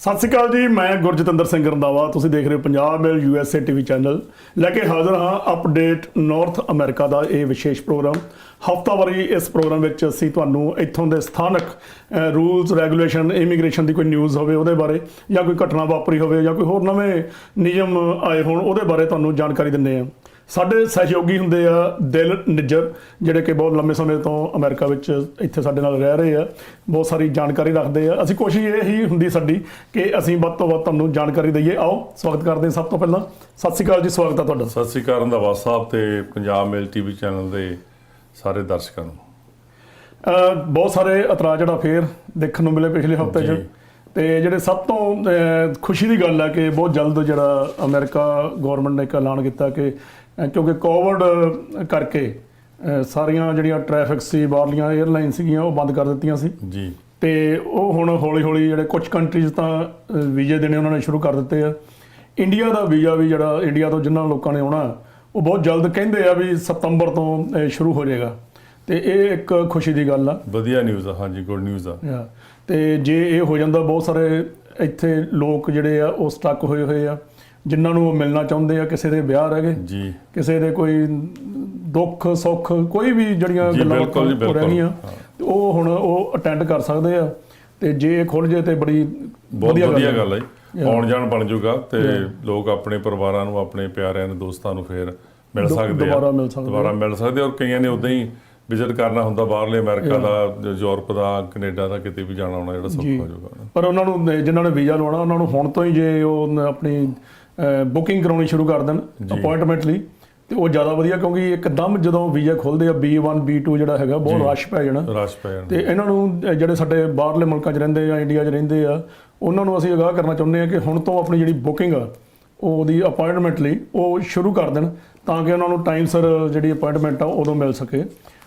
ਸਤਿ ਸ਼੍ਰੀ ਅਕਾਲ ਜੀ, ਮੈਂ ਗੁਰਜਤਿੰਦਰ ਸਿੰਘ ਰੰਧਾਵਾ। ਤੁਸੀਂ ਦੇਖ ਰਹੇ ਹੋ ਪੰਜਾਬ ਮੇਲ USA TV ਚੈਨਲ। ਲੈ ਕੇ ਹਾਜ਼ਰ ਹਾਂ ਅਪਡੇਟ ਨਾਰਥ ਅਮਰੀਕਾ ਦਾ ਇਹ ਵਿਸ਼ੇਸ਼ ਪ੍ਰੋਗਰਾਮ। ਹਫ਼ਤਾਵਾਰੀ ਇਸ ਪ੍ਰੋਗਰਾਮ ਵਿੱਚ ਅਸੀਂ ਤੁਹਾਨੂੰ ਇੱਥੋਂ ਦੇ ਸਥਾਨਕ ਰੂਲਸ ਰੈਗੂਲੇਸ਼ਨ ਇਮੀਗ੍ਰੇਸ਼ਨ ਦੀ ਕੋਈ ਨਿਊਜ਼ ਹੋਵੇ ਉਹਦੇ ਬਾਰੇ, ਜਾਂ ਕੋਈ ਘਟਨਾ ਵਾਪਰੀ ਹੋਵੇ, ਜਾਂ ਕੋਈ ਹੋਰ ਨਵੇਂ ਨਿਯਮ ਆਏ ਹੋਣ ਉਹਦੇ ਬਾਰੇ ਤੁਹਾਨੂੰ ਜਾਣਕਾਰੀ ਦਿੰਦੇ ਹਾਂ। ਸਾਡੇ ਸਹਿਯੋਗੀ ਹੁੰਦੇ ਆ ਦਿਲ ਨਿੱਜਰ, ਜਿਹੜੇ ਕਿ ਬਹੁਤ ਲੰਬੇ ਸਮੇਂ ਤੋਂ ਅਮਰੀਕਾ ਵਿੱਚ ਇੱਥੇ ਸਾਡੇ ਨਾਲ ਰਹਿ ਰਹੇ ਆ, ਬਹੁਤ ਸਾਰੀ ਜਾਣਕਾਰੀ ਰੱਖਦੇ ਆ। ਅਸੀਂ ਕੋਸ਼ਿਸ਼ ਇਹ ਹੀ ਹੁੰਦੀ ਸਾਡੀ ਕਿ ਅਸੀਂ ਵੱਧ ਤੋਂ ਵੱਧ ਤੁਹਾਨੂੰ ਜਾਣਕਾਰੀ ਦਈਏ। ਆਓ ਸਵਾਗਤ ਕਰਦੇ ਹਾਂ। ਸਭ ਤੋਂ ਪਹਿਲਾਂ ਸਤਿ ਸ਼੍ਰੀ ਅਕਾਲ ਜੀ, ਸਵਾਗਤ ਹੈ ਤੁਹਾਡਾ। ਸਤਿ ਸ਼੍ਰੀ ਅਕਾਲ ਰੰਧਾਵਾ ਸਾਹਿਬ ਤੇ ਪੰਜਾਬ ਮੇਲ TV ਚੈਨਲ ਦੇ ਸਾਰੇ ਦਰਸ਼ਕਾਂ ਨੂੰ। ਬਹੁਤ ਸਾਰੇ ਇਤਰਾਜ਼ ਜਿਹੜਾ ਫੇਰ ਦੇਖਣ ਨੂੰ ਮਿਲੇ ਪਿਛਲੇ ਹਫ਼ਤੇ 'ਚ, ਤੇ ਜਿਹੜੇ ਸਭ ਤੋਂ ਖੁਸ਼ੀ ਦੀ ਗੱਲ ਹੈ ਕਿ ਬਹੁਤ ਜਲਦ ਜਿਹੜਾ ਅਮਰੀਕਾ ਗੌਰਮੈਂਟ ਨੇ ਇੱਕ ਐਲਾਨ ਕੀਤਾ ਕਿ ਕਿਉਂਕਿ ਕੋਵਿਡ ਕਰਕੇ ਸਾਰੀਆਂ ਜਿਹੜੀਆਂ ਟ੍ਰੈਫਿਕ ਸੀ, ਬਾਹਰਲੀਆਂ 에ਅਰਲਾਈਨ ਸੀਗੀਆਂ, ਉਹ ਬੰਦ ਕਰ ਦਿੱਤੀਆਂ ਸੀ ਜੀ। ਤੇ ਉਹ ਹੁਣ ਹੌਲੀ ਹੌਲੀ ਜਿਹੜੇ ਕੁਝ ਕੰਟਰੀਜ਼ ਤਾਂ ਵੀਜ਼ੇ ਦੇਣੇ ਉਹਨਾਂ ਨੇ ਸ਼ੁਰੂ ਕਰ ਦਿੱਤੇ ਆ। ਇੰਡੀਆ ਦਾ ਵੀਜ਼ਾ ਵੀ ਜਿਹੜਾ ਇੰਡੀਆ ਤੋਂ ਜਿਨ੍ਹਾਂ ਲੋਕਾਂ ਨੇ ਆਉਣਾ ਉਹ ਬਹੁਤ ਜਲਦ ਕਹਿੰਦੇ ਆ ਵੀ ਸਤੰਬਰ ਤੋਂ ਸ਼ੁਰੂ ਹੋ ਜਾਏਗਾ, ਤੇ ਇਹ ਇੱਕ ਖੁਸ਼ੀ ਦੀ ਗੱਲ ਆ, ਵਧੀਆ ਨਿਊਜ਼ ਆ। ਹਾਂਜੀ, ਗੁੱਡ ਨਿਊਜ਼ ਆ। ਤੇ ਜੇ ਇਹ ਹੋ ਜਾਂਦਾ, ਬਹੁਤ ਸਾਰੇ ਇੱਥੇ ਲੋਕ ਜਿਹੜੇ ਆ ਉਹ ਸਟਕ ਹੋਏ ਆ, ਜਿਨ੍ਹਾਂ ਨੂੰ ਉਹ ਮਿਲਣਾ ਚਾਹੁੰਦੇ ਆ। ਕਿਸੇ ਦੇ ਵਿਆਹ ਰਹਿ ਗਏ ਜੀ, ਕਿਸੇ ਦੇ ਕੋਈ ਦੁੱਖ ਸੁੱਖ, ਕੋਈ ਵੀ ਜਿਹੜੀਆਂ ਗੱਲਾਂ ਹੋ ਰਹੀਆਂ ਉਹ ਹੁਣ ਉਹ ਅਟੈਂਡ ਕਰ ਸਕਦੇ ਆ। ਤੇ ਜੇ ਇਹ ਖੁੱਲ੍ਹ ਜੇ ਤੇ ਬੜੀ ਵਧੀਆ ਗੱਲ ਹੈ, ਆਉਣ ਜਾਣ ਬਣ ਜਾਊਗਾ ਤੇ ਲੋਕ ਆਪਣੇ ਪਰਿਵਾਰਾਂ ਨੂੰ, ਆਪਣੇ ਪਿਆਰਿਆਂ ਨੂੰ, ਦੋਸਤਾਂ ਨੂੰ ਫੇਰ ਮਿਲ ਸਕਦੇ ਆ, ਦੁਬਾਰਾ ਮਿਲ ਸਕਦੇ। ਔਰ ਕਈਆਂ ਨੇ ਉੱਦਾਂ ਹੀ ਵਿਜ਼ਿਟ ਕਰਨਾ ਹੁੰਦਾ ਬਾਹਰਲੇ ਅਮਰੀਕਾ ਦਾ, ਯੂਰਪ ਦਾ, ਕੈਨੇਡਾ ਦਾ, ਕਿਤੇ ਵੀ ਜਾਣਾ ਆਉਣਾ ਜਿਹੜਾ ਸੌਖਾ ਹੋ ਜਾਊਗਾ। ਪਰ ਉਹਨਾਂ ਨੂੰ ਜਿਨ੍ਹਾਂ ਨੇ ਵੀਜ਼ਾ ਲਵਾਉਣਾ ਉਹਨਾਂ ਨੂੰ ਹੁਣ ਤੋਂ ਹੀ ਜੇ ਉਹ ਆਪਣੀ ਬੁਕਿੰਗ ਕਰਾਉਣੀ ਸ਼ੁਰੂ ਕਰ ਦੇਣ ਅਪਾਇੰਟਮੈਂਟ ਲਈ, ਤੇ ਉਹ ਜ਼ਿਆਦਾ ਵਧੀਆ, ਕਿਉਂਕਿ ਇੱਕਦਮ ਜਦੋਂ ਵੀਜ਼ਾ ਖੁੱਲ੍ਹਦੇ ਆ B1 B2 ਜਿਹੜਾ ਹੈਗਾ ਬਹੁਤ ਰਸ਼ ਪੈ ਜਾਣਾ। ਤੇ ਇਹਨਾਂ ਨੂੰ ਜਿਹੜੇ ਸਾਡੇ ਬਾਹਰਲੇ ਮੁਲਕਾਂ 'ਚ ਰਹਿੰਦੇ ਆ, ਇੰਡੀਆ 'ਚ ਰਹਿੰਦੇ ਆ, ਉਹਨਾਂ ਨੂੰ ਅਸੀਂ ਅਗਾਹ ਕਰਨਾ ਚਾਹੁੰਦੇ ਹਾਂ ਕਿ ਹੁਣ ਤੋਂ ਆਪਣੀ ਜਿਹੜੀ ਬੁਕਿੰਗ ਆ ਉਹਦੀ ਅਪਾਇੰਟਮੈਂਟ ਲਈ ਉਹ ਸ਼ੁਰੂ ਕਰ ਦੇਣ, ਤਾਂ ਕਿ ਉਹਨਾਂ ਨੂੰ ਟਾਈਮ ਸਿਰ ਜਿਹੜੀ ਅਪਾਇੰਟਮੈਂਟ ਆ ਉਦੋਂ ਮਿਲ ਸਕੇ।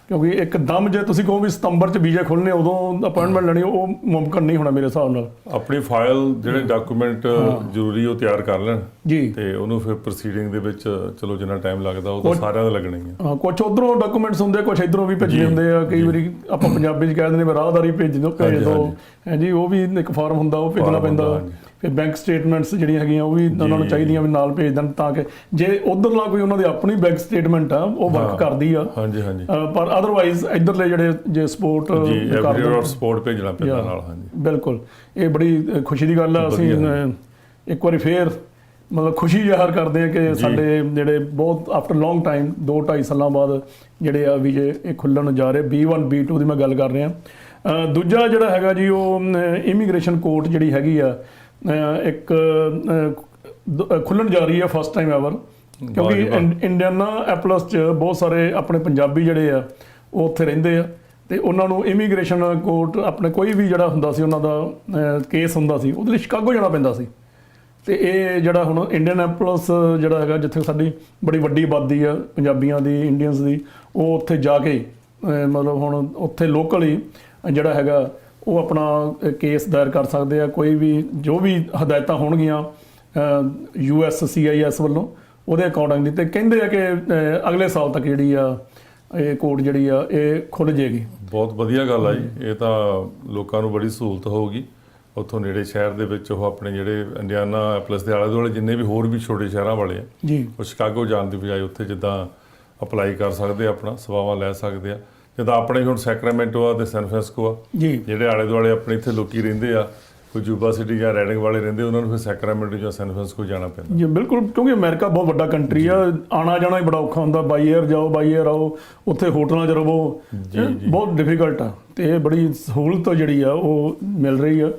ਕਿਉਂਕਿ ਇੱਕਦਮ ਜੇ ਤੁਸੀਂ ਕਹੋ ਵੀ ਸਤੰਬਰ 'ਚ ਵੀਜ਼ਾ ਖੁੱਲ੍ਹਣੇ ਉਦੋਂ ਅਪਾਇੰਟਮੈਂਟ ਲੈਣੀ, ਉਹ ਮੁਮਕਿਨ ਨਹੀਂ ਹੋਣਾ ਮੇਰੇ ਹਿਸਾਬ ਨਾਲ। ਆਪਣੀ ਫਾਈਲ ਜਿਹੜੇ ਡਾਕੂਮੈਂਟ ਜ਼ਰੂਰੀ ਉਹ ਤਿਆਰ ਕਰ ਲੈਣ ਜੀ, ਤੇ ਉਹਨੂੰ ਫਿਰ ਪ੍ਰੋਸੀਡਿੰਗ ਦੇ ਵਿੱਚ ਚਲੋ ਜਿੰਨਾ ਟਾਈਮ ਲੱਗਦਾ ਉਹ ਤਾਂ ਸਾਰਿਆਂ ਦਾ ਲੱਗਣਾ ਹੀ ਆ। ਕੁਝ ਉੱਧਰੋਂ ਡਾਕੂਮੈਂਟਸ ਹੁੰਦੇ, ਕੁਝ ਇੱਧਰੋਂ ਵੀ ਭੇਜਣੇ ਹੁੰਦੇ ਆ। ਕਈ ਵਾਰੀ ਆਪਾਂ ਪੰਜਾਬੀ 'ਚ ਕਹਿ ਦਿੰਦੇ ਰਾਹਦਾਰੀ ਭੇਜ ਦਿਓ ਹੈ ਜੀ, ਉਹ ਵੀ ਇੱਕ ਫਾਰਮ ਹੁੰਦਾ, ਉਹ ਭੇਜਣਾ ਪੈਂਦਾ। ਫਿਰ ਬੈਂਕ ਸਟੇਟਮੈਂਟਸ ਜਿਹੜੀਆਂ ਹੈਗੀਆਂ ਉਹ ਵੀ ਉਹਨਾਂ ਨੂੰ ਚਾਹੀਦੀਆਂ ਵੀ ਨਾਲ ਭੇਜ ਦੇਣ, ਤਾਂ ਕਿ ਜੇ ਉੱਧਰਲਾ ਕੋਈ ਉਹਨਾਂ ਦੀ ਆਪਣੀ ਬੈਂਕ ਸਟੇਟਮੈਂਟ ਆ ਉਹ ਵਰਕ ਕਰਦੀ ਆ। ਪਰ ਅਦਰਵਾਈਜ਼ ਇੱਧਰਲੇ ਜਿਹੜੇ ਜੇ ਸਪੋਰਟ ਭੇਜਣਾ ਪੈਂਦਾ ਨਾਲ। ਹਾਂਜੀ, ਬਿਲਕੁਲ, ਇਹ ਬੜੀ ਖੁਸ਼ੀ ਦੀ ਗੱਲ ਆ। ਅਸੀਂ ਇੱਕ ਵਾਰੀ ਫੇਰ ਮਤਲਬ ਖੁਸ਼ੀ ਜ਼ਾਹਰ ਕਰਦੇ ਹਾਂ ਕਿ ਸਾਡੇ ਜਿਹੜੇ ਬਹੁਤ ਆਫਟਰ ਲੌਂਗ ਟਾਈਮ 2-2.5 ਸਾਲਾਂ ਬਾਅਦ ਜਿਹੜੇ ਆ ਵੀਜ਼ੇ ਇਹ ਖੁੱਲ੍ਹਣ ਜਾ ਰਹੇ। B1 B2 ਦੀ ਮੈਂ ਗੱਲ ਕਰ ਰਿਹਾ। ਦੂਜਾ ਜਿਹੜਾ ਹੈਗਾ ਜੀ ਉਹ ਇਮੀਗ੍ਰੇਸ਼ਨ ਕੋਰਟ ਜਿਹੜੀ ਹੈਗੀ ਆ ਇੱਕ ਖੁੱਲ੍ਹਣ ਜਾ ਰਹੀ ਹੈ ਫਸਟ ਟਾਈਮ ਐਵਰ, ਕਿਉਂਕਿ ਇੰਡੀਆਨਾਪੋਲਿਸ 'ਚ ਬਹੁਤ ਸਾਰੇ ਆਪਣੇ ਪੰਜਾਬੀ ਜਿਹੜੇ ਆ ਉਹ ਉੱਥੇ ਰਹਿੰਦੇ ਆ, ਤੇ ਉਹਨਾਂ ਨੂੰ ਇਮੀਗ੍ਰੇਸ਼ਨ ਕੋਰਟ ਆਪਣੇ ਕੋਈ ਵੀ ਜਿਹੜਾ ਹੁੰਦਾ ਸੀ ਉਹਨਾਂ ਦਾ ਕੇਸ ਹੁੰਦਾ ਸੀ ਉਹਦੇ ਲਈ ਸ਼ਿਕਾਗੋ ਜਾਣਾ ਪੈਂਦਾ ਸੀ। ਤੇ ਇਹ ਜਿਹੜਾ ਹੁਣ ਇੰਡੀਆਨਾਪੋਲਿਸ ਜਿਹੜਾ ਹੈਗਾ, ਜਿੱਥੇ ਸਾਡੀ ਬੜੀ ਵੱਡੀ ਆਬਾਦੀ ਆ ਪੰਜਾਬੀਆਂ ਦੀ, ਇੰਡੀਅਨਸ ਦੀ, ਉਹ ਉੱਥੇ ਜਾ ਕੇ ਮਤਲਬ ਹੁਣ ਉੱਥੇ ਲੋਕਲ ਹੀ ਜਿਹੜਾ ਹੈਗਾ ਉਹ ਆਪਣਾ ਕੇਸ ਦਾਇਰ ਕਰ ਸਕਦੇ ਆ। ਕੋਈ ਵੀ ਜੋ ਵੀ ਹਦਾਇਤਾਂ ਹੋਣਗੀਆਂ USCIS ਵੱਲੋਂ ਉਹਦੇ ਅਕੋਰਡਿੰਗਲੀ, ਤੇ ਕਹਿੰਦੇ ਆ ਕਿ ਅਗਲੇ ਸਾਲ ਤੱਕ ਜਿਹੜੀ ਆ ਇਹ ਕੋਰਟ ਜਿਹੜੀ ਆ ਇਹ ਖੁੱਲ੍ਹ ਜਾਏਗੀ। ਬਹੁਤ ਵਧੀਆ ਗੱਲ ਆ ਜੀ, ਇਹ ਤਾਂ ਲੋਕਾਂ ਨੂੰ ਬੜੀ ਸਹੂਲਤ ਹੋਊਗੀ। ਉੱਥੋਂ ਨੇੜੇ ਸ਼ਹਿਰ ਦੇ ਵਿੱਚ ਉਹ ਆਪਣੇ ਜਿਹੜੇ ਇੰਡੀਆਨਾਪੋਲਿਸ ਦੇ ਆਲੇ ਦੁਆਲੇ ਜਿੰਨੇ ਵੀ ਹੋਰ ਵੀ ਛੋਟੇ ਸ਼ਹਿਰਾਂ ਵਾਲੇ ਆ ਜੀ, ਉਹ ਸ਼ਿਕਾਗੋ ਜਾਣ ਦੀ ਬਜਾਏ ਉੱਥੇ ਜਿੱਦਾਂ ਅਪਲਾਈ ਕਰ ਸਕਦੇ ਆ, ਆਪਣਾ ਸੇਵਾਵਾਂ ਲੈ ਸਕਦੇ ਆ। ਜਿੱਦਾਂ ਆਪਣੇ ਹੁਣ ਸੈਕਰਾਮੈਂਟੋ ਆ ਤੇ ਸੈਨ ਫਰਾਂਸਿਸਕੋ ਆ ਜੀ, ਜਿਹੜੇ ਆਲੇ ਦੁਆਲੇ ਆਪਣੇ ਇੱਥੇ ਲੋਕੀ ਰਹਿੰਦੇ ਆ, ਕੋਈ ਯੂਬਾ ਸਿਟੀ ਜਾਂ ਰੈਡਿੰਗ ਵਾਲੇ ਰਹਿੰਦੇ, ਉਹਨਾਂ ਨੂੰ ਫਿਰ ਸੈਕਰਾਮੈਂਟੋ ਜਾਂ ਸੈਨ ਫਰਾਂਸਿਸਕੋ ਜਾਣਾ ਪੈਂਦਾ ਜੀ। ਬਿਲਕੁਲ, ਕਿਉਂਕਿ ਅਮਰੀਕਾ ਬਹੁਤ ਵੱਡਾ ਕੰਟਰੀ ਆ, ਆਉਣਾ ਜਾਣਾ ਹੀ ਬੜਾ ਔਖਾ ਹੁੰਦਾ। ਬਾਈ ਏਅਰ ਜਾਓ, ਬਾਈ ਏਅਰ ਆਓ, ਉੱਥੇ ਹੋਟਲਾਂ 'ਚ ਰਹੋ, ਬਹੁਤ ਡਿਫੀਕਲਟ ਆ। ਤੇ ਇਹ ਬੜੀ ਸਹੂਲਤ ਜਿਹੜੀ ਆ ਉਹ ਮਿਲ ਰਹੀ ਆ,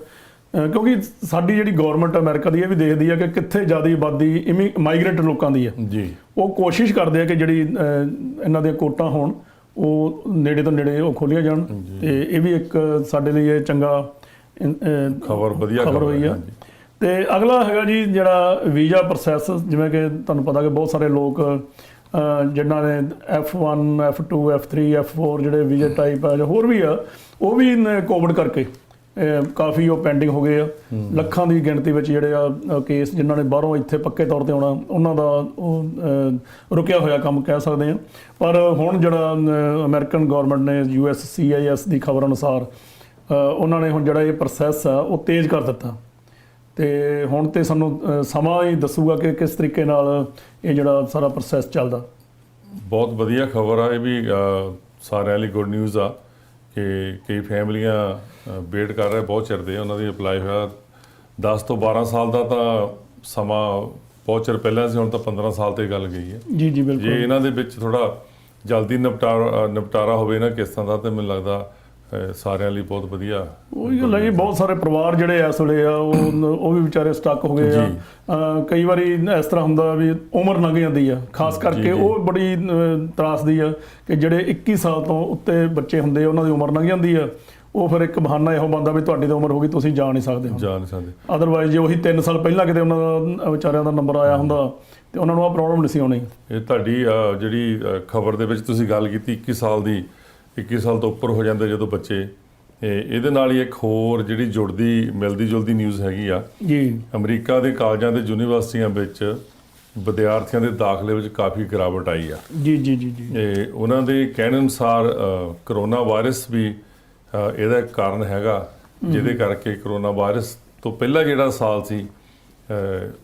ਕਿਉਂਕਿ ਸਾਡੀ ਜਿਹੜੀ ਗੌਰਮੈਂਟ ਅਮਰੀਕਾ ਦੀ ਇਹ ਵੀ ਦੇਖਦੀ ਆ ਕਿ ਕਿੱਥੇ ਜ਼ਿਆਦਾ ਆਬਾਦੀ ਮਾਈਗ੍ਰੇਟ ਲੋਕਾਂ ਦੀ ਆ ਜੀ। ਉਹ ਕੋਸ਼ਿਸ਼ ਕਰਦੇ ਆ ਕਿ ਜਿਹੜੀ ਇਹਨਾਂ ਦੀਆਂ ਕੋਟਾਂ ਹੋਣ ਉਹ ਨੇੜੇ ਤੋਂ ਨੇੜੇ ਉਹ ਖੋਲ੍ਹੀਆਂ ਜਾਣ, ਤੇ ਇਹ ਵੀ ਇੱਕ ਸਾਡੇ ਲਈ ਇਹ ਚੰਗਾ ਖਬਰ ਹੋਈ ਆ। ਤੇ ਅਗਲਾ ਹੈਗਾ ਜੀ ਜਿਹੜਾ ਵੀਜ਼ਾ ਪ੍ਰੋਸੈਸ, ਜਿਵੇਂ ਕਿ ਤੁਹਾਨੂੰ ਪਤਾ ਕਿ ਬਹੁਤ ਸਾਰੇ ਲੋਕ ਜਿਨ੍ਹਾਂ ਨੇ F1 F2 F3 F4 ਜਿਹੜੇ ਵੀਜ਼ੇ ਟਾਈਪ ਆ ਜਾਂ ਹੋਰ ਵੀ ਆ, ਉਹ ਵੀ ਕੋਵਿਡ ਕਰਕੇ ਕਾਫੀ ਉਹ ਪੈਂਡਿੰਗ ਹੋ ਗਏ ਆ। ਲੱਖਾਂ ਦੀ ਗਿਣਤੀ ਵਿੱਚ ਜਿਹੜੇ ਆ ਕੇਸ ਜਿਨ੍ਹਾਂ ਨੇ ਬਾਹਰੋਂ ਇੱਥੇ ਪੱਕੇ ਤੌਰ 'ਤੇ ਆਉਣਾ, ਉਹਨਾਂ ਦਾ ਉਹ ਰੁਕਿਆ ਹੋਇਆ ਕੰਮ ਕਹਿ ਸਕਦੇ ਹਾਂ। ਪਰ ਹੁਣ ਜਿਹੜਾ ਅਮਰੀਕਨ ਗੌਰਮੈਂਟ ਨੇ USCIS ਦੀ ਖਬਰ ਅਨੁਸਾਰ ਉਹਨਾਂ ਨੇ ਹੁਣ ਜਿਹੜਾ ਇਹ ਪ੍ਰੋਸੈਸ ਆ ਉਹ ਤੇਜ਼ ਕਰ ਦਿੱਤਾ, ਤੇ ਹੁਣ ਤੇ ਸਾਨੂੰ ਸਮਾਂ ਹੀ ਦੱਸੂਗਾ ਕਿ ਕਿਸ ਤਰੀਕੇ ਨਾਲ ਇਹ ਜਿਹੜਾ ਸਾਰਾ ਪ੍ਰੋਸੈਸ ਚੱਲਦਾ। ਬਹੁਤ ਵਧੀਆ ਖਬਰ ਆ ਇਹ ਵੀ, ਸਾਰਿਆਂ ਲਈ ਗੁੱਡ ਨਿਊਜ਼ ਆ ਕਿ ਕਈ ਫੈਮਲੀਆਂ ਵੇਟ ਕਰ ਰਹੇ ਬਹੁਤ ਚਿਰ ਦੇ, ਉਹਨਾਂ ਦੀ ਅਪਲਾਈ ਹੋਇਆ 10 ਤੋਂ 12 ਸਾਲ ਦਾ ਤਾਂ ਸਮਾਂ ਬਹੁਤ ਚਿਰ ਪਹਿਲਾਂ ਸੀ, ਹੁਣ ਤਾਂ 15 ਸਾਲ ਤੇ ਗੱਲ ਗਈ ਹੈ। ਜੀ ਜੀ ਬਿਲਕੁਲ। ਜੇ ਇਹਨਾਂ ਦੇ ਵਿੱਚ ਥੋੜਾ ਜਲਦੀ ਨਿਪਟਾਰਾ ਹੋਵੇ ਇਹਨਾਂ ਕਿਸ਼ਤਾਂ ਦਾ, ਤੇ ਮੈਨੂੰ ਲੱਗਦਾ ਸਾਰਿਆਂ ਲਈ ਬਹੁਤ ਵਧੀਆ। ਉਹੀ ਗੱਲ ਹੈ ਜੀ, ਬਹੁਤ ਸਾਰੇ ਪਰਿਵਾਰ ਜਿਹੜੇ ਇਸ ਵੇਲੇ ਆ ਉਹ ਵੀ ਵਿਚਾਰੇ ਸਟਕ ਹੋ ਗਏ ਆ। ਕਈ ਵਾਰੀ ਇਸ ਤਰ੍ਹਾਂ ਹੁੰਦਾ ਵੀ ਉਮਰ ਲੰਘ ਜਾਂਦੀ ਆ, ਖਾਸ ਕਰਕੇ ਉਹ ਬੜੀ ਤਰਾਸਦੀ ਆ ਕਿ ਜਿਹੜੇ 21 ਸਾਲ ਤੋਂ ਉੱਤੇ ਬੱਚੇ ਹੁੰਦੇ ਆ ਉਹਨਾਂ ਦੀ ਉਮਰ ਲੰਘ ਜਾਂਦੀ ਆ। ਉਹ ਫਿਰ ਇੱਕ ਬਹਾਨਾ ਇਹੋ ਬਣਦਾ ਵੀ ਤੁਹਾਡੀ ਤਾਂ ਉਮਰ ਹੋ ਗਈ, ਤੁਸੀਂ ਜਾ ਨਹੀਂ ਸਕਦੇ। ਅਦਰਵਾਈਜ਼ ਜੇ ਉਹੀ 3 ਸਾਲ ਪਹਿਲਾਂ ਕਿਤੇ ਉਹਨਾਂ ਦਾ ਵਿਚਾਰਿਆਂ ਦਾ ਨੰਬਰ ਆਇਆ ਹੁੰਦਾ ਤੇ ਉਹਨਾਂ ਨੂੰ ਆਹ ਪ੍ਰੋਬਲਮ ਨਹੀਂ ਸੀ ਆਉਣੀ। ਇਹ ਤੁਹਾਡੀ ਜਿਹੜੀ ਖਬਰ ਦੇ ਵਿੱਚ ਤੁਸੀਂ ਗੱਲ ਕੀਤੀ 21 ਸਾਲ ਤੋਂ ਉੱਪਰ ਹੋ ਜਾਂਦੇ ਜਦੋਂ ਬੱਚੇ, ਇਹਦੇ ਨਾਲ ਹੀ ਇੱਕ ਹੋਰ ਜਿਹੜੀ ਮਿਲਦੀ ਜੁਲਦੀ ਨਿਊਜ਼ ਹੈਗੀ ਆ ਜੀ। ਅਮਰੀਕਾ ਦੇ ਕਾਲਜਾਂ ਤੇ ਯੂਨੀਵਰਸਿਟੀਆਂ ਵਿੱਚ ਵਿਦਿਆਰਥੀਆਂ ਦੇ ਦਾਖਲੇ ਵਿੱਚ ਕਾਫੀ ਗਿਰਾਵਟ ਆਈ ਆ। ਜੀ ਜੀ ਜੀ ਜੀ। ਉਹਨਾਂ ਦੇ ਕਹਿਣ ਅਨੁਸਾਰ ਕਰੋਨਾ ਵਾਇਰਸ ਵੀ ਇਹਦਾ ਇੱਕ ਕਾਰਨ ਹੈਗਾ, ਜਿਹਦੇ ਕਰਕੇ ਕਰੋਨਾ ਵਾਇਰਸ ਤੋਂ ਪਹਿਲਾਂ ਜਿਹੜਾ ਸਾਲ ਸੀ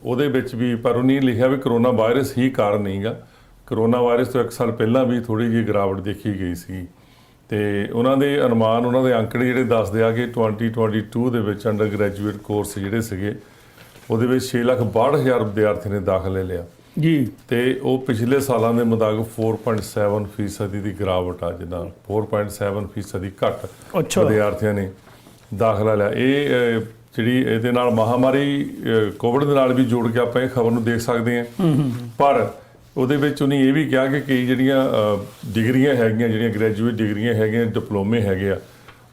ਉਹਦੇ ਵਿੱਚ ਵੀ, ਪਰ ਉਹਨੇ ਲਿਖਿਆ ਵੀ ਕਰੋਨਾ ਵਾਇਰਸ ਹੀ ਕਾਰਨ ਨਹੀਂਗਾ, ਕਰੋਨਾ ਵਾਇਰਸ ਤੋਂ 1 ਸਾਲ ਪਹਿਲਾਂ ਵੀ ਥੋੜੀ ਜਿਹੀ ਗਿਰਾਵਟ ਦੇਖੀ ਗਈ ਸੀ। ਤੇ ਉਹਨਾਂ ਦੇ ਅਨੁਮਾਨ, ਉਹਨਾਂ ਦੇ ਅੰਕੜੇ ਜਿਹੜੇ ਦੱਸਦੇ ਆ ਕਿ 2022 ਦੇ ਵਿੱਚ ਅੰਡਰ ਗ੍ਰੈਜੂਏਟ ਕੋਰਸ ਜਿਹੜੇ ਸੀਗੇ ਉਹਦੇ ਵਿੱਚ 6,62,000 ਵਿਦਿਆਰਥੀਆਂ ਨੇ ਦਾਖਲੇ ਲਿਆ ਜੀ। ਤੇ ਉਹ ਪਿਛਲੇ ਸਾਲਾਂ ਦੇ ਮੁਤਾਬਕ 4.7% ਦੀ ਗਿਰਾਵਟ ਆ, ਜਿਹਨਾਂ 4.7% ਘੱਟ ਵਿਦਿਆਰਥੀਆਂ ਨੇ ਦਾਖਲਾ ਲਿਆ। ਇਹ ਜਿਹੜੀ ਇਹਦੇ ਨਾਲ ਮਹਾਮਾਰੀ ਕੋਵਿਡ ਦੇ ਨਾਲ ਵੀ ਜੋੜ ਕੇ ਆਪਾਂ ਇਹ ਖਬਰ ਨੂੰ ਦੇਖ ਸਕਦੇ ਹਾਂ। ਪਰ ਉਹਦੇ ਵਿੱਚ ਉਹਨੇ ਇਹ ਵੀ ਕਿਹਾ ਕਿ ਕਈ ਜਿਹੜੀਆਂ ਡਿਗਰੀਆਂ ਹੈਗੀਆਂ, ਜਿਹੜੀਆਂ ਗ੍ਰੈਜੂਏਟ ਡਿਗਰੀਆਂ ਹੈਗੀਆਂ, ਡਿਪਲੋਮੇ ਹੈਗੇ ਆ,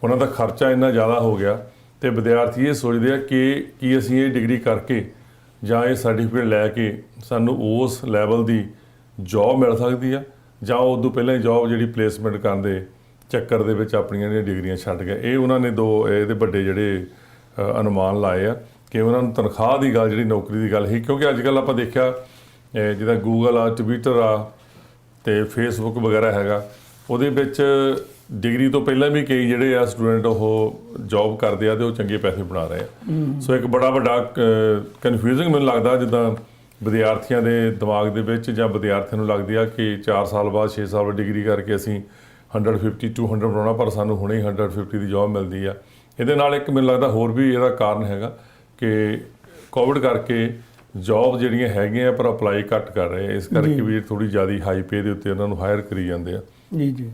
ਉਹਨਾਂ ਦਾ ਖਰਚਾ ਇੰਨਾ ਜ਼ਿਆਦਾ ਹੋ ਗਿਆ ਤੇ ਵਿਦਿਆਰਥੀ ਇਹ ਸੋਚਦੇ ਆ ਕਿ ਕੀ ਅਸੀਂ ਇਹ ਡਿਗਰੀ ਕਰਕੇ ਜਾਂ ਇਹ ਸਰਟੀਫਿਕੇਟ ਲੈ ਕੇ ਸਾਨੂੰ ਉਸ ਲੈਵਲ ਦੀ ਜੌਬ ਮਿਲ ਸਕਦੀ ਆ, ਜਾਂ ਉਦੋਂ ਪਹਿਲਾਂ ਹੀ ਜੌਬ ਜਿਹੜੀ ਪਲੇਸਮੈਂਟ ਕਰਨ ਦੇ ਚੱਕਰ ਦੇ ਵਿੱਚ ਆਪਣੀਆਂ ਜਿਹੜੀਆਂ ਡਿਗਰੀਆਂ ਛੱਡ ਗਏ। ਇਹ ਉਹਨਾਂ ਨੇ ਇਹਦੇ ਵੱਡੇ ਜਿਹੜੇ ਅਨੁਮਾਨ ਲਾਏ ਆ ਕਿ ਉਹਨਾਂ ਨੂੰ ਤਨਖਾਹ ਦੀ ਗੱਲ, ਜਿਹੜੀ ਨੌਕਰੀ ਦੀ ਗੱਲ ਹੀ, ਕਿਉਂਕਿ ਅੱਜ ਕੱਲ੍ਹ ਆਪਾਂ ਦੇਖਿਆ ਜਿੱਦਾਂ ਗੂਗਲ ਆ, ਟਵਿੱਟਰ ਆ ਤੇ ਫੇਸਬੁੱਕ ਵਗੈਰਾ ਹੈਗਾ, ਉਹਦੇ ਵਿੱਚ ਡਿਗਰੀ ਤੋਂ ਪਹਿਲਾਂ ਵੀ ਕਈ ਜਿਹੜੇ ਆ ਸਟੂਡੈਂਟ ਉਹ ਜੌਬ ਕਰਦੇ ਆ ਤੇ ਉਹ ਚੰਗੇ ਪੈਸੇ ਬਣਾ ਰਹੇ ਆ। ਸੋ ਇੱਕ ਬੜਾ ਵੱਡਾ ਕਨਫਿਊਜ਼ਿੰਗ ਮੈਨੂੰ ਲੱਗਦਾ ਜਿੱਦਾਂ ਵਿਦਿਆਰਥੀਆਂ ਦੇ ਦਿਮਾਗ ਦੇ ਵਿੱਚ, ਜਾਂ ਵਿਦਿਆਰਥੀਆਂ ਨੂੰ ਲੱਗਦੀ ਆ ਕਿ 4 ਸਾਲ ਬਾਅਦ 6 ਸਾਲ ਬਾਅਦ ਡਿਗਰੀ ਕਰਕੇ ਅਸੀਂ 150 200 ਬਣਾਉਣਾ, ਪਰ ਸਾਨੂੰ ਹੁਣੇ ਹੀ 150 ਦੀ ਜੌਬ ਮਿਲਦੀ ਆ। ਇਹਦੇ ਨਾਲ ਇੱਕ ਮੈਨੂੰ ਲੱਗਦਾ ਹੋਰ ਵੀ ਇਹਦਾ ਕਾਰਨ ਹੈਗਾ ਕਿ ਕੋਵਿਡ ਕਰਕੇ ਜੌਬ ਜਿਹੜੀਆਂ ਹੈਗੀਆਂ ਪਰ ਅਪਲਾਈ ਘੱਟ ਕਰ ਰਹੇ, ਇਸ ਕਰਕੇ ਵੀ ਥੋੜੀ ਜ਼ਿਆਦਾ ਹਾਈ ਪੇ ਦੇ ਉੱਤੇ ਉਹਨਾਂ ਨੂੰ ਹਾਇਰ ਕਰੀ ਜਾਂਦੇ ਆ। ਜੀ ਜੀ।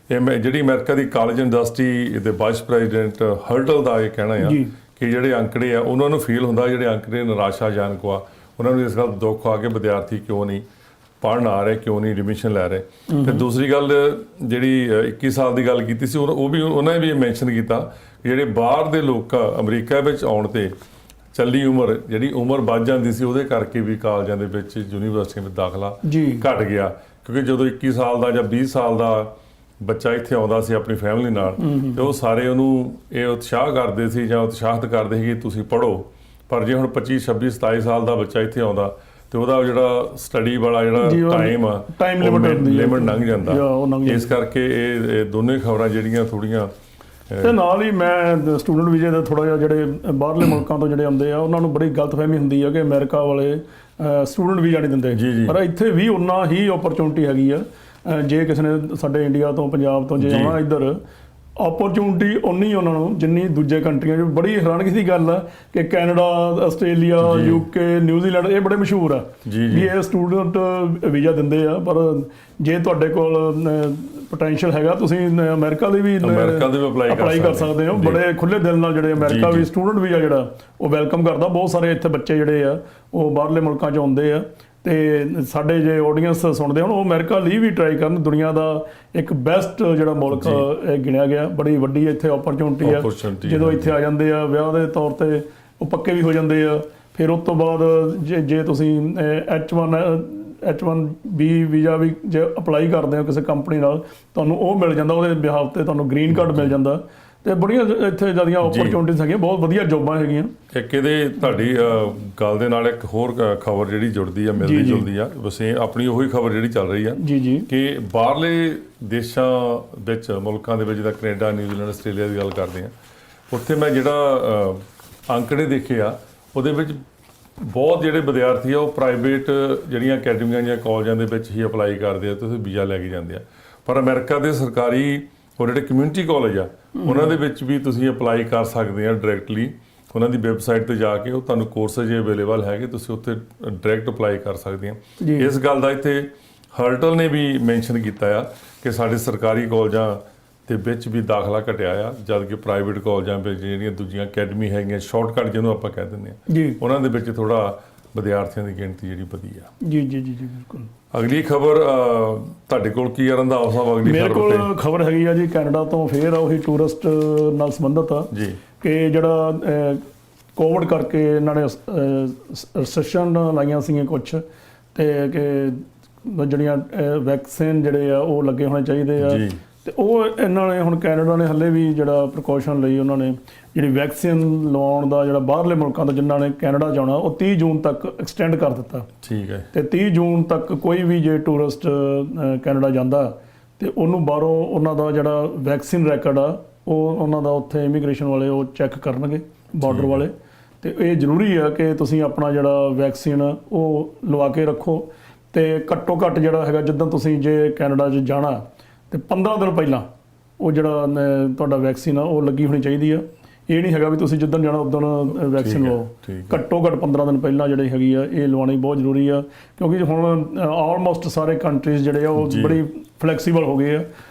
ਇਹ ਜਿਹੜੀ ਅਮਰੀਕਾ ਦੀ ਕਾਲਜ ਇੰਡਸਟਰੀ ਦੇ ਵਾਈਸ ਪ੍ਰੈਜ਼ੀਡੈਂਟ ਹਰਟਲ ਦਾ ਇਹ ਕਹਿਣਾ ਆ ਕਿ ਜਿਹੜੇ ਅੰਕੜੇ ਆ ਉਹਨਾਂ ਨੂੰ ਫੀਲ ਹੁੰਦਾ, ਜਿਹੜੇ ਅੰਕੜੇ ਨਿਰਾਸ਼ਾਜਨਕ ਆ, ਉਹਨਾਂ ਨੂੰ ਇਸ ਗੱਲ ਦਾ ਦੁੱਖ ਆ ਕਿ ਵਿਦਿਆਰਥੀ ਕਿਉਂ ਨਹੀਂ ਪੜ੍ਹਨ ਆ ਰਹੇ, ਕਿਉਂ ਨਹੀਂ ਐਡਮਿਸ਼ਨ ਲੈ ਰਹੇ। ਤੇ ਦੂਸਰੀ ਗੱਲ ਜਿਹੜੀ 21 ਸਾਲ ਦੀ ਗੱਲ ਕੀਤੀ ਸੀ, ਉਹ ਵੀ ਉਹਨਾਂ ਨੇ ਵੀ ਮੈਂਸ਼ਨ ਕੀਤਾ ਕਿ ਜਿਹੜੇ ਬਾਹਰ ਦੇ ਲੋਕ ਅਮਰੀਕਾ ਵਿੱਚ ਆਉਣ ਤੇ ਚੱਲੀ ਉਮਰ, ਜਿਹੜੀ ਉਮਰ ਵੱਧ ਜਾਂਦੀ ਸੀ, ਉਹਦੇ ਕਰਕੇ ਵੀ ਕਾਲਜਾਂ ਦੇ ਵਿੱਚ, ਯੂਨੀਵਰਸਿਟੀਆਂ ਵਿੱਚ ਦਾਖਲਾ ਘਟ ਗਿਆ। ਕਿਉਂਕਿ ਜਦੋਂ 21 ਸਾਲ ਦਾ ਜਾਂ 20 ਸਾਲ ਦਾ ਬੱਚਾ ਇੱਥੇ ਆਉਂਦਾ ਸੀ ਆਪਣੀ ਫੈਮਿਲੀ ਨਾਲ, ਤੇ ਉਹ ਸਾਰੇ ਉਹਨੂੰ ਇਹ ਉਤਸ਼ਾਹ ਕਰਦੇ ਸੀ ਜਾਂ ਉਤਸ਼ਾਹਿਤ ਕਰਦੇ ਸੀ ਕਿ ਤੁਸੀਂ ਪੜ੍ਹੋ। ਪਰ ਜੇ ਹੁਣ 25 26 27 ਸਾਲ ਦਾ ਬੱਚਾ ਇੱਥੇ ਆਉਂਦਾ ਤੇ ਉਹਦਾ ਜਿਹੜਾ ਸਟੱਡੀ ਵਾਲਾ ਜਿਹੜਾ ਟਾਈਮ ਲਿਮਿਟ ਲੰਘ ਜਾਂਦਾ। ਇਸ ਕਰਕੇ ਇਹ ਦੋਨੇ ਖਬਰਾਂ ਜਿਹੜੀਆਂ ਥੋੜੀਆਂ, ਤੇ ਨਾਲ ਹੀ ਮੈਂ ਸਟੂਡੈਂਟ ਵੀਜ਼ੇ ਦਾ ਥੋੜਾ ਜਿਹਾ, ਜਿਹੜੇ ਬਾਹਰਲੇ ਮੁਲਕਾਂ ਤੋਂ ਜਿਹੜੇ ਆਉਂਦੇ ਆ ਉਹਨਾਂ ਨੂੰ ਬੜੀ ਗਲਤਫਹਿਮੀ ਹੁੰਦੀ ਆ ਕਿ ਅਮਰੀਕਾ ਵਾਲੇ ਸਟੂਡੈਂਟ ਵੀਜ਼ਾ ਨਹੀਂ ਦਿੰਦੇ, ਪਰ ਇੱਥੇ ਵੀ ਉਨਾ ਹੀ ਓਪਰਚੁਨਿਟੀ ਹੈਗੀ ਆ। ਜੇ ਕਿਸੇ ਨੇ ਸਾਡੇ ਇੰਡੀਆ ਤੋਂ, ਪੰਜਾਬ ਤੋਂ ਜੇ ਆਉਣਾ ਇੱਧਰ, ਓਪਰਚੁਨਿਟੀ ਉਨੀ ਉਹਨਾਂ ਨੂੰ ਜਿੰਨੀ ਦੂਜੇ ਕੰਟਰੀਆਂ 'ਚ। ਬੜੀ ਹੈਰਾਨਗੀ ਦੀ ਗੱਲ ਆ ਕਿ ਕੈਨੇਡਾ, ਆਸਟ੍ਰੇਲੀਆ, UK, ਨਿਊਜ਼ੀਲੈਂਡ ਇਹ ਬੜੇ ਮਸ਼ਹੂਰ ਆ ਵੀ ਇਹ ਸਟੂਡੈਂਟ ਵੀਜ਼ਾ ਦਿੰਦੇ ਆ। ਪਰ ਜੇ ਤੁਹਾਡੇ ਕੋਲ ਪੋਟੈਂਸ਼ੀਅਲ ਹੈਗਾ, ਤੁਸੀਂ ਅਮਰੀਕਾ ਦੇ ਵੀ ਅਪਲਾਈ ਕਰ ਸਕਦੇ ਹੋ। ਬੜੇ ਖੁੱਲੇ ਦਿਲ ਨਾਲ ਜਿਹੜੇ ਅਮਰੀਕਾ ਵੀ ਸਟੂਡੈਂਟ ਵੀਜ਼ਾ ਜਿਹੜਾ ਉਹ ਵੈਲਕਮ ਕਰਦਾ। ਬਹੁਤ ਸਾਰੇ ਇੱਥੇ ਬੱਚੇ ਜਿਹੜੇ ਆ ਉਹ ਬਾਹਰਲੇ ਮੁਲਕਾਂ 'ਚ ਆਉਂਦੇ ਆ, ਤੇ ਸਾਡੇ ਜੇ ਆਡੀਅנס ਸੁਣਦੇ ਹੁਣ, ਉਹ ਅਮਰੀਕਾ ਲਈ ਵੀ ਟਰਾਈ ਕਰਨ। ਦੁਨੀਆ ਦਾ ਇੱਕ ਬੈਸਟ ਜਿਹੜਾ ਮੁਲਕ ਗਿਣਿਆ ਗਿਆ, ਬੜੀ ਵੱਡੀ ਇੱਥੇ ਓਪਰਚੁਨਿਟੀ ਆ। ਜਦੋਂ ਇੱਥੇ ਆ ਜਾਂਦੇ ਆ ਵਿਆਹ ਦੇ ਤੌਰ ਤੇ, ਉਹ ਪੱਕੇ ਵੀ ਹੋ ਜਾਂਦੇ ਆ। ਫਿਰ ਉਸ ਤੋਂ ਬਾਅਦ ਜੇ ਤੁਸੀਂ H1B ਵੀਜ਼ਾ ਵੀ ਜੇ ਅਪਲਾਈ ਕਰਦੇ ਹੋ ਕਿਸੇ ਕੰਪਨੀ ਨਾਲ, ਤੁਹਾਨੂੰ ਉਹ ਮਿਲ ਜਾਂਦਾ, ਉਹਦੇ ਬਿਹਾਫ ਤੇ ਤੁਹਾਨੂੰ ਗ੍ਰੀਨ ਕਾਰਡ ਮਿਲ ਜਾਂਦਾ। ਤੇ ਬੜੀਆਂ ਇੱਥੇ ਜ਼ਿਆਦੀਆਂ ਓਪਰਚੁਨਿਟੀਜ਼ ਹੈਗੀਆਂ, ਬਹੁਤ ਵਧੀਆ ਜੋਬਾਂ ਹੈਗੀਆਂ। ਇੱਕ ਇਹਦੇ ਤੁਹਾਡੀ ਗੱਲ ਦੇ ਨਾਲ ਇੱਕ ਹੋਰ ਖਬਰ ਜਿਹੜੀ ਜੁੜਦੀ ਆ, ਮਿਲਦੀ ਜੁਲਦੀ ਆ, ਵਸੇ ਆਪਣੀ ਉਹੀ ਖਬਰ ਜਿਹੜੀ ਚੱਲ ਰਹੀ ਆ ਕਿ ਬਾਹਰਲੇ ਦੇਸ਼ਾਂ ਵਿੱਚ, ਮੁਲਕਾਂ ਦੇ ਵਿੱਚ, ਜਿੱਦਾਂ ਕੈਨੇਡਾ, ਨਿਊਜ਼ੀਲੈਂਡ, ਆਸਟ੍ਰੇਲੀਆ ਦੀ ਗੱਲ ਕਰਦੇ ਆ, ਉੱਥੇ ਮੈਂ ਜਿਹੜਾ ਅੰਕੜੇ ਦੇਖੇ ਆ, ਉਹਦੇ ਵਿੱਚ ਬਹੁਤ ਜਿਹੜੇ ਵਿਦਿਆਰਥੀ ਆ ਉਹ ਪ੍ਰਾਈਵੇਟ ਜਿਹੜੀਆਂ ਅਕੈਡਮੀਆਂ ਜਾਂ ਕਾਲਜਾਂ ਦੇ ਵਿੱਚ ਹੀ ਅਪਲਾਈ ਕਰਦੇ ਆ ਤੇ ਉੱਥੇ ਵੀਜ਼ਾ ਲੈ ਕੇ ਜਾਂਦੇ ਆ। ਪਰ ਅਮਰੀਕਾ ਦੇ ਸਰਕਾਰੀ ਔਰ ਜਿਹੜੇ ਕਮਿਊਨਿਟੀ ਕਾਲਜ ਆ ਉਹਨਾਂ ਦੇ ਵਿੱਚ ਵੀ ਤੁਸੀਂ ਅਪਲਾਈ ਕਰ ਸਕਦੇ ਆ ਡਾਇਰੈਕਟਲੀ। ਉਹਨਾਂ ਦੀ ਵੈਬਸਾਈਟ ਤੇ ਜਾ ਕੇ ਉਹ ਤੁਹਾਨੂੰ ਕੋਰਸਸ ਜੇ ਅਵੇਲੇਬਲ ਹੈਗੇ, ਤੁਸੀਂ ਉੱਥੇ ਡਾਇਰੈਕਟ ਅਪਲਾਈ ਕਰ ਸਕਦੇ ਆ। ਇਸ ਗੱਲ ਦਾ ਇੱਥੇ ਹਰਟਲ ਨੇ ਵੀ ਮੈਂਸ਼ਨ ਕੀਤਾ ਆ ਕਿ ਸਾਡੇ ਸਰਕਾਰੀ ਕਾਲਜਾਂ ਦੇ ਵਿੱਚ ਵੀ ਦਾਖਲਾ ਘਟਿਆ ਆ, ਜਦ ਕਿ ਪ੍ਰਾਈਵੇਟ ਕਾਲਜਾਂ ਵਿੱਚ ਜਿਹੜੀਆਂ ਦੂਜੀਆਂ ਅਕੈਡਮੀ ਹੈਗੀਆਂ, ਸ਼ਾਰਟਕਟ ਜਿਹਨੂੰ ਆਪਾਂ ਕਹਿ ਦਿੰਦੇ ਆ, ਉਹਨਾਂ ਦੇ ਵਿੱਚ ਥੋੜਾ ਵਿਦਿਆਰਥੀਆਂ ਦੀ ਗਿਣਤੀ ਜਿਹੜੀ ਵਧੀ ਆ। ਜੀ ਜੀ ਜੀ ਜੀ ਬਿਲਕੁਲ। ਅਗਲੀ ਖਬਰ ਤੁਹਾਡੇ ਕੋਲ ਕੀ ਆ ਰੰਧਾਵਾ ਸਾਹਿਬ? ਅਗਲੀ ਮੇਰੇ ਕੋਲ ਖਬਰ ਹੈਗੀ ਆ ਜੀ ਕੈਨੇਡਾ ਤੋਂ, ਫੇਰ ਉਹੀ ਟੂਰਿਸਟ ਨਾਲ ਸੰਬੰਧਿਤ ਆ ਜੀ, ਕਿ ਜਿਹੜਾ ਕੋਵਿਡ ਕਰਕੇ ਇਹਨਾਂ ਨੇ ਰਿਸਟ੍ਰਿਕਸ਼ਨ ਲਾਈਆਂ ਸੀਗੀਆਂ ਕੁਛ, ਤੇ ਕਿ ਜਿਹੜੀਆਂ ਵੈਕਸੀਨ ਜਿਹੜੇ ਆ ਉਹ ਲੱਗੇ ਹੋਣੇ ਚਾਹੀਦੇ ਆ, ਤੇ ਉਹ ਇਹਨਾਂ ਨੇ ਹੁਣ ਕੈਨੇਡਾ ਨੇ ਹੱਲੇ ਵੀ ਜਿਹੜਾ ਪ੍ਰੀਕਾਸ਼ਨ ਲਈ ਉਹਨਾਂ ਨੇ ਜਿਹੜੀ ਵੈਕਸੀਨ ਲਵਾਉਣ ਦਾ ਜਿਹੜਾ ਬਾਹਰਲੇ ਮੁਲਕਾਂ ਤੋਂ ਜਿਨ੍ਹਾਂ ਨੇ ਕੈਨੇਡਾ ਜਾਣਾ ਉਹ 30 ਜੂਨ ਤੱਕ ਐਕਸਟੈਂਡ ਕਰ ਦਿੱਤਾ। ਠੀਕ ਹੈ। ਤੇ 30 ਜੂਨ ਤੱਕ ਕੋਈ ਵੀ ਜੇ ਟੂਰਿਸਟ ਕੈਨੇਡਾ ਜਾਂਦਾ ਤੇ ਉਹਨੂੰ ਬਾਹਰੋਂ ਉਹਨਾਂ ਦਾ ਜਿਹੜਾ ਵੈਕਸੀਨ ਰੈਕਡ ਆ ਉਹ ਉਹਨਾਂ ਦਾ ਉੱਥੇ ਇਮੀਗ੍ਰੇਸ਼ਨ ਵਾਲੇ ਉਹ ਚੈੱਕ ਕਰਨਗੇ, ਬਾਰਡਰ ਵਾਲੇ। ਤੇ ਇਹ ਜ਼ਰੂਰੀ ਆ ਕਿ ਤੁਸੀਂ ਆਪਣਾ ਜਿਹੜਾ ਵੈਕਸੀਨ ਉਹ ਲਵਾ ਕੇ ਰੱਖੋ, ਤੇ ਘੱਟੋ ਘੱਟ ਜਿਹੜਾ ਹੈਗਾ ਜਿੱਦਾਂ ਤੁਸੀਂ ਜੇ ਕੈਨੇਡਾ 'ਚ ਜਾਣਾ ਤੇ 15 ਦਿਨ ਪਹਿਲਾਂ ਉਹ ਜਿਹੜਾ ਤੁਹਾਡਾ ਵੈਕਸੀਨ ਆ ਉਹ ਲੱਗੀ ਹੋਣੀ ਚਾਹੀਦੀ ਆ। ਇਹ ਨਹੀਂ ਹੈਗਾ ਵੀ ਤੁਸੀਂ ਜਿੱਦਣ ਜਾਣਾ ਉਦੋਂ ਵੈਕਸੀਨ ਲਵਾਓ, ਘੱਟੋ ਘੱਟ 15 ਦਿਨ ਪਹਿਲਾਂ ਜਿਹੜੀ ਹੈਗੀ ਆ ਇਹ ਲਵਾਉਣੀ ਬਹੁਤ ਜ਼ਰੂਰੀ ਆ, ਕਿਉਂਕਿ ਹੁਣ ਆਲਮੋਸਟ ਸਾਰੇ ਕੰਟਰੀਜ਼ ਜਿਹੜੇ ਆ ਉਹ ਬੜੀ ਫਲੈਕਸੀਬਲ ਹੋ ਗਏ ਆ।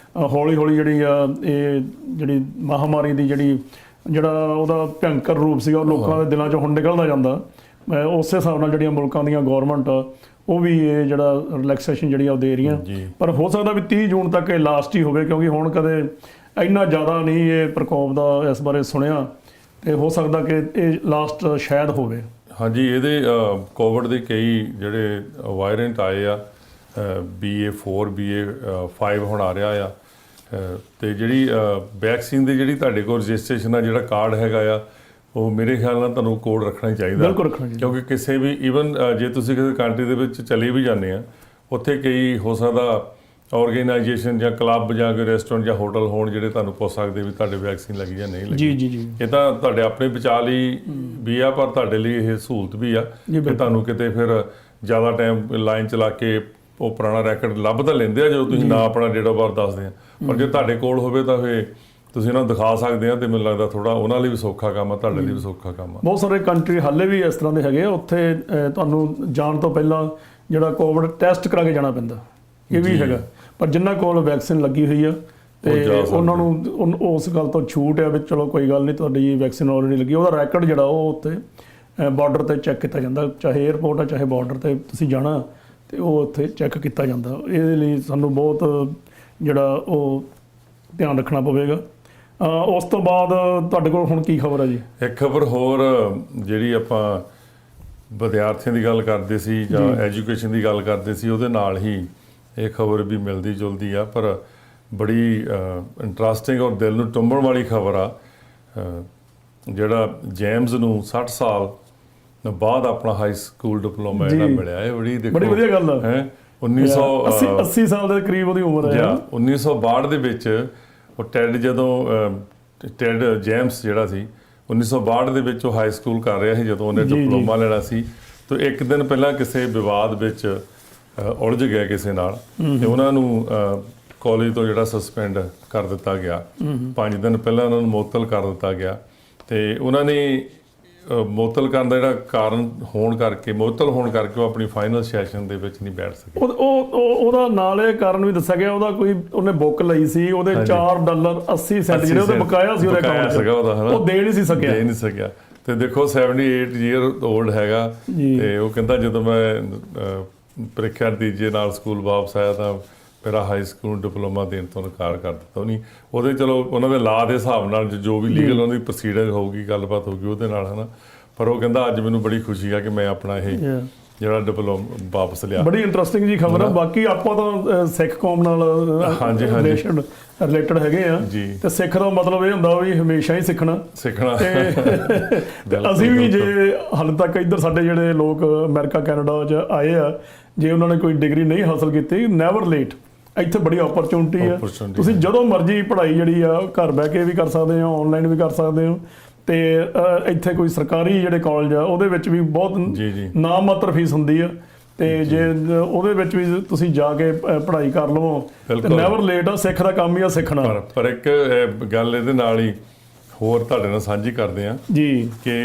ਹੌਲੀ ਹੌਲੀ ਜਿਹੜੀ ਆ ਇਹ ਜਿਹੜੀ ਮਹਾਮਾਰੀ ਦੀ ਜਿਹੜਾ ਉਹਦਾ ਭਿਅੰਕਰ ਰੂਪ ਸੀਗਾ ਉਹ ਲੋਕਾਂ ਦੇ ਦਿਲਾਂ 'ਚੋਂ ਹੁਣ ਨਿਕਲਦਾ ਜਾਂਦਾ। ਉਸੇ ਹਿਸਾਬ ਨਾਲ ਜਿਹੜੀਆਂ ਮੁਲਕਾਂ ਦੀਆਂ ਗੌਰਮੈਂਟ ਆ ਉਹ ਵੀ ਇਹ ਜਿਹੜਾ ਰਿਲੈਕਸੇਸ਼ਨ ਜਿਹੜੀ ਆ ਉਹ ਦੇ ਰਹੀਆਂ, ਪਰ ਹੋ ਸਕਦਾ ਵੀ 30 ਜੂਨ ਤੱਕ ਇਹ ਲਾਸਟ ਹੀ ਹੋਵੇ, ਕਿਉਂਕਿ ਹੁਣ ਕਦੇ ਇੰਨਾ ਜ਼ਿਆਦਾ ਨਹੀਂ ਇਹ ਪ੍ਰਕੋਪ ਦਾ ਇਸ ਬਾਰੇ ਸੁਣਿਆ, ਤੇ ਹੋ ਸਕਦਾ ਕਿ ਇਹ ਲਾਸਟ ਸ਼ਾਇਦ ਹੋਵੇ। ਹਾਂਜੀ, ਇਹਦੇ ਕੋਵਿਡ ਦੇ ਕਈ ਜਿਹੜੇ ਵਾਇਰੈਂਟ ਆਏ ਆ, BA4 BA5 ਹੁਣ ਆ ਰਿਹਾ ਆ, ਤੇ ਜਿਹੜੀ ਵੈਕਸੀਨ ਦੀ ਜਿਹੜੀ ਤੁਹਾਡੇ ਕੋਲ ਰਜਿਸਟ੍ਰੇਸ਼ਨ ਆ, ਜਿਹੜਾ ਕਾਰਡ ਹੈਗਾ ਆ, ਉਹ ਮੇਰੇ ਖਿਆਲ ਨਾਲ ਤੁਹਾਨੂੰ ਕੋਡ ਰੱਖਣਾ ਹੀ ਚਾਹੀਦਾ, ਕਿਉਂਕਿ ਕਿਸੇ ਵੀ ਈਵਨ ਜੇ ਤੁਸੀਂ ਕਿਸੇ ਕੰਟਰੀ ਦੇ ਵਿੱਚ ਚਲੇ ਵੀ ਜਾਂਦੇ ਆ, ਉੱਥੇ ਕਈ ਹੋ ਸਕਦਾ ਆਰਗੇਨਾਈਜੇਸ਼ਨ ਜਾਂ ਕਲੱਬ ਜਾਂ ਕੋਈ ਰੈਸਟੋਰੈਂਟ ਜਾਂ ਹੋਟਲ ਹੋਣ ਜਿਹੜੇ ਤੁਹਾਨੂੰ ਪੁੱਛ ਸਕਦੇ ਵੀ ਤੁਹਾਡੇ ਵੈਕਸੀਨ ਲੱਗੀ ਜਾਂ ਨਹੀਂ ਲੱਗੀ। ਜੀ ਜੀ ਜੀ, ਇਹ ਤਾਂ ਤੁਹਾਡੇ ਆਪਣੇ ਬਚਾਅ ਲਈ ਵੀ ਆ, ਪਰ ਤੁਹਾਡੇ ਲਈ ਇਹ ਸਹੂਲਤ ਵੀ ਆ ਕਿ ਤੁਹਾਨੂੰ ਕਿਤੇ ਫਿਰ ਜ਼ਿਆਦਾ ਟਾਈਮ ਲਾਈਨ ਚਲਾ ਕੇ ਉਹ ਪੁਰਾਣਾ ਰੈਕਡ ਲੱਭ ਤਾਂ ਲੈਂਦੇ ਆ ਜਦੋਂ ਤੁਸੀਂ ਨਾ ਆਪਣਾ ਡੇਟ ਆਫ ਬਰਥ ਦੱਸਦੇ ਆ, ਪਰ ਜੇ ਤੁਹਾਡੇ ਕੋਲ ਹੋਵੇ ਤਾਂ ਫਿਰ ਤੁਸੀਂ ਇਹਨਾਂ ਨੂੰ ਦਿਖਾ ਸਕਦੇ ਆ, ਤੇ ਮੈਨੂੰ ਲੱਗਦਾ ਥੋੜਾ ਉਹਨਾਂ ਲਈ ਵੀ ਸੌਖਾ ਕੰਮ ਆ, ਤੁਹਾਡੇ ਲਈ ਵੀ ਸੌਖਾ ਕੰਮ ਆ। ਬਹੁਤ ਸਾਰੇ ਕੰਟਰੀ ਹਾਲੇ ਵੀ ਇਸ ਤਰ੍ਹਾਂ ਦੇ ਹੈਗੇ ਆ, ਉੱਥੇ ਤੁਹਾਨੂੰ ਜਾਣ ਤੋਂ ਪਹਿਲਾਂ ਜਿਹੜਾ ਕੋਵਿਡ ਟੈਸਟ ਕਰਾ ਕੇ ਜਾਣਾ ਪੈਂਦਾ, ਇਹ ਵੀ ਹੈਗਾ। ਪਰ ਜਿਨ੍ਹਾਂ ਕੋਲ ਵੈਕਸੀਨ ਲੱਗੀ ਹੋਈ ਆ ਤੇ ਉਹਨਾਂ ਨੂੰ ਉਸ ਗੱਲ ਤੋਂ ਛੂਟ ਆ ਵੀ ਚਲੋ ਕੋਈ ਗੱਲ ਨਹੀਂ, ਤੁਹਾਡੀ ਵੈਕਸੀਨ ਆਲਰੇਡੀ ਲੱਗੀ, ਉਹਦਾ ਰੈਕਡ ਜਿਹੜਾ ਉਹ ਉੱਥੇ ਬਾਰਡਰ ਤੇ ਚੈੱਕ ਕੀਤਾ ਜਾਂਦਾ, ਚਾਹੇ 에ਅਰਪੋਰਟ ਆ ਚਾਹੇ ਬਾਰਡਰ ਤੇ ਤੁਸੀਂ ਜਾਣਾ, ਤੇ ਉਹ ਉੱਥੇ ਚੈੱਕ ਕੀਤਾ ਜਾਂਦਾ। ਇਹਦੇ ਲਈ ਸਾਨੂੰ ਬਹੁਤ ਜਿਹੜਾ ਉਹ ਧਿਆਨ ਰੱਖਣਾ ਪਵੇਗਾ। ਉਸ ਤੋਂ ਬਾਅਦ ਤੁਹਾਡੇ ਕੋਲ ਹੁਣ ਕੀ ਖਬਰ ਹੈ ਜੀ? ਇੱਕ ਖਬਰ ਹੋਰ, ਜਿਹੜੀ ਆਪਾਂ ਵਿਦਿਆਰਥੀਆਂ ਦੀ ਗੱਲ ਕਰਦੇ ਸੀ ਜਾਂ ਐਜੂਕੇਸ਼ਨ ਦੀ ਗੱਲ ਕਰਦੇ ਸੀ, ਉਹਦੇ ਨਾਲ ਹੀ ਇਹ ਖਬਰ ਵੀ ਮਿਲਦੀ ਜੁਲਦੀ ਆ, ਪਰ ਬੜੀ ਇੰਟਰਸਟਿੰਗ ਔਰ ਦਿਲ ਨੂੰ ਟੁੰਬਣ ਵਾਲੀ ਖਬਰ ਆ। ਜਿਹੜਾ ਜੇਮਸ ਨੂੰ 60 ਸਾਲ ਬਾਅਦ ਆਪਣਾ ਹਾਈ ਸਕੂਲ ਡਿਪਲੋਮਾ ਜਿਹੜਾ ਮਿਲਿਆ, ਇਹ ਬੜੀ ਵਧੀਆ ਗੱਲ ਹੈ। 1980 ਸਾਲ ਦੇ ਕਰੀਬ ਉਹਦੀ ਉਮਰ ਹੈ। 1962 ਦੇ ਵਿੱਚ ਉਹ ਟੈਡ ਜੇਮਸ ਜਿਹੜਾ ਸੀ 1962 ਦੇ ਵਿੱਚ ਉਹ ਹਾਈ ਸਕੂਲ ਕਰ ਰਿਹਾ ਸੀ ਜਦੋਂ ਉਹਨੇ ਡਿਪਲੋਮਾ ਲੈਣਾ ਸੀ। ਤਾਂ ਇੱਕ ਦਿਨ ਪਹਿਲਾਂ ਕਿਸੇ ਵਿਵਾਦ ਵਿੱਚ ਉਲਝ ਗਿਆ ਕਿਸੇ ਨਾਲ, ਤੇ ਉਹਨਾਂ ਨੂੰ ਕਾਲਜ ਤੋਂ ਜਿਹੜਾ ਸਸਪੈਂਡ ਕਰ ਦਿੱਤਾ ਗਿਆ। 5 ਦਿਨ ਪਹਿਲਾਂ ਉਹਨਾਂ ਨੂੰ ਮੁਅੱਤਲ ਕਰ ਦਿੱਤਾ ਗਿਆ, ਤੇ ਉਹਨਾਂ ਨੇ ਮੁਅੱਤਲ ਕਰਨ ਦਾ ਜਿਹੜਾ ਕਾਰਨ ਮੁਅੱਤਲ ਹੋਣ ਕਰਕੇ ਉਹ ਆਪਣੀ ਫਾਈਨਲ ਸੈਸ਼ਨ ਦੇ ਵਿੱਚ ਨਹੀਂ ਬੈਠ ਸਕੇ। ਉਹਦਾ ਨਾਲ ਇਹ ਕਾਰਨ ਵੀ ਦੱਸਿਆ ਗਿਆ, ਉਹਨੇ ਬੁੱਕ ਲਈ ਸੀ, ਉਹਦੇ $4.80 ਜਿਹੜੇ ਉਹਦੇ ਬਕਾਇਆ ਸੀ ਉਹਦੇ ਅਕਾਊਂਟ 'ਚ, ਉਹ ਦੇ ਨਹੀਂ ਸਕਿਆ। ਤੇ ਦੇਖੋ 78 ਈਅਰ ਓਲਡ ਹੈਗਾ, ਤੇ ਉਹ ਕਹਿੰਦਾ ਜਦੋਂ ਮੈਂ ਪ੍ਰੀਖਿਆ ਨਤੀਜੇ ਨਾਲ ਸਕੂਲ ਵਾਪਸ ਆਇਆ ਤਾਂ ਮੇਰਾ ਹਾਈ ਸਕੂਲ ਡਿਪਲੋਮਾ ਦੇਣ ਤੋਂ ਇਨਕਾਰ ਕਰ ਦਿੱਤਾ ਉਹਨੇ। ਉਹਦੇ ਚਲੋ ਉਹਨਾਂ ਦੇ ਲਾਅ ਦੇ ਹਿਸਾਬ ਨਾਲ ਜੋ ਵੀ ਲੀਗਲ ਉਹਨਾਂ ਦੀ ਪ੍ਰੋਸੀਡਰ ਹੋਊਗੀ, ਗੱਲਬਾਤ ਹੋਊਗੀ ਉਹਦੇ ਨਾਲ, ਹੈ ਨਾ। ਪਰ ਉਹ ਕਹਿੰਦਾ ਅੱਜ ਮੈਨੂੰ ਬੜੀ ਖੁਸ਼ੀ ਆ ਕਿ ਮੈਂ ਆਪਣਾ ਇਹ ਜਿਹੜਾ ਡਿਪਲੋਮਾ ਵਾਪਸ ਲਿਆ। ਬੜੀ ਇੰਟਰਸਟਿੰਗ ਜੀ ਖਬਰ ਆ। ਬਾਕੀ ਆਪਾਂ ਤਾਂ ਸਿੱਖ ਕੌਮ ਨਾਲ ਰਿਲੇਟਡ ਹੈਗੇ ਆ, ਤੇ ਸਿੱਖ ਦਾ ਮਤਲਬ ਇਹ ਹੁੰਦਾ ਵੀ ਹਮੇਸ਼ਾ ਹੀ ਸਿੱਖਣਾ। ਅਸੀਂ ਵੀ ਜੇ ਹਾਲੇ ਤੱਕ ਇੱਧਰ ਸਾਡੇ ਜਿਹੜੇ ਲੋਕ ਅਮਰੀਕਾ ਕੈਨੇਡਾ 'ਚ ਆਏ ਆ, ਜੇ ਉਹਨਾਂ ਨੇ ਕੋਈ ਡਿਗਰੀ ਨਹੀਂ ਹਾਸਲ ਕੀਤੀ, ਨੈਵਰ ਲੇਟ, ਇੱਥੇ ਬੜੀ ਓਪਰਚੁਨਿਟੀ ਆ। ਤੁਸੀਂ ਜਦੋਂ ਮਰਜ਼ੀ ਪੜ੍ਹਾਈ ਜਿਹੜੀ ਆ ਘਰ ਬਹਿ ਕੇ ਵੀ ਕਰ ਸਕਦੇ ਹੋ, ਆਨਲਾਈਨ ਵੀ ਕਰ ਸਕਦੇ ਹੋ, ਤੇ ਇੱਥੇ ਕੋਈ ਸਰਕਾਰੀ ਜਿਹੜੇ ਕਾਲਜ ਆ ਉਹਦੇ ਵਿੱਚ ਵੀ ਬਹੁਤ ਜੀ ਨਾਮ ਮਾਤਰ ਫੀਸ ਹੁੰਦੀ ਆ, ਤੇ ਜੇ ਉਹਦੇ ਵਿੱਚ ਵੀ ਤੁਸੀਂ ਜਾ ਕੇ ਪੜ੍ਹਾਈ ਕਰ ਲਵੋ ਤੇ ਨੈਵਰ ਲੇਟ ਆ। ਸਿੱਖ ਦਾ ਕੰਮ ਹੀ ਆ ਸਿੱਖਣਾ। ਪਰ ਇੱਕ ਗੱਲ ਇਹਦੇ ਨਾਲ ਹੀ ਹੋਰ ਤੁਹਾਡੇ ਨਾਲ ਸਾਂਝੀ ਕਰਦੇ ਆ ਜੀ ਕਿ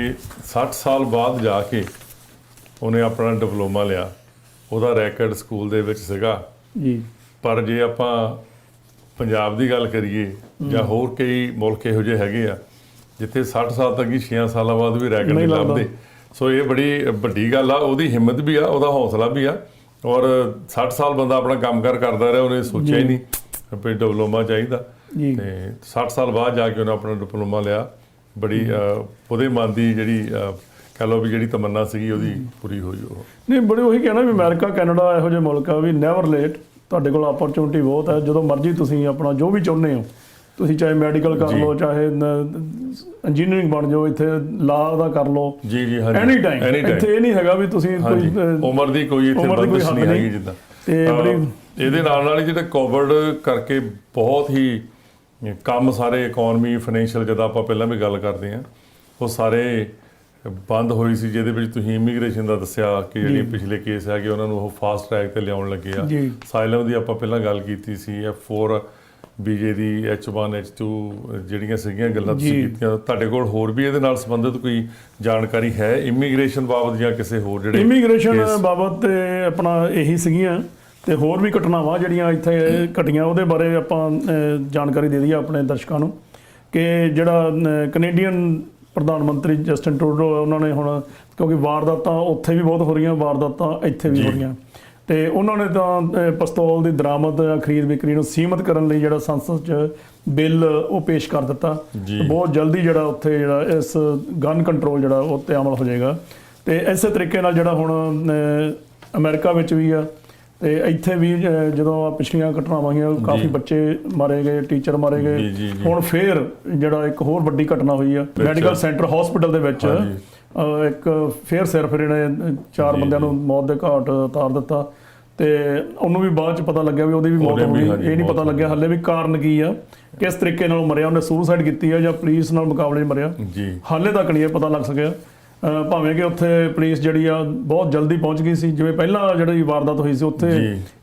60 ਸਾਲ ਬਾਅਦ ਜਾ ਕੇ ਉਹਨੇ ਆਪਣਾ ਡਿਪਲੋਮਾ ਲਿਆ, ਉਹਦਾ ਰੈਕੋਰਡ ਸਕੂਲ ਦੇ ਵਿੱਚ ਸੀਗਾ ਜੀ। ਪਰ ਜੇ ਆਪਾਂ ਪੰਜਾਬ ਦੀ ਗੱਲ ਕਰੀਏ ਜਾਂ ਹੋਰ ਕਈ ਮੁਲਕ ਇਹੋ ਜਿਹੇ ਹੈਗੇ ਆ ਜਿੱਥੇ 60 ਸਾਲ ਤੱਕ ਹੀ 6 ਸਾਲਾਂ ਬਾਅਦ ਵੀ ਰੈਕੋਰਡ ਨਹੀਂ ਲੱਭਦੇ। ਸੋ ਇਹ ਬੜੀ ਵੱਡੀ ਗੱਲ ਆ, ਉਹਦੀ ਹਿੰਮਤ ਵੀ ਆ, ਉਹਦਾ ਹੌਸਲਾ ਵੀ ਆ। ਔਰ 60 ਸਾਲ ਬੰਦਾ ਆਪਣਾ ਕੰਮਕਾਰ ਕਰਦਾ ਰਿਹਾ, ਉਹਨੇ ਸੋਚਿਆ ਹੀ ਨਹੀਂ ਵੀ ਡਿਪਲੋਮਾ ਚਾਹੀਦਾ, ਤੇ 60 ਸਾਲ ਬਾਅਦ ਜਾ ਕੇ ਉਹਨੇ ਆਪਣਾ ਡਿਪਲੋਮਾ ਲਿਆ। ਬੜੀ ਉਹਦੇ ਮਨ ਦੀ ਜਿਹੜੀ ਕਹ ਲਓ ਵੀ ਜਿਹੜੀ ਤਮੰਨਾ ਸੀਗੀ ਉਹਦੀ ਪੂਰੀ ਹੋਈ। ਉਹ ਨਹੀਂ, ਬੜੇ ਉਹੀ ਕਹਿਣਾ ਵੀ ਅਮਰੀਕਾ ਕੈਨੇਡਾ ਇਹੋ ਜਿਹੇ ਮੁਲਕ ਆ ਵੀ ਨੈਵਰ ਲੇਟ, ਤੁਹਾਡੇ ਕੋਲ ਆਪਰਚੁਨਿਟੀ ਬਹੁਤ ਹੈ। ਜਦੋਂ ਮਰਜ਼ੀ ਤੁਸੀਂ ਆਪਣਾ ਜੋ ਵੀ ਚਾਹੁੰਦੇ ਹੋ, ਤੁਸੀਂ ਚਾਹੇ ਮੈਡੀਕਲ ਕਰ ਲਓ, ਚਾਹੇ ਇੰਜੀਨੀਅਰਿੰਗ ਬਣ ਜਾਓ, ਇੱਥੇ ਲਾਅ ਦਾ ਕਰ ਲਓ, ਜੀ ਐਨੀ ਟਾਈਮ। ਇੱਥੇ ਇਹ ਨਹੀਂ ਹੈਗਾ ਵੀ ਤੁਸੀਂ ਕੋਈ ਉਮਰ ਦੀ ਕੋਈ ਇੱਥੇ ਬੰਦਿਸ਼ ਨਹੀਂ ਹੈਗੀ ਜਿੱਦਾਂ। ਤੇ ਇਹਦੇ ਨਾਲ ਹੀ ਜਿਹੜਾ ਕੋਵਿਡ ਕਰਕੇ ਬਹੁਤ ਹੀ ਕੰਮ ਸਾਰੇ ਇਕਨੋਮੀ ਫਾਈਨੈਂਸ਼ੀਅਲ, ਜਦੋਂ ਆਪਾਂ ਪਹਿਲਾਂ ਵੀ ਗੱਲ ਕਰਦੇ ਹਾਂ, ਉਹ ਸਾਰੇ ਬੰਦ ਹੋਈ ਸੀ, ਜਿਹਦੇ ਵਿੱਚ ਤੁਸੀਂ ਇਮੀਗ੍ਰੇਸ਼ਨ ਦਾ ਦੱਸਿਆ ਕਿ ਜਿਹੜੇ ਪਿਛਲੇ ਕੇਸ ਹੈਗੇ ਉਹਨਾਂ ਨੂੰ ਉਹ ਫਾਸਟ ਟਰੈਕ ਤੇ ਲਿਆਉਣ ਲੱਗੇ ਆ। ਸਾਇਲਮ ਦੀ ਆਪਾਂ ਪਹਿਲਾਂ ਗੱਲ ਕੀਤੀ ਸੀ, F4 ਵੀਜ਼ੇ ਦੀ, H1 H2 ਜਿਹੜੀਆਂ ਸੀਗੀਆਂ ਗੱਲਾਂ ਤੁਸੀਂ ਕੀਤੀਆਂ। ਤੁਹਾਡੇ ਕੋਲ ਹੋਰ ਵੀ ਇਹਦੇ ਨਾਲ ਸੰਬੰਧਿਤ ਕੋਈ ਜਾਣਕਾਰੀ ਹੈ ਇਮੀਗ੍ਰੇਸ਼ਨ ਬਾਬਤ ਜਾਂ ਕਿਸੇ ਹੋਰ ਜਿਹੜੇ ਇਮੀਗ੍ਰੇਸ਼ਨ ਬਾਬਤ? ਤੇ ਆਪਣਾ ਇਹੀ ਸੀਗੀਆਂ, ਤੇ ਹੋਰ ਵੀ ਘਟਨਾਵਾਂ ਜਿਹੜੀਆਂ ਇੱਥੇ ਘਟੀਆਂ ਉਹਦੇ ਬਾਰੇ ਆਪਾਂ ਜਾਣਕਾਰੀ ਦੇ ਦਈਏ ਆਪਣੇ ਦਰਸ਼ਕਾਂ ਨੂੰ ਕਿ ਜਿਹੜਾ ਕੈਨੇਡੀਅਨ ਪ੍ਰਧਾਨ ਮੰਤਰੀ ਜਸਟਿਨ ਟਰੂਡੋ, ਉਹਨਾਂ ਨੇ ਹੁਣ ਕਿਉਂਕਿ ਵਾਰਦਾਤਾਂ ਉੱਥੇ ਵੀ ਬਹੁਤ ਹੋ ਰਹੀਆਂ, ਵਾਰਦਾਤਾਂ ਇੱਥੇ ਵੀ ਹੋ ਰਹੀਆਂ, ਤੇ ਉਹਨਾਂ ਨੇ ਤਾਂ ਪਿਸਤੌਲ ਦੀ ਦਰਾਮਦ ਖਰੀਦ ਵਿਕਰੀ ਨੂੰ ਸੀਮਤ ਕਰਨ ਲਈ ਜਿਹੜਾ ਸੰਸਦ 'ਚ ਬਿੱਲ ਉਹ ਪੇਸ਼ ਕਰ ਦਿੱਤਾ। ਬਹੁਤ ਜਲਦੀ ਜਿਹੜਾ ਉੱਥੇ ਜਿਹੜਾ ਇਸ ਗਨ ਕੰਟਰੋਲ ਜਿਹੜਾ ਉਹ 'ਤੇ ਅਮਲ ਹੋ ਜਾਏਗਾ। ਤੇ ਇਸੇ ਤਰੀਕੇ ਨਾਲ ਜਿਹੜਾ ਹੁਣ ਅਮਰੀਕਾ ਵਿੱਚ ਵੀ ਆ, ਤੇ ਇੱਥੇ ਵੀ ਜਦੋਂ ਪਿਛਲੀਆਂ ਘਟਨਾਵਾਂ ਹੋਈਆਂ, ਕਾਫੀ ਬੱਚੇ ਮਾਰੇ ਗਏ, ਟੀਚਰ ਮਾਰੇ ਗਏ। ਹੁਣ ਫੇਰ ਜਿਹੜਾ ਇੱਕ ਹੋਰ ਵੱਡੀ ਘਟਨਾ ਹੋਈ ਆ ਮੈਡੀਕਲ ਸੈਂਟਰ ਹਸਪੀਟਲ ਦੇ ਵਿੱਚ, ਇੱਕ ਫੇਰ ਸਿਰਫ ਇਹਨੇ 4 ਬੰਦਿਆਂ ਨੂੰ ਮੌਤ ਦੇ ਘਾਟ ਉਤਾਰ ਦਿੱਤਾ, ਤੇ ਉਹਨੂੰ ਵੀ ਬਾਅਦ ਚ ਪਤਾ ਲੱਗਿਆ ਵੀ ਉਹਦੀ ਵੀ ਮੌਤ ਹੋ ਗਈ। ਇਹ ਨਹੀਂ ਪਤਾ ਲੱਗਿਆ ਹਾਲੇ ਵੀ ਕਾਰਨ ਕੀ ਆ, ਕਿਸ ਤਰੀਕੇ ਨਾਲ ਮਰਿਆ, ਉਹਨੇ ਸੁਸਾਈਡ ਕੀਤੀ ਆ ਜਾਂ ਪੁਲਿਸ ਨਾਲ ਮੁਕਾਬਲੇ 'ਚ ਮਰਿਆ, ਹਾਲੇ ਤੱਕ ਨਹੀਂ ਇਹ ਪਤਾ ਲੱਗ ਸਕਿਆ। ਭਾਵੇਂ ਕਿ ਉੱਥੇ ਪੁਲਿਸ ਜਿਹੜੀ ਆ ਬਹੁਤ ਜਲਦੀ ਪਹੁੰਚ ਗਈ ਸੀ, ਜਿਵੇਂ ਪਹਿਲਾਂ ਜਿਹੜੀ ਵਾਰਦਾਤ ਹੋਈ ਸੀ ਉੱਥੇ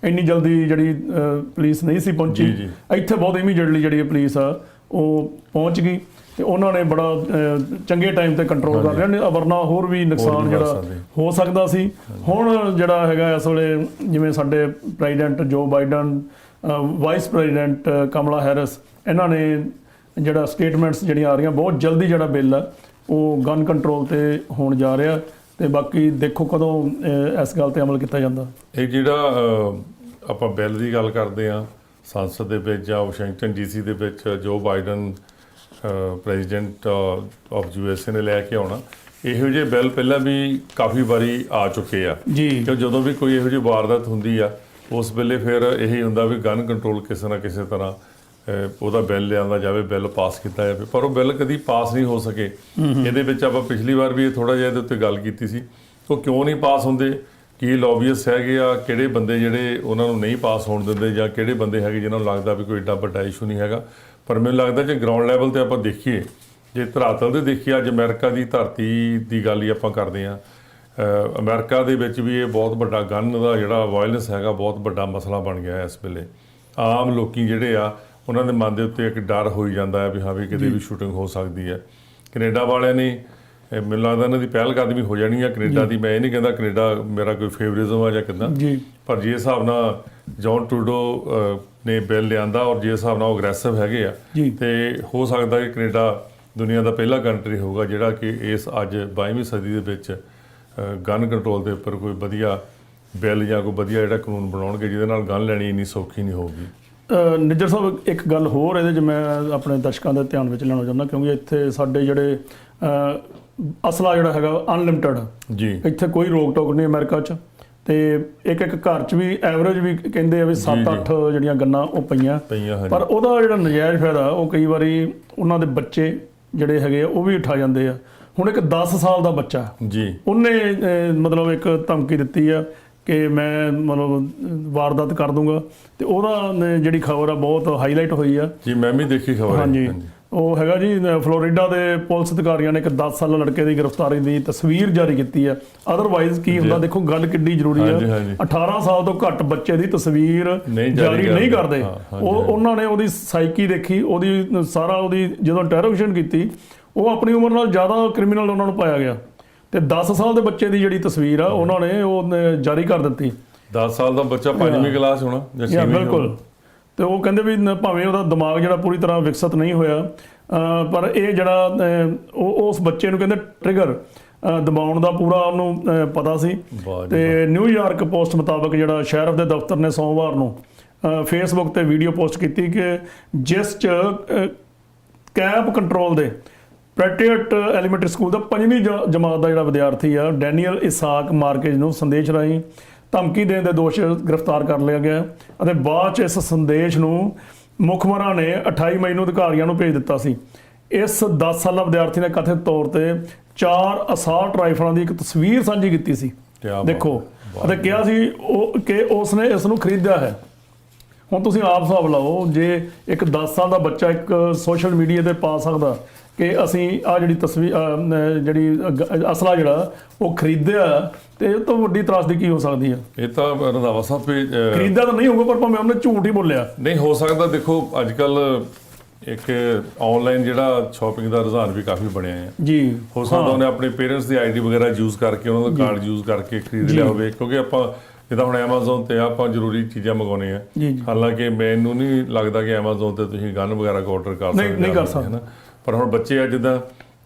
ਇੰਨੀ ਜਲਦੀ ਜਿਹੜੀ ਪੁਲਿਸ ਨਹੀਂ ਸੀ ਪਹੁੰਚੀ। ਇੱਥੇ ਬਹੁਤ ਇਮੀਡੀਏਟਲੀ ਜਿਹੜੀ ਪੁਲਿਸ ਆ ਉਹ ਪਹੁੰਚ ਗਈ, ਤੇ ਉਹਨਾਂ ਨੇ ਬੜਾ ਚੰਗੇ ਟਾਈਮ ਤੇ ਕੰਟਰੋਲ ਕਰ ਲਿਆ, ਵਰਨਾ ਹੋਰ ਵੀ ਨੁਕਸਾਨ ਜਿਹੜਾ ਹੋ ਸਕਦਾ ਸੀ। ਹੁਣ ਜਿਹੜਾ ਹੈਗਾ ਇਸ ਵੇਲੇ ਜਿਵੇਂ ਸਾਡੇ ਪ੍ਰੈਜ਼ੀਡੈਂਟ ਜੋ ਬਾਈਡਨ, ਵਾਈਸ ਪ੍ਰੈਜ਼ੀਡੈਂਟ ਕਮਲਾ ਹੈਰਿਸ, ਇਹਨਾਂ ਨੇ ਜਿਹੜਾ ਸਟੇਟਮੈਂਟਸ ਜਿਹੜੀਆਂ ਆ ਰਹੀਆਂ, ਬਹੁਤ ਜਲਦੀ ਜਿਹੜਾ ਬਿੱਲ ਆ ਉਹ ਗਨ ਕੰਟਰੋਲ ਤੇ ਹੋਣ ਜਾ ਰਿਹਾ, ਤੇ ਬਾਕੀ ਦੇਖੋ ਕਦੋਂ ਇਸ ਗੱਲ ਤੇ ਅਮਲ ਕੀਤਾ ਜਾਂਦਾ। ਇਹ ਜਿਹੜਾ ਆਪਾਂ ਬਿੱਲ ਦੀ ਗੱਲ ਕਰਦੇ ਆ ਸੰਸਦ ਦੇ ਵਿੱਚ ਜਾਂ ਵਾਸ਼ਿੰਗਟਨ DC ਦੇ ਵਿੱਚ ਜੋ ਬਾਈਡਨ ਪ੍ਰੈਜ਼ੀਡੈਂਟ ਆਫ USA ਨੇ ਲੈ ਕੇ ਆਉਣਾ, ਇਹੋ ਜਿਹੇ ਬਿੱਲ ਪਹਿਲਾਂ ਵੀ ਕਾਫੀ ਵਾਰੀ ਆ ਚੁੱਕੇ ਆ ਕਿ ਜਦੋਂ ਵੀ ਕੋਈ ਇਹੋ ਜਿਹੀ ਵਾਰਦਾਤ ਹੁੰਦੀ ਆ ਉਸ ਵੇਲੇ ਫਿਰ ਇਹੀ ਹੁੰਦਾ ਵੀ ਗਨ ਕੰਟਰੋਲ ਕਿਸੇ ਨਾ ਕਿਸੇ ਤਰ੍ਹਾਂ ਉਹਦਾ ਬਿੱਲ ਲਿਆਂਦਾ ਜਾਵੇ, ਬਿੱਲ ਪਾਸ ਕੀਤਾ ਜਾਵੇ, ਪਰ ਉਹ ਬਿੱਲ ਕਦੀ ਪਾਸ ਨਹੀਂ ਹੋ ਸਕੇ। ਇਹਦੇ ਵਿੱਚ ਆਪਾਂ ਪਿਛਲੀ ਵਾਰ ਵੀ ਥੋੜਾ ਜਿਹਾ ਇਹਦੇ ਉੱਤੇ ਗੱਲ ਕੀਤੀ ਸੀ, ਉਹ ਕਿਉਂ ਨਹੀਂ ਪਾਸ ਹੁੰਦੇ, ਕੀ ਲੌਬੀਅਸ ਹੈਗੇ ਆ, ਕਿਹੜੇ ਬੰਦੇ ਜਿਹੜੇ ਉਹਨਾਂ ਨੂੰ ਨਹੀਂ ਪਾਸ ਹੋਣ ਦਿੰਦੇ, ਜਾਂ ਕਿਹੜੇ ਬੰਦੇ ਹੈਗੇ ਜਿਹਨਾਂ ਨੂੰ ਲੱਗਦਾ ਵੀ ਕੋਈ ਏਡਾ ਵੱਡਾ ਇਸ਼ੂ ਨਹੀਂ ਹੈਗਾ। ਪਰ ਮੈਨੂੰ ਲੱਗਦਾ ਜੇ ਗਰਾਊਂਡ ਲੈਵਲ ਤੇ ਆਪਾਂ ਦੇਖੀਏ, ਜੇ ਧਰਾਤਲ ਤੇ ਦੇਖੀਏ, ਅੱਜ ਅਮਰੀਕਾ ਦੀ ਧਰਤੀ ਦੀ ਗੱਲ ਹੀ ਆਪਾਂ ਕਰਦੇ ਹਾਂ, ਅਮਰੀਕਾ ਦੇ ਵਿੱਚ ਵੀ ਇਹ ਬਹੁਤ ਵੱਡਾ ਗਨ ਦਾ ਜਿਹੜਾ ਵਾਇਲੈਂਸ ਹੈਗਾ ਬਹੁਤ ਵੱਡਾ ਮਸਲਾ ਬਣ ਗਿਆ ਇਸ ਵੇਲੇ। ਆਮ ਲੋਕੀ ਜਿਹੜੇ ਆ ਉਹਨਾਂ ਦੇ ਮਨ ਦੇ ਉੱਤੇ ਇੱਕ ਡਰ ਹੋਈ ਜਾਂਦਾ ਹੈ ਵੀ ਹਾਂ ਵੀ ਕਿਤੇ ਵੀ ਸ਼ੂਟਿੰਗ ਹੋ ਸਕਦੀ ਹੈ। ਕੈਨੇਡਾ ਵਾਲਿਆਂ ਨੇ ਮੈਨੂੰ ਲੱਗਦਾ ਇਹਨਾਂ ਦੀ ਪਹਿਲ ਕਦਮੀ ਹੋ ਜਾਣੀ ਆ ਕੈਨੇਡਾ ਦੀ। ਮੈਂ ਇਹ ਨਹੀਂ ਕਹਿੰਦਾ ਕੈਨੇਡਾ ਮੇਰਾ ਕੋਈ ਫੇਵਰਿਜ਼ਮ ਆ ਜਾਂ ਕਿੱਦਾਂ, ਪਰ ਜੇ ਹਿਸਾਬ ਨਾਲ ਜੌਨ ਟਰੂਡੋ ਨੇ ਬਿੱਲ ਲਿਆਂਦਾ ਔਰ ਜੇ ਹਿਸਾਬ ਨਾਲ ਉਹ ਅਗਰੈਸਿਵ ਹੈਗੇ ਆ, ਤੇ ਹੋ ਸਕਦਾ ਕਿ ਕੈਨੇਡਾ ਦੁਨੀਆ ਦਾ ਪਹਿਲਾ ਕੰਟਰੀ ਹੋਊਗਾ ਜਿਹੜਾ ਕਿ ਇਸ ਅੱਜ 22ਵੀਂ ਸਦੀ ਦੇ ਵਿੱਚ ਗਨ ਕੰਟਰੋਲ ਦੇ ਉੱਪਰ ਕੋਈ ਵਧੀਆ ਬਿੱਲ ਜਾਂ ਕੋਈ ਵਧੀਆ ਜਿਹੜਾ ਕਾਨੂੰਨ ਬਣਾਉਣਗੇ ਜਿਹਦੇ ਨਾਲ ਗਨ ਲੈਣੀ ਇੰਨੀ ਸੌਖੀ ਨਹੀਂ ਹੋਊਗੀ। ਨਿੱਜਰ ਸਾਹਿਬ, ਇੱਕ ਗੱਲ ਹੋਰ ਇਹਦੇ 'ਚ ਮੈਂ ਆਪਣੇ ਦਰਸ਼ਕਾਂ ਦੇ ਧਿਆਨ ਵਿੱਚ ਲਿਆਉਣਾ ਚਾਹੁੰਦਾ, ਕਿਉਂਕਿ ਇੱਥੇ ਸਾਡੇ ਜਿਹੜੇ ਅਸਲਾ ਜਿਹੜਾ ਹੈਗਾ ਅਨਲਿਮਟਿਡ ਇੱਥੇ ਕੋਈ ਰੋਕ ਟੋਕ ਨਹੀਂ ਅਮਰੀਕਾ 'ਚ, ਤੇ ਇੱਕ ਘਰ 'ਚ ਵੀ ਐਵਰੇਜ ਵੀ ਕਹਿੰਦੇ ਆ ਵੀ 7-8 ਜਿਹੜੀਆਂ ਗੰਨਾਂ ਉਹ ਪਈਆਂ, ਪਰ ਉਹਦਾ ਜਿਹੜਾ ਨਜਾਇਜ਼ ਫਾਇਦਾ ਉਹ ਕਈ ਵਾਰੀ ਉਹਨਾਂ ਦੇ ਬੱਚੇ ਜਿਹੜੇ ਹੈਗੇ ਆ ਉਹ ਵੀ ਉਠਾ ਜਾਂਦੇ ਆ। ਹੁਣ ਇੱਕ 10 ਸਾਲ ਦਾ ਬੱਚਾ ਉਹਨੇ ਮਤਲਬ ਇੱਕ ਧਮਕੀ ਦਿੱਤੀ ਆ ਕਿ ਮੈਂ ਮਤਲਬ ਵਾਰਦਾਤ ਕਰ ਦੂੰਗਾ, ਤੇ ਉਹਦਾ ਜਿਹੜੀ ਖਬਰ ਆ ਬਹੁਤ ਹਾਈਲਾਈਟ ਹੋਈ ਆ। ਮੈਂ ਵੀ ਦੇਖੀ ਖਬਰ। ਹਾਂਜੀ, ਉਹ ਹੈਗਾ ਜੀ ਫਲੋਰੀਡਾ ਦੇ ਪੁਲਿਸ ਅਧਿਕਾਰੀਆਂ ਨੇ ਇੱਕ 10 ਸਾਲਾ ਲੜਕੇ ਦੀ ਗ੍ਰਿਫਤਾਰੀ ਦੀ ਤਸਵੀਰ ਜਾਰੀ ਕੀਤੀ ਹੈ। ਅਦਰਵਾਈਜ਼ ਕੀ ਹੁੰਦਾ, ਦੇਖੋ ਗੱਲ ਕਿੱਡੀ ਜ਼ਰੂਰੀ ਹੈ। 18 ਸਾਲ ਤੋਂ ਘੱਟ ਬੱਚੇ ਦੀ ਤਸਵੀਰ ਜਾਰੀ ਨਹੀਂ ਕਰਦੇ। ਉਹਨਾਂ ਨੇ ਉਹਦੀ ਸਾਈਕੀ ਦੇਖੀ, ਉਹਦੀ ਸਾਰਾ ਉਹਦੀ ਜਦੋਂ ਇੰਟਰੋਗੇਸ਼ਨ ਕੀਤੀ, ਉਹ ਆਪਣੀ ਉਮਰ ਨਾਲ ਜ਼ਿਆਦਾ ਕ੍ਰਿਮੀਨਲ ਉਹਨਾਂ ਨੂੰ ਪਾਇਆ ਗਿਆ ਤੇ 10 ਸਾਲ ਦੇ ਬੱਚੇ ਦੀ ਜਿਹੜੀ ਤਸਵੀਰ ਆ ਉਹਨਾਂ ਨੇ ਉਹ ਜਾਰੀ ਕਰ ਦਿੱਤੀ। 10 ਸਾਲ ਦਾ ਬੱਚਾ 5ਵੀਂ ਕਲਾਸ ਹੋਣਾ ਜਾਂ 6ਵੀਂ? ਬਿਲਕੁਲ। ਤੇ ਉਹ ਕਹਿੰਦੇ ਵੀ ਭਾਵੇਂ ਉਹਦਾ ਦਿਮਾਗ ਜਿਹੜਾ ਪੂਰੀ ਤਰ੍ਹਾਂ ਵਿਕਸਿਤ ਨਹੀਂ ਹੋਇਆ, ਪਰ ਇਹ ਜਿਹੜਾ ਉਸ ਬੱਚੇ ਨੂੰ ਕਹਿੰਦੇ ਟ੍ਰਿਗਰ ਦਬਾਉਣ ਦਾ ਪੂਰਾ ਉਹਨੂੰ ਪਤਾ ਸੀ। ਤੇ ਨਿਊਯਾਰਕ ਪੋਸਟ ਮੁਤਾਬਕ ਜਿਹੜਾ ਸ਼ੈਰਿਫ ਦੇ ਦਫ਼ਤਰ ਨੇ ਸੋਮਵਾਰ ਨੂੰ ਫੇਸਬੁੱਕ ਤੇ ਵੀਡੀਓ ਪੋਸਟ ਕੀਤੀ ਕਿ ਜਿਸ 'ਚ ਕੈਂਪ ਕੰਟਰੋਲ ਦੇ ਪੈਟਰੀਅਟ ਐਲੀਮੈਂਟਰੀ ਸਕੂਲ ਦਾ 5ਵੀਂ ਜਮਾਤ ਦਾ ਜਿਹੜਾ ਵਿਦਿਆਰਥੀ ਆ ਡੈਨੀਅਲ ਇਸਾਕ ਮਾਰਕੇਜ ਨੂੰ ਸੰਦੇਸ਼ ਰਾਹੀਂ ਧਮਕੀ ਦੇਣ ਦੇ ਦੋਸ਼ ਗ੍ਰਿਫਤਾਰ ਕਰ ਲਿਆ ਗਿਆ ਅਤੇ ਬਾਅਦ 'ਚ ਇਸ ਸੰਦੇਸ਼ ਨੂੰ ਮੁਖਬਰਾਂ ਨੇ 28 ਮਈ ਨੂੰ ਅਧਿਕਾਰੀਆਂ ਨੂੰ ਭੇਜ ਦਿੱਤਾ ਸੀ। ਇਸ 10 ਸਾਲਾ ਵਿਦਿਆਰਥੀ ਨੇ ਕਥਿਤ ਤੌਰ ਤੇ 4 ਅਸਾਲਟ ਰਾਈਫਲਾਂ ਦੀ ਇੱਕ ਤਸਵੀਰ ਸਾਂਝੀ ਕੀਤੀ ਸੀ, ਦੇਖੋ, ਅਤੇ ਕਿਹਾ ਸੀ ਕਿ ਉਸਨੇ ਇਸ ਨੂੰ ਖਰੀਦਿਆ ਹੈ। ਹੁਣ ਤੁਸੀਂ ਆਪ ਹਿਸਾਬ ਲਾਓ, ਜੇ ਇੱਕ 10 ਸਾਲ ਦਾ ਬੱਚਾ ਇੱਕ ਸੋਸ਼ਲ ਮੀਡੀਆ ਤੇ ਪਾ ਸਕਦਾ ਕਿ ਅਸੀਂ ਆਹ ਜਿਹੜੀ ਤਸਵੀਰ ਜਿਹੜੀ ਅਸਲਾ ਜਿਹੜਾ ਉਹ ਖਰੀਦਿਆ, ਤੇ ਇਹ ਤੋਂ ਵੱਡੀ ਤਰਾਸਦੀ ਕੀ ਹੋ ਸਕਦੀ ਹੈ? ਇਹ ਤਾਂ ਰੰਧਾਵਾ ਸਾਹਿਬ ਖਰੀਦਿਆ ਤਾਂ ਨਹੀਂ ਹੋਊਗਾ, ਪਰ ਭਾਵੇਂ ਉਹਨੇ ਝੂਠ ਹੀ ਬੋਲਿਆ। ਨਹੀਂ ਹੋ ਸਕਦਾ। ਦੇਖੋ ਅੱਜ ਕੱਲ ਇੱਕ ਆਨਲਾਈਨ ਜਿਹੜਾ ਸ਼ਾਪਿੰਗ ਦਾ ਰੁਝਾਨ ਵੀ ਕਾਫੀ ਬਣਿਆ ਹੈ ਜੀ। ਹੋ ਸਕਦਾ ਉਹਨੇ ਆਪਣੇ ਪੇਰੈਂਟਸ ਦੀ ਆਈਡੀ ਵਗੈਰਾ ਯੂਜ਼ ਕਰਕੇ, ਉਹਨਾਂ ਦਾ ਕਾਰਡ ਯੂਜ਼ ਕਰਕੇ ਖਰੀਦ ਲਿਆ ਹੋਵੇ, ਕਿਉਂਕਿ ਆਪਾਂ ਜਿੱਦਾਂ ਹੁਣ ਐਮਾਜ਼ੋਨ ਤੇ ਆਪਾਂ ਜ਼ਰੂਰੀ ਚੀਜ਼ਾਂ ਮੰਗਾਉਣੇ ਆ। ਹਾਲਾਂਕਿ ਮੈਨੂੰ ਨਹੀਂ ਲੱਗਦਾ ਕਿ ਐਮਾਜ਼ੋਨ ਤੇ ਤੁਸੀਂ ਗਨ ਵਗੈਰਾ ਆਰਡਰ ਕਰ ਸਕਦੇ ਹੋ, ਪਰ ਹੁਣ ਬੱਚੇ ਆ, ਜਿੱਦਾਂ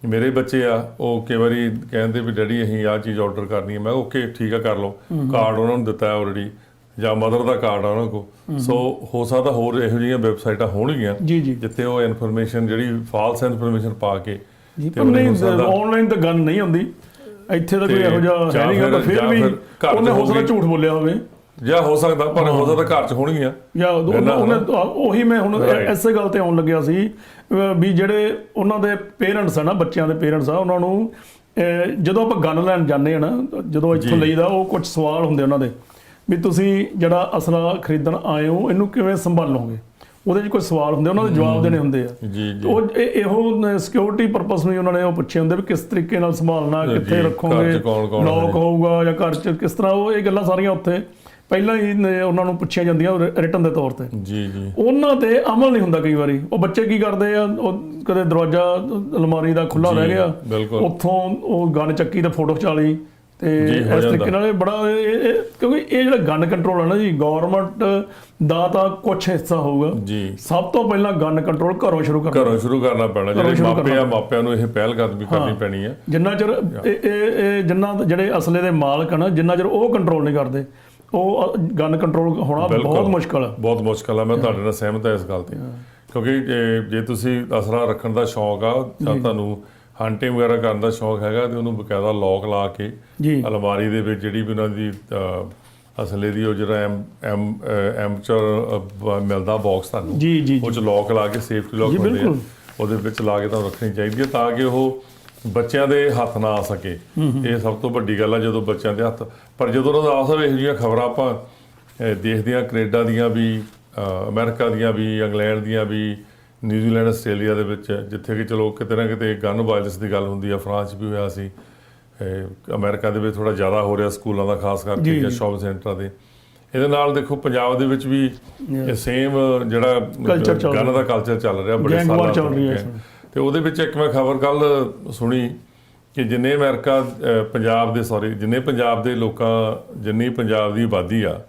ਮੇਰੇ ਬੱਚੇ ਆ, ਉਹ ਕਈ ਵਾਰੀ ਕਹਿੰਦੇ ਵੀ ਡੈਡੀ ਅਸੀਂ ਆਹ ਚੀਜ਼ ਆਰਡਰ ਕਰਨੀ ਹੈ। ਮੈਂ ਓਕੇ ਠੀਕ ਆ ਕਰ ਲਓ, ਕਾਰਡ ਉਹਨਾਂ ਨੂੰ ਦਿੱਤਾ ਆਲਰੇਡੀ, ਜਾਂ ਮਦਰ ਦਾ ਕਾਰਡ ਆ ਉਹਨਾਂ ਕੋਲ। ਸੋ ਹੋ ਸਕਦਾ ਹੋਰ ਇਹੋ ਜਿਹੀਆਂ ਵੈਬਸਾਈਟਾਂ ਹੋਣਗੀਆਂ ਜਿੱਥੇ ਉਹ ਇਨਫੋਰਮੇਸ਼ਨ ਜਿਹੜੀ ਫਾਲਸ ਇਨਫੋਰਮੇਸ਼ਨ ਪਾ ਕੇ ਆਨਲਾਈਨ ਤਾਂ ਗਨ ਨਹੀਂ ਹੁੰਦੀ ਇੱਥੇ ਤਾਂ ਕੋਈ ਇਹੋ ਜਿਹਾ ਹੈ ਨਹੀਂ ਗਾ, ਫਿਰ ਵੀ ਉਹਨੇ ਹੋ ਸਕਦਾ ਝੂਠ ਬੋਲਿਆ ਹੋਵੇ, ਜਾਂ ਹੋ ਸਕਦਾ, ਪਰ ਹੋ ਸਕਦਾ ਘਰ 'ਚ ਹੋਣਗੀਆਂ। ਜਾਂ ਉਹੀ ਮੈਂ ਹੁਣ ਇਸੇ ਗੱਲ ਤੇ ਆਉਣ ਲੱਗਿਆ ਸੀ ਵੀ ਜਿਹੜੇ ਉਹਨਾਂ ਦੇ ਪੇਰੈਂਟਸ ਆ ਨਾ, ਬੱਚਿਆਂ ਦੇ ਪੇਰੈਂਟਸ ਆ, ਉਹਨਾਂ ਨੂੰ ਜਦੋਂ ਆਪਾਂ ਗਨ ਲੈਣ ਜਾਂਦੇ ਆ ਨਾ, ਜਦੋਂ ਇੱਥੋਂ ਲਈਦਾ, ਉਹ ਕੁਝ ਸਵਾਲ ਹੁੰਦੇ ਉਹਨਾਂ ਦੇ ਵੀ ਤੁਸੀਂ ਜਿਹੜਾ ਅਸਲਾ ਖਰੀਦਣ ਆਏ ਹੋ ਇਹਨੂੰ ਕਿਵੇਂ ਸੰਭਾਲੋਗੇ, ਉਹਦੇ 'ਚ ਕੋਈ ਸਵਾਲ ਹੁੰਦੇ, ਉਹਨਾਂ ਦੇ ਜਵਾਬ ਦੇਣੇ ਹੁੰਦੇ ਆ। ਉਹ ਇਹੋ ਸਿਕਿਉਰਿਟੀ ਪਰਪਸ ਨੂੰ ਉਹਨਾਂ ਨੇ ਉਹ ਪੁੱਛੇ ਹੁੰਦੇ ਵੀ ਕਿਸ ਤਰੀਕੇ ਨਾਲ ਸੰਭਾਲਣਾ, ਕਿੱਥੇ ਰੱਖੋਗੇ, ਲੌਕ ਹੋਊਗਾ ਜਾਂ ਘਰ 'ਚ ਕਿਸ ਤਰ੍ਹਾਂ, ਉਹ ਇਹ ਗੱਲਾਂ ਸਾਰੀਆਂ ਉੱਥੇ ਪਹਿਲਾਂ ਹੀ ਉਹਨਾਂ ਨੂੰ ਪੁੱਛੀਆਂ ਜਾਂਦੀਆਂ ਰਿਟਨ ਦੇ ਤੌਰ ਤੇ। ਉਹਨਾਂ ਤੇ ਅਮਲ ਨਹੀਂ ਹੁੰਦਾ। ਕਈ ਵਾਰੀ ਉਹ ਬੱਚੇ ਕੀ ਕਰਦੇ ਆ, ਉਹ ਕਦੇ ਦਰਵਾਜ਼ਾ ਅਲਮਾਰੀ ਦਾ ਖੁੱਲਾ ਰਹਿ ਗਿਆ, ਉੱਥੋਂ ਉਹ ਗਨ ਚੱਕੀ ਤੇ ਫੋਟੋ ਖਿਚਾ ਲਈ, ਤੇ ਇਸ ਤਰੀਕੇ ਨਾਲ ਬੜਾ ਕਿਉਂਕਿ ਇਹ ਜਿਹੜਾ ਗਨ ਕੰਟਰੋਲ ਹੈ ਨਾ ਜੀ, ਗਵਰਨਮੈਂਟ ਦਾ ਤਾਂ ਕੁਛ ਹਿੱਸਾ ਹੋਊਗਾ। ਸਭ ਤੋਂ ਪਹਿਲਾਂ ਗਨ ਕੰਟਰੋਲ ਘਰੋਂ ਸ਼ੁਰੂ ਕਰਨਾ ਪੈਣਾ। ਜਿਹੜੇ ਮਾਪਿਆਂ ਨੂੰ ਇਹ ਪਹਿਲ ਕਦਮੀ ਕਰਨੀ ਪੈਣੀ ਹੈ। ਜਿੰਨਾ ਚਿਰ ਜਿੰਨਾ ਜਿਹੜੇ ਅਸਲੇ ਦੇ ਮਾਲਕ ਹਨ, ਜਿੰਨਾ ਚਿਰ ਉਹ ਕੰਟਰੋਲ ਨਹੀਂ ਕਰਦੇ, ਉਹ ਗਨ ਕੰਟਰੋਲ ਹੋਣਾ ਬਹੁਤ ਮੁਸ਼ਕਲ ਹੈ। ਬਹੁਤ ਮੁਸ਼ਕਲ ਹੈ। ਮੈਂ ਤੁਹਾਡੇ ਨਾਲ ਸਹਿਮਤ ਹਾਂ ਇਸ ਗੱਲ ਤੇ, ਕਿਉਂਕਿ ਜੇ ਤੁਸੀਂ ਅਸਲਾ ਰੱਖਣ ਦਾ ਸ਼ੌਕ ਆ, ਜਾਂ ਤੁਹਾਨੂੰ ਹੰਟਿੰਗ ਵਗੈਰਾ ਕਰਨ ਦਾ ਸ਼ੌਕ ਹੈਗਾ, ਤੇ ਉਹਨੂੰ ਬਕਾਇਦਾ ਲੌਕ ਲਾ ਕੇ ਅਲਮਾਰੀ ਦੇ ਵਿੱਚ ਜਿਹੜੀ ਵੀ ਉਹਨਾਂ ਦੀ ਅਸਲੇ ਦੀ ਉਹ ਜਿਹੜਾ ਐਮਚਰ ਮਿਲਦਾ ਬਾਕਸ ਤੁਹਾਨੂੰ, ਉਹ 'ਚ ਲੌਕ ਲਾ ਕੇ ਸੇਫਟੀ ਲੌਕ ਹੁੰਦੇ ਆ, ਉਹਦੇ ਵਿੱਚ ਲਾ ਕੇ ਤੁਹਾਨੂੰ ਰੱਖਣੀ ਚਾਹੀਦੀ ਹੈ, ਤਾਂ ਕਿ ਉਹ ਬੱਚਿਆਂ ਦੇ ਹੱਥ ਨਾ ਆ ਸਕੇ। ਇਹ ਸਭ ਤੋਂ ਵੱਡੀ ਗੱਲ ਆ, ਜਦੋਂ ਬੱਚਿਆਂ ਦੇ ਹੱਥ। ਪਰ ਜਦੋਂ ਉਹਨਾਂ ਦਾ ਆ ਸਕੇ, ਇਹੋ ਜਿਹੀਆਂ ਖਬਰਾਂ ਆਪਾਂ ਦੇਖਦੇ ਹਾਂ, ਕੈਨੇਡਾ ਦੀਆਂ ਵੀ, ਅਮਰੀਕਾ ਦੀਆਂ ਵੀ, ਇੰਗਲੈਂਡ ਦੀਆਂ ਵੀ, ਨਿਊਜ਼ੀਲੈਂਡ, ਆਸਟ੍ਰੇਲੀਆ ਦੇ ਵਿੱਚ, ਜਿੱਥੇ ਕਿ ਚਲੋ ਕਿਤੇ ਨਾ ਕਿਤੇ ਗਨ ਵਾਇਲੈਂਸ ਦੀ ਗੱਲ ਹੁੰਦੀ ਆ। ਫਰਾਂਸ ਵੀ ਹੋਇਆ ਸੀ, ਅਮਰੀਕਾ ਦੇ ਵਿੱਚ ਥੋੜ੍ਹਾ ਜ਼ਿਆਦਾ ਹੋ ਰਿਹਾ ਸਕੂਲਾਂ ਦਾ, ਖਾਸ ਕਰਕੇ ਜਾਂ ਸ਼ਾਪਿੰਗ ਸੈਂਟਰਾਂ ਦੇ। ਇਹਦੇ ਨਾਲ ਦੇਖੋ ਪੰਜਾਬ ਦੇ ਵਿੱਚ ਵੀ ਸੇਮ ਜਿਹੜਾ ਗਨ ਦਾ ਕਲਚਰ ਚੱਲ ਰਿਹਾ ਬੜੇ ਸਾਲਾਂ ਤੋਂ, ਤੇ ਉਹਦੇ ਵਿੱਚ ਇੱਕ ਮੈਂ ਖਬਰ ਕੱਲ੍ਹ ਸੁਣੀ ਕਿ ਜਿੰਨੇ ਪੰਜਾਬ ਦੇ ਲੋਕਾਂ, ਜਿੰਨੀ ਪੰਜਾਬ ਦੀ ਆਬਾਦੀ ਆ,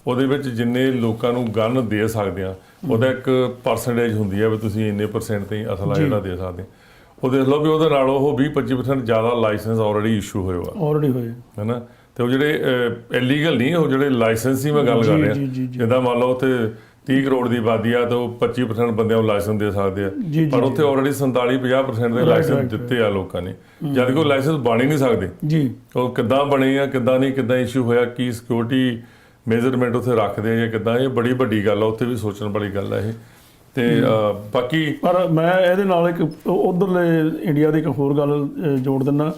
ਉਹਦੇ ਵਿੱਚ ਜਿੰਨੇ ਲੋਕਾਂ ਨੂੰ ਗਨ ਦੇ ਸਕਦੇ ਆ, ਉਹਦਾ ਇੱਕ ਪਰਸੈਂਟੇਜ ਹੁੰਦੀ ਹੈ ਵੀ ਤੁਸੀਂ ਇੰਨੇ % ਤੇ ਅਸਲਾ ਜਿਹੜਾ ਦੇ ਸਕਦੇ। ਉਹ ਦੇਖ ਲਓ ਵੀ ਉਹਦੇ ਨਾਲ ਉਹ 20-25% ਜ਼ਿਆਦਾ ਲਾਇਸੈਂਸ ਆਲਰੇਡੀ ਇਸ਼ੂ ਹੋਏ ਹੈ ਨਾ। ਤੇ ਉਹ ਜਿਹੜੇ ਇਲੀਗਲ ਨਹੀਂ, ਉਹ ਜਿਹੜੇ ਲਾਇਸੈਂਸ ਹੀ ਮੈਂ ਗੱਲ ਕਰ ਰਿਹਾ, ਜਿੱਦਾਂ ਮੰਨ ਲਓ ਉੱਥੇ 30 ਕਰੋੜ ਦੀ ਆਬਾਦੀ ਆ, ਤਾਂ ਉਹ 25% ਬੰਦਿਆਂ ਨੂੰ ਲਾਇਸੈਂਸ ਦੇ ਸਕਦੇ ਆ, ਪਰ ਉੱਥੇ ਆਲਰੇਡੀ 47-50% ਦੇ ਲਾਇਸੈਂਸ ਦਿੱਤੇ ਆ ਲੋਕਾਂ ਨੇ, ਜਦ ਕਿ ਉਹ ਲਾਇਸੈਂਸ ਬਣ ਹੀ ਨਹੀਂ ਸਕਦੇ। ਉਹ ਕਿੱਦਾਂ ਬਣੇ ਆ, ਕਿੱਦਾਂ ਨਹੀਂ, ਕਿੱਦਾਂ ਇਸ਼ੂ ਹੋਇਆ, ਕੀ ਸਿਕਿਉਰਿਟੀ ਮੇਜਰਮੈਂਟ ਉੱਥੇ ਰੱਖਦੇ ਆ ਜਾਂ ਕਿੱਦਾਂ, ਇਹ ਬੜੀ ਵੱਡੀ ਗੱਲ ਆ, ਉੱਥੇ ਵੀ ਸੋਚਣ ਵਾਲੀ ਗੱਲ ਆ ਇਹ। ਤੇ ਬਾਕੀ ਪਰ ਮੈਂ ਇਹਦੇ ਨਾਲ ਇੱਕ ਉੱਧਰਲੇ ਇੰਡੀਆ ਦੀ ਇੱਕ ਹੋਰ ਗੱਲ ਜੋੜ ਦਿੰਦਾ।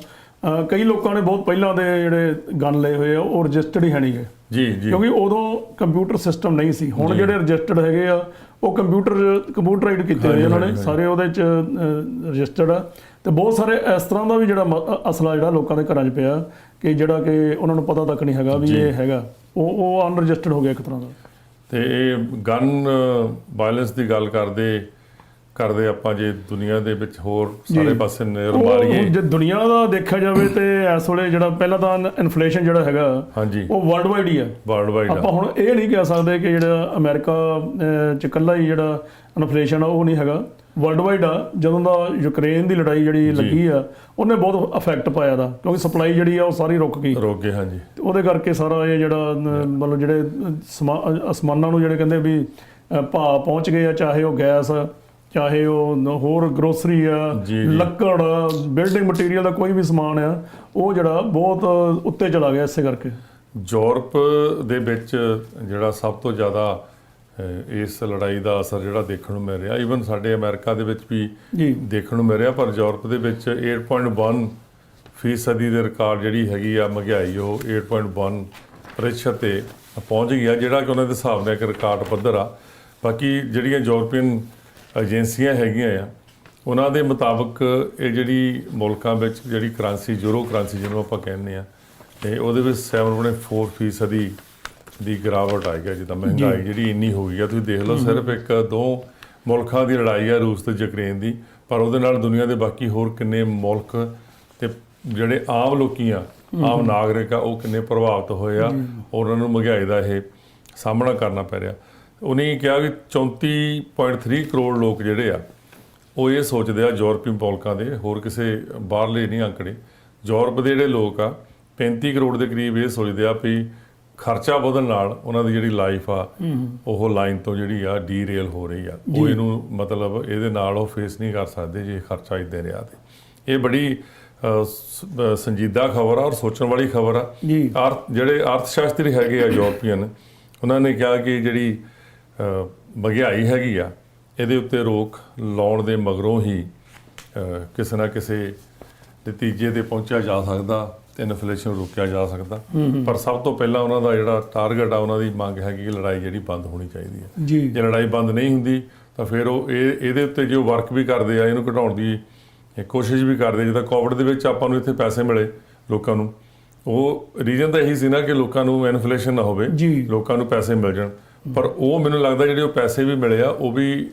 ਕਈ ਲੋਕਾਂ ਨੇ ਬਹੁਤ ਪਹਿਲਾਂ ਦੇ ਜਿਹੜੇ ਗਨ ਲਏ ਹੋਏ ਆ ਉਹ ਰਜਿਸਟਰਡ ਹੀ ਹੈ ਨਹੀਂ ਗੇ, ਜੀ ਜੀ, ਕਿਉਂਕਿ ਉਦੋਂ ਕੰਪਿਊਟਰ ਸਿਸਟਮ ਨਹੀਂ ਸੀ। ਹੁਣ ਜਿਹੜੇ ਰਜਿਸਟਰਡ ਹੈਗੇ ਆ ਉਹ ਕੰਪਿਊਟਰਾਈਡ ਕੀਤੇ ਹੋਏ ਉਹਨਾਂ ਨੇ ਸਾਰੇ, ਉਹਦੇ 'ਚ ਰਜਿਸਟਰਡ ਆ। ਤੇ ਬਹੁਤ ਸਾਰੇ ਇਸ ਤਰ੍ਹਾਂ ਦਾ ਵੀ ਜਿਹੜਾ ਅਸਲਾ ਜਿਹੜਾ ਲੋਕਾਂ ਦੇ ਘਰਾਂ 'ਚ ਪਿਆ ਕਿ ਜਿਹੜਾ ਕਿ ਉਹਨਾਂ ਨੂੰ ਪਤਾ ਤੱਕ ਨਹੀਂ ਹੈਗਾ ਵੀ ਇਹ ਹੈਗਾ, ਉਹ ਅਨਰਜਿਸਟਰਡ ਹੋ ਗਿਆ ਇੱਕ ਤਰ੍ਹਾਂ ਦਾ। ਤੇ ਇਹ ਗਨ ਵਾਇਲੈਂਸ ਦੀ ਗੱਲ ਕਰਦੇ ਆਪਾਂ ਜੇ ਦੁਨੀਆ ਦੇ ਵਿੱਚ ਹੋਰ ਸਾਰੇ ਪਾਸੇ ਨਜ਼ਰ ਮਾਰੀਏ, ਜੇ ਦੁਨੀਆ ਦਾ ਦੇਖਿਆ ਜਾਵੇ ਤੇ ਇਸ ਵੇਲੇ ਜਿਹੜਾ ਪਹਿਲਾਂ ਤਾਂ ਇਨਫਲੇਸ਼ਨ ਜਿਹੜਾ ਹੈਗਾ ਹਾਂਜੀ ਉਹ ਵਰਲਡ ਵਾਈਡ ਹੀ ਆ। ਵਰਲਡ ਵਾਈਡ ਆਪਾਂ ਹੁਣ ਇਹ ਨਹੀਂ ਕਹਿ ਸਕਦੇ ਕਿ ਜਿਹੜਾ ਅਮਰੀਕਾ 'ਚ ਇਕੱਲਾ ਹੀ ਜਿਹੜਾ ਇਨਫਲੇਸ਼ਨ ਆ ਉਹ ਨਹੀਂ ਹੈਗਾ, ਵਰਲਡ ਵਾਈਡ ਆ। ਜਦੋਂ ਦਾ ਯੂਕਰੇਨ ਦੀ ਲੜਾਈ ਜਿਹੜੀ ਲੱਗੀ ਆ ਉਹਨੇ ਬਹੁਤ ਇਫੈਕਟ ਪਾਇਆ ਦਾ, ਕਿਉਂਕਿ ਸਪਲਾਈ ਜਿਹੜੀ ਆ ਉਹ ਸਾਰੀ ਰੁਕ ਗਈ। ਹਾਂਜੀ। ਉਹਦੇ ਕਰਕੇ ਸਾਰਾ ਇਹ ਜਿਹੜਾ ਮਤਲਬ ਜਿਹੜੇ ਅਸਮਾਨਾਂ ਨੂੰ ਜਿਹੜੇ ਕਹਿੰਦੇ ਵੀ ਭਾਅ ਪਹੁੰਚ ਗਏ ਆ, ਚਾਹੇ ਉਹ ਗੈਸ, ਚਾਹੇ ਉਹ ਹੋਰ ਗਰੋਸਰੀ ਆ, ਲੱਕੜ, ਬਿਲਡਿੰਗ ਮਟੀਰੀਅਲ ਦਾ ਕੋਈ ਵੀ ਸਮਾਨ ਆ, ਉਹ ਜਿਹੜਾ ਬਹੁਤ ਉੱਤੇ ਚਲਾ ਗਿਆ ਇਸੇ ਕਰਕੇ। ਯੂਰਪ ਦੇ ਵਿੱਚ ਜਿਹੜਾ ਸਭ ਤੋਂ ਜ਼ਿਆਦਾ ਇਸ ਲੜਾਈ ਦਾ ਅਸਰ ਜਿਹੜਾ ਦੇਖਣ ਨੂੰ ਮਿਲ ਰਿਹਾ, ਈਵਨ ਸਾਡੇ ਅਮਰੀਕਾ ਦੇ ਵਿੱਚ ਵੀ ਦੇਖਣ ਨੂੰ ਮਿਲ ਰਿਹਾ, ਪਰ ਯੂਰਪ ਦੇ ਵਿੱਚ 8.1% ਦੇ ਰਿਕਾਰਡ ਜਿਹੜੀ ਹੈਗੀ ਆ ਮਹਿੰਗਾਈ, ਉਹ 8.1% ਤੇ ਪਹੁੰਚ ਗਈ ਆ, ਜਿਹੜਾ ਕਿ ਉਹਨਾਂ ਦੇ ਹਿਸਾਬ ਨਾਲ ਇੱਕ ਰਿਕਾਰਡ ਪੱਧਰ ਆ। ਬਾਕੀ ਜਿਹੜੀਆਂ ਯੂਰਪੀਅਨ ਏਜੰਸੀਆਂ ਹੈਗੀਆਂ ਆ ਉਹਨਾਂ ਦੇ ਮੁਤਾਬਕ ਇਹ ਜਿਹੜੀ ਮੁਲਕਾਂ ਵਿੱਚ ਜਿਹੜੀ ਕਰੰਸੀ, ਯੂਰੋ ਕਰੰਸੀ ਜਿਹਨੂੰ ਆਪਾਂ ਕਹਿੰਦੇ ਆ, ਤੇ ਉਹਦੇ ਵਿੱਚ 7.4% ਦੀ ਗਿਰਾਵਟ ਆਈ ਹੈ। ਜਿੱਦਾਂ ਮਹਿੰਗਾਈ ਜਿਹੜੀ ਇੰਨੀ ਹੋ ਗਈ ਆ, ਤੁਸੀਂ ਦੇਖ ਲਓ ਸਿਰਫ ਇੱਕ ਦੋ ਮੁਲਕਾਂ ਦੀ ਲੜਾਈ ਆ, ਰੂਸ ਤੇ ਯੂਕਰੇਨ ਦੀ, ਪਰ ਉਹਦੇ ਨਾਲ ਦੁਨੀਆ ਦੇ ਬਾਕੀ ਹੋਰ ਕਿੰਨੇ ਮੁਲਕ ਤੇ ਜਿਹੜੇ ਆਮ ਲੋਕੀ ਆ, ਆਮ ਨਾਗਰਿਕ ਆ, ਉਹ ਕਿੰਨੇ ਪ੍ਰਭਾਵਿਤ ਹੋਏ ਆ, ਉਹਨਾਂ ਨੂੰ ਮਹਿੰਗਾਈ ਦਾ ਇਹ ਸਾਹਮਣਾ ਕਰਨਾ ਪੈ ਰਿਹਾ। ਉਹਨੇ ਕਿਹਾ ਕਿ 34.3 ਕਰੋੜ ਲੋਕ ਜਿਹੜੇ ਆ ਉਹ ਇਹ ਸੋਚਦੇ ਆ, ਯੂਰਪੀ ਮੁਲਕਾਂ ਦੇ, ਹੋਰ ਕਿਸੇ ਬਾਹਰਲੇ ਨਹੀਂ ਆંકੜੇ, ਯੂਰਪ ਦੇ ਜਿਹੜੇ ਲੋਕ ਆ 35 ਕਰੋੜ ਦੇ ਕਰੀਬ ਇਹ ਸੋਚਦੇ ਆ ਵੀ ਖਰਚਾ ਵਧਣ ਨਾਲ ਉਹਨਾਂ ਦੀ ਜਿਹੜੀ ਲਾਈਫ ਆ ਉਹ ਲਾਈਨ ਤੋਂ ਜਿਹੜੀ ਆ ਡੀਰੇਲ ਹੋ ਰਹੀ ਆ, ਉਹ ਇਹਨੂੰ ਮਤਲਬ ਇਹਦੇ ਨਾਲ ਉਹ ਫੇਸ ਨਹੀਂ ਕਰ ਸਕਦੇ ਜੇ ਖਰਚਾ ਇੱਦਾਂ ਰਿਹਾ। ਤੇ ਇਹ ਬੜੀ ਸੰਜੀਦਾ ਖਬਰ ਆ ਔਰ ਸੋਚਣ ਵਾਲੀ ਖਬਰ ਆ। ਜਿਹੜੇ ਅਰਥ ਸ਼ਾਸਤਰੀ ਹੈਗੇ ਆ ਯੂਰਪੀਅਨ, ਉਹਨਾਂ ਨੇ ਕਿਹਾ ਕਿ ਜਿਹੜੀ ਮਹਿੰਗਾਈ ਹੈਗੀ ਆ ਇਹਦੇ ਉੱਤੇ ਰੋਕ ਲਾਉਣ ਦੇ ਮਗਰੋਂ ਹੀ ਕਿਸੇ ਨਾ ਕਿਸੇ ਨਤੀਜੇ ਤੇ ਪਹੁੰਚਿਆ ਜਾ ਸਕਦਾ ਤੇ ਇਨਫਲੇਸ਼ਨ ਰੋਕਿਆ ਜਾ ਸਕਦਾ। ਪਰ ਸਭ ਤੋਂ ਪਹਿਲਾਂ ਉਹਨਾਂ ਦਾ ਜਿਹੜਾ ਟਾਰਗੇਟ ਆ, ਉਹਨਾਂ ਦੀ ਮੰਗ ਹੈਗੀ ਕਿ ਲੜਾਈ ਜਿਹੜੀ ਬੰਦ ਹੋਣੀ ਚਾਹੀਦੀ ਹੈ। ਜੇ ਲੜਾਈ ਬੰਦ ਨਹੀਂ ਹੁੰਦੀ ਤਾਂ ਫਿਰ ਉਹ ਇਹਦੇ ਉੱਤੇ ਜੋ ਵਰਕ ਵੀ ਕਰਦੇ ਆ, ਇਹਨੂੰ ਘਟਾਉਣ ਦੀ ਕੋਸ਼ਿਸ਼ ਵੀ ਕਰਦੇ। ਜਿੱਦਾਂ ਕੋਵਿਡ ਦੇ ਵਿੱਚ ਆਪਾਂ ਨੂੰ ਇੱਥੇ ਪੈਸੇ ਮਿਲੇ ਲੋਕਾਂ ਨੂੰ, ਉਹ ਰੀਜ਼ਨ ਤਾਂ ਇਹੀ ਸੀ ਨਾ ਕਿ ਲੋਕਾਂ ਨੂੰ ਇਨਫਲੇਸ਼ਨ ਨਾ ਹੋਵੇ, ਲੋਕਾਂ ਨੂੰ ਪੈਸੇ ਮਿਲ ਜਾਣ। ਪਰ ਉਹ ਮੈਨੂੰ ਲੱਗਦਾ ਜਿਹੜੇ ਉਹ ਪੈਸੇ ਵੀ ਮਿਲੇ ਆ, ਉਹ ਵੀ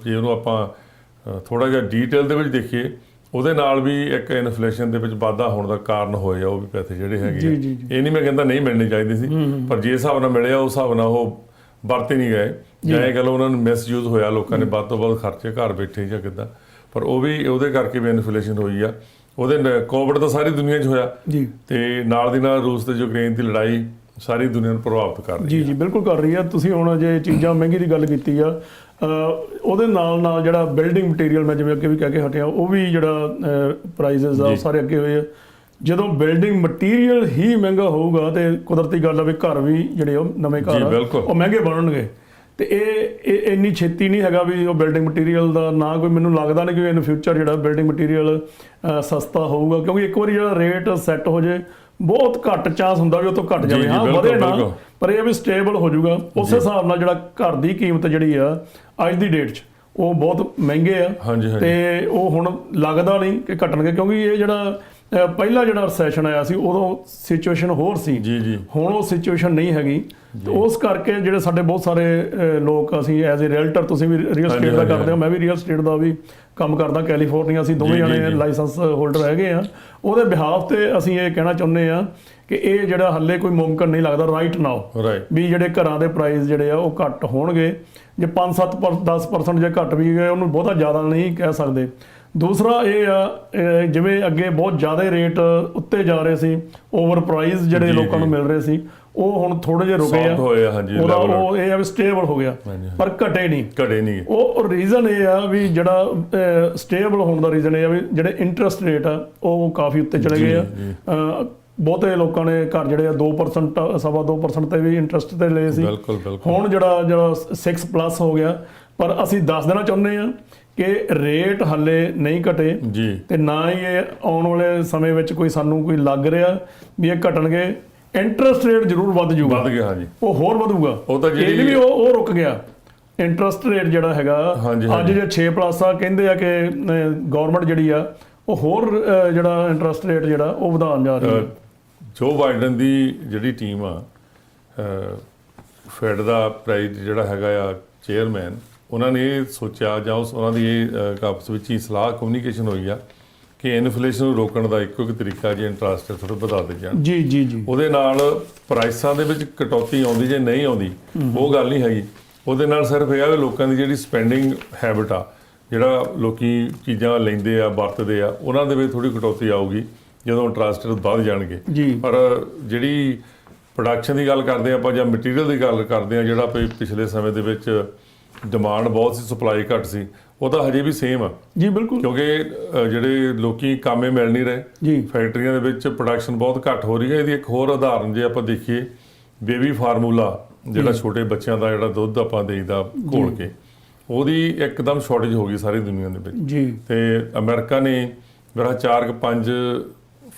ਜੇ ਉਹਨੂੰ ਆਪਾਂ ਥੋੜ੍ਹਾ ਜਿਹਾ ਡੀਟੇਲ ਦੇ ਵਿੱਚ ਦੇਖੀਏ, ਉਹਦੇ ਨਾਲ ਵੀ ਇੱਕ ਇਨਫਲੇਸ਼ਨ ਦੇ ਵਿੱਚ ਵਾਧਾ ਹੋਣ ਦਾ ਕਾਰਨ ਹੋਏ ਆ ਉਹ ਵੀ ਪੈਸੇ ਜਿਹੜੇ ਹੈਗੇ ਆ। ਇਹ ਨਹੀਂ ਮੈਂ ਕਹਿੰਦਾ ਨਹੀਂ ਮਿਲਣੇ ਚਾਹੀਦੇ ਸੀ, ਪਰ ਜੇ ਹਿਸਾਬ ਨਾਲ ਮਿਲੇ ਆ ਉਸ ਹਿਸਾਬ ਨਾਲ ਉਹ ਵਰਤੇ ਨਹੀਂ ਗਏ, ਜਾਂ ਇਹ ਗੱਲ ਉਹਨਾਂ ਨੂੰ ਮਿਸਯੂਜ਼ ਹੋਇਆ, ਲੋਕਾਂ ਨੇ ਵੱਧ ਤੋਂ ਵੱਧ ਖਰਚੇ ਘਰ ਬੈਠੇ ਜਾਂ ਕਿੱਦਾਂ, ਪਰ ਉਹ ਵੀ ਉਹਦੇ ਕਰਕੇ ਵੀ ਇਨਫਲੇਸ਼ਨ ਹੋਈ ਆ। ਉਹਦੇ ਕੋਵਿਡ ਤਾਂ ਸਾਰੀ ਦੁਨੀਆ 'ਚ ਹੋਇਆ ਤੇ ਨਾਲ ਦੀ ਨਾਲ ਰੂਸ ਤੇ ਯੂਕਰੇਨ ਦੀ ਲੜਾਈ ਸਾਰੀ ਦੁਨੀਆ ਨੂੰ ਪ੍ਰਭਾਵਿਤ ਕਰ ਰਹੀ ਹੈ। ਜੀ ਬਿਲਕੁਲ ਕਰ ਰਹੀ ਆ। ਤੁਸੀਂ ਹੁਣ ਜੇ ਚੀਜ਼ਾਂ ਮਹਿੰਗੀ ਦੀ ਗੱਲ ਕੀਤੀ ਆ, ਉਹਦੇ ਨਾਲ ਜਿਹੜਾ ਬਿਲਡਿੰਗ ਮਟੀਰੀਅਲ ਮੈਂ ਜਿਵੇਂ ਅੱਗੇ ਵੀ ਕਹਿ ਕੇ ਹਟਿਆ, ਉਹ ਵੀ ਜਿਹੜਾ ਪ੍ਰਾਈਸਿਸ ਆ ਸਾਰੇ ਅੱਗੇ ਹੋਏ ਆ। ਜਦੋਂ ਬਿਲਡਿੰਗ ਮਟੀਰੀਅਲ ਹੀ ਮਹਿੰਗਾ ਹੋਊਗਾ ਤੇ ਕੁਦਰਤੀ ਗੱਲ ਆ ਵੀ ਘਰ ਵੀ ਜਿਹੜੇ ਉਹ ਨਵੇਂ ਘਰ ਆ ਉਹ ਮਹਿੰਗੇ ਬਣਨਗੇ। ਤੇ ਇਹ ਇੰਨੀ ਛੇਤੀ ਨਹੀਂ ਹੈਗਾ ਵੀ ਉਹ ਬਿਲਡਿੰਗ ਮਟੀਰੀਅਲ ਦਾ ਨਾ ਕੋਈ, ਮੈਨੂੰ ਲੱਗਦਾ ਨਹੀਂ ਕਿ ਇਨ ਫਿਊਚਰ ਜਿਹੜਾ ਬਿਲਡਿੰਗ ਮਟੀਰੀਅਲ ਸਸਤਾ ਹੋਊਗਾ, ਕਿਉਂਕਿ ਇੱਕ ਵਾਰੀ ਜਿਹੜਾ ਰੇਟ ਸੈੱਟ ਹੋ ਜੇ ਬਹੁਤ ਘੱਟ ਚਾਂਸ ਹੁੰਦਾ ਵੀ ਉਹ ਤੋਂ ਘੱਟ ਜਾਵੇ। ਹਾਂ ਵਧੇ ਨਾ, ਪਰ ਇਹ ਵੀ ਸਟੇਬਲ ਹੋ ਜਾਊਗਾ। ਉਸ ਹਿਸਾਬ ਨਾਲ ਜਿਹੜਾ ਘਰ ਦੀ ਕੀਮਤ ਜਿਹੜੀ ਆ ਅੱਜ ਦੀ ਡੇਟ 'ਚ ਉਹ ਬਹੁਤ ਮਹਿੰਗੇ ਆ ਤੇ ਉਹ ਹੁਣ ਲੱਗਦਾ ਨਹੀਂ ਕਿ ਘਟਣਗੇ, ਕਿਉਂਕਿ ਇਹ ਜਿਹੜਾ ਪਹਿਲਾ ਜਿਹੜਾ ਰਸੈਸ਼ਨ ਆਇਆ ਸੀ ਉਦੋਂ ਸਿਚੁਏਸ਼ਨ ਹੋਰ ਸੀ, ਹੁਣ ਉਹ ਸਿਚੁਏਸ਼ਨ ਨਹੀਂ ਹੈਗੀ। ਤੇ ਉਸ ਕਰਕੇ ਜਿਹੜੇ ਸਾਡੇ ਬਹੁਤ ਸਾਰੇ ਲੋਕ, ਅਸੀਂ ਐਜ਼ ਏ ਰੀਅਲਟਰ, ਤੁਸੀਂ ਵੀ ਰੀਅਲ ਸਟੇਟ ਦਾ ਕਰਦੇ ਹੋ, ਮੈਂ ਵੀ ਰੀਅਲ ਸਟੇਟ ਦਾ ਵੀ ਕੰਮ ਕਰਦਾ ਕੈਲੀਫੋਰਨੀਆ, ਅਸੀਂ ਦੋਵੇਂ ਜਣੇ ਲਾਇਸੈਂਸ ਹੋਲਡਰ ਹੈਗੇ ਆ। ਉਹਦੇ ਬਿਹਾਫ ਤੇ ਅਸੀਂ ਇਹ ਕਹਿਣਾ ਚਾਹੁੰਦੇ ਆ ਕਿ ਇਹ ਜਿਹੜਾ ਹੱਲੇ ਕੋਈ ਮੁਮਕਿਨ ਨਹੀਂ ਲੱਗਦਾ ਰਾਈਟ ਨਾਓ ਵੀ ਜਿਹੜੇ ਘਰਾਂ ਦੇ ਪ੍ਰਾਈਸ ਜਿਹੜੇ ਆ ਉਹ ਘੱਟ ਹੋਣਗੇ। ਜੇ 5-7-10% ਜੇ ਘੱਟ ਵੀ ਗਏ, ਉਹਨੂੰ ਬਹੁਤਾ ਜ਼ਿਆਦਾ ਨਹੀਂ ਕਹਿ ਸਕਦੇ। ਦੂਸਰਾ ਇਹ ਆ ਜਿਵੇਂ ਅੱਗੇ ਬਹੁਤ ਜ਼ਿਆਦਾ ਰੇਟ ਉੱਤੇ ਜਾ ਰਹੇ ਸੀ, ਓਵਰ ਪ੍ਰਾਈਸ ਜਿਹੜੇ ਲੋਕਾਂ ਨੂੰ ਮਿਲ ਰਹੇ ਸੀ, ਉਹ ਹੁਣ ਥੋੜੇ ਜਿਹੇ ਰੁਕੇ ਆ। ਉਹ ਇਹ ਆ ਵੀ ਸਟੇਬਲ ਹੋ ਗਿਆ, ਪਰ ਘਟੇ ਨਹੀਂ। ਉਹ ਰੀਜ਼ਨ ਇਹ ਆ ਵੀ ਜਿਹੜਾ ਸਟੇਬਲ ਹੋਣ ਦਾ ਰੀਜ਼ਨ ਇਹ ਆ ਵੀ ਜਿਹੜੇ ਇੰਟਰਸਟ ਰੇਟ ਆ ਉਹ ਕਾਫੀ ਉੱਤੇ ਚਲੇ ਗਏ ਆ। ਬਹੁਤੇ ਲੋਕਾਂ ਨੇ ਘਰ ਜਿਹੜੇ ਆ 2% 2.25% ਤੇ ਵੀ ਇੰਟਰਸਟ ਤੇ ਲਏ ਸੀ, ਹੁਣ ਜਿਹੜਾ 6+ ਹੋ ਗਿਆ। ਪਰ ਅਸੀਂ ਦੱਸ ਦੇਣਾ ਚਾਹੁੰਦੇ ਆ ਕਿ ਰੇਟ ਹਾਲੇ ਨਹੀਂ ਘਟੇ ਜੀ ਤੇ ਨਾ ਹੀ ਇਹ ਆਉਣ ਵਾਲੇ ਸਮੇਂ ਵਿੱਚ ਕੋਈ ਸਾਨੂੰ ਕੋਈ ਲੱਗ ਰਿਹਾ ਵੀ ਇਹ ਘਟਣਗੇ। ਇੰਟਰਸਟ ਰੇਟ ਜ਼ਰੂਰ ਵੱਧ ਜਾਊਗਾ, ਵੱਧ ਗਿਆ ਹਾਂਜੀ, ਉਹ ਹੋਰ ਵਧੂਗਾ। ਉਹ ਤਾਂ ਇਹ ਵੀ ਉਹ ਰੁਕ ਗਿਆ। ਇੰਟਰਸਟ ਰੇਟ ਜਿਹੜਾ ਹੈਗਾ ਅੱਜ ਜੇ 6+ ਆ ਕਹਿੰਦੇ ਆ ਕਿ ਗਵਰਨਮੈਂਟ ਜਿਹੜੀ ਆ ਉਹ ਹੋਰ ਜਿਹੜਾ ਇੰਟਰਸਟ ਰੇਟ ਜਿਹੜਾ ਉਹ ਵਧਾਉਣ ਜਾ ਰਹੀ ਹੈ। ਜੋ ਬਾਈਡਨ ਦੀ ਜਿਹੜੀ ਟੀਮ ਆ, ਫੈਡ ਦਾ ਪ੍ਰਾਈਜ਼ ਜਿਹੜਾ ਹੈਗਾ ਆ ਚੇਅਰਮੈਨ, ਉਹਨਾਂ ਨੇ ਇਹ ਸੋਚਿਆ ਜਾਂ ਉਹਨਾਂ ਦੀ ਇਹ ਆਪਸ ਵਿੱਚ ਹੀ ਸਲਾਹ ਕਮਿਊਨੀਕੇਸ਼ਨ ਹੋਈ ਆ ਕਿ ਇਨਫਲੇਸ਼ਨ ਨੂੰ ਰੋਕਣ ਦਾ ਇੱਕੋ ਇੱਕ ਤਰੀਕਾ ਜੇ ਇੰਟਰਸਟ ਥੋੜਾ ਵਧਾ ਦੇ ਜਾਣ। ਜੀ ਜੀ ਜੀ, ਉਹਦੇ ਨਾਲ ਪ੍ਰਾਈਸਾਂ ਦੇ ਵਿੱਚ ਕਟੌਤੀ ਆਉਂਦੀ ਜੇ ਨਹੀਂ ਆਉਂਦੀ ਉਹ ਗੱਲ ਨਹੀਂ ਹੈਗੀ। ਉਹਦੇ ਨਾਲ ਸਿਰਫ ਇਹ ਆ ਵੀ ਲੋਕਾਂ ਦੀ ਜਿਹੜੀ ਸਪੈਂਡਿੰਗ ਹੈਬਿਟ ਆ, ਜਿਹੜਾ ਲੋਕੀ ਚੀਜ਼ਾਂ ਲੈਂਦੇ ਆ ਵਰਤਦੇ ਆ, ਉਹਨਾਂ ਦੇ ਵਿੱਚ ਥੋੜੀ ਕਟੌਤੀ ਆਊਗੀ ਜਦੋਂ ਇੰਟਰਸਟ ਵੱਧ ਜਾਣਗੇ। ਪਰ ਜਿਹੜੀ ਪ੍ਰੋਡਕਸ਼ਨ ਦੀ ਗੱਲ ਕਰਦੇ ਆਪਾਂ ਜਾਂ ਮਟੀਰੀਅਲ ਦੀ ਗੱਲ ਕਰਦੇ ਆ, ਜਿਹੜਾ ਪਿਛਲੇ ਸਮੇਂ ਦੇ ਵਿੱਚ ਡਿਮਾਂਡ ਬਹੁਤ ਸੀ, ਸਪਲਾਈ ਘੱਟ ਸੀ, ਉਹ ਤਾਂ ਹਜੇ ਵੀ ਸੇਮ ਆ ਜੀ ਬਿਲਕੁਲ। ਕਿਉਂਕਿ ਜਿਹੜੇ ਲੋਕੀ ਕਾਮੇ ਮਿਲ ਨਹੀਂ ਰਹੇ ਜੀ, ਫੈਕਟਰੀਆਂ ਦੇ ਵਿੱਚ ਪ੍ਰੋਡਕਸ਼ਨ ਬਹੁਤ ਘੱਟ ਹੋ ਰਹੀ ਹੈ। ਇਹਦੀ ਇੱਕ ਹੋਰ ਉਦਾਹਰਨ ਜੇ ਆਪਾਂ ਦੇਖੀਏ, ਬੇਬੀ ਫਾਰਮੂਲਾ ਜਿਹੜਾ ਛੋਟੇ ਬੱਚਿਆਂ ਦਾ ਜਿਹੜਾ ਦੁੱਧ ਆਪਾਂ ਦੇਈਦਾ ਘੋਲ ਕੇ, ਉਹਦੀ ਇੱਕਦਮ ਸ਼ਾਰਟੇਜ ਹੋ ਗਈ ਸਾਰੀ ਦੁਨੀਆ ਦੇ ਵਿੱਚ ਜੀ। ਤੇ ਅਮਰੀਕਾ ਨੇ ਮੇਰਾ 4-5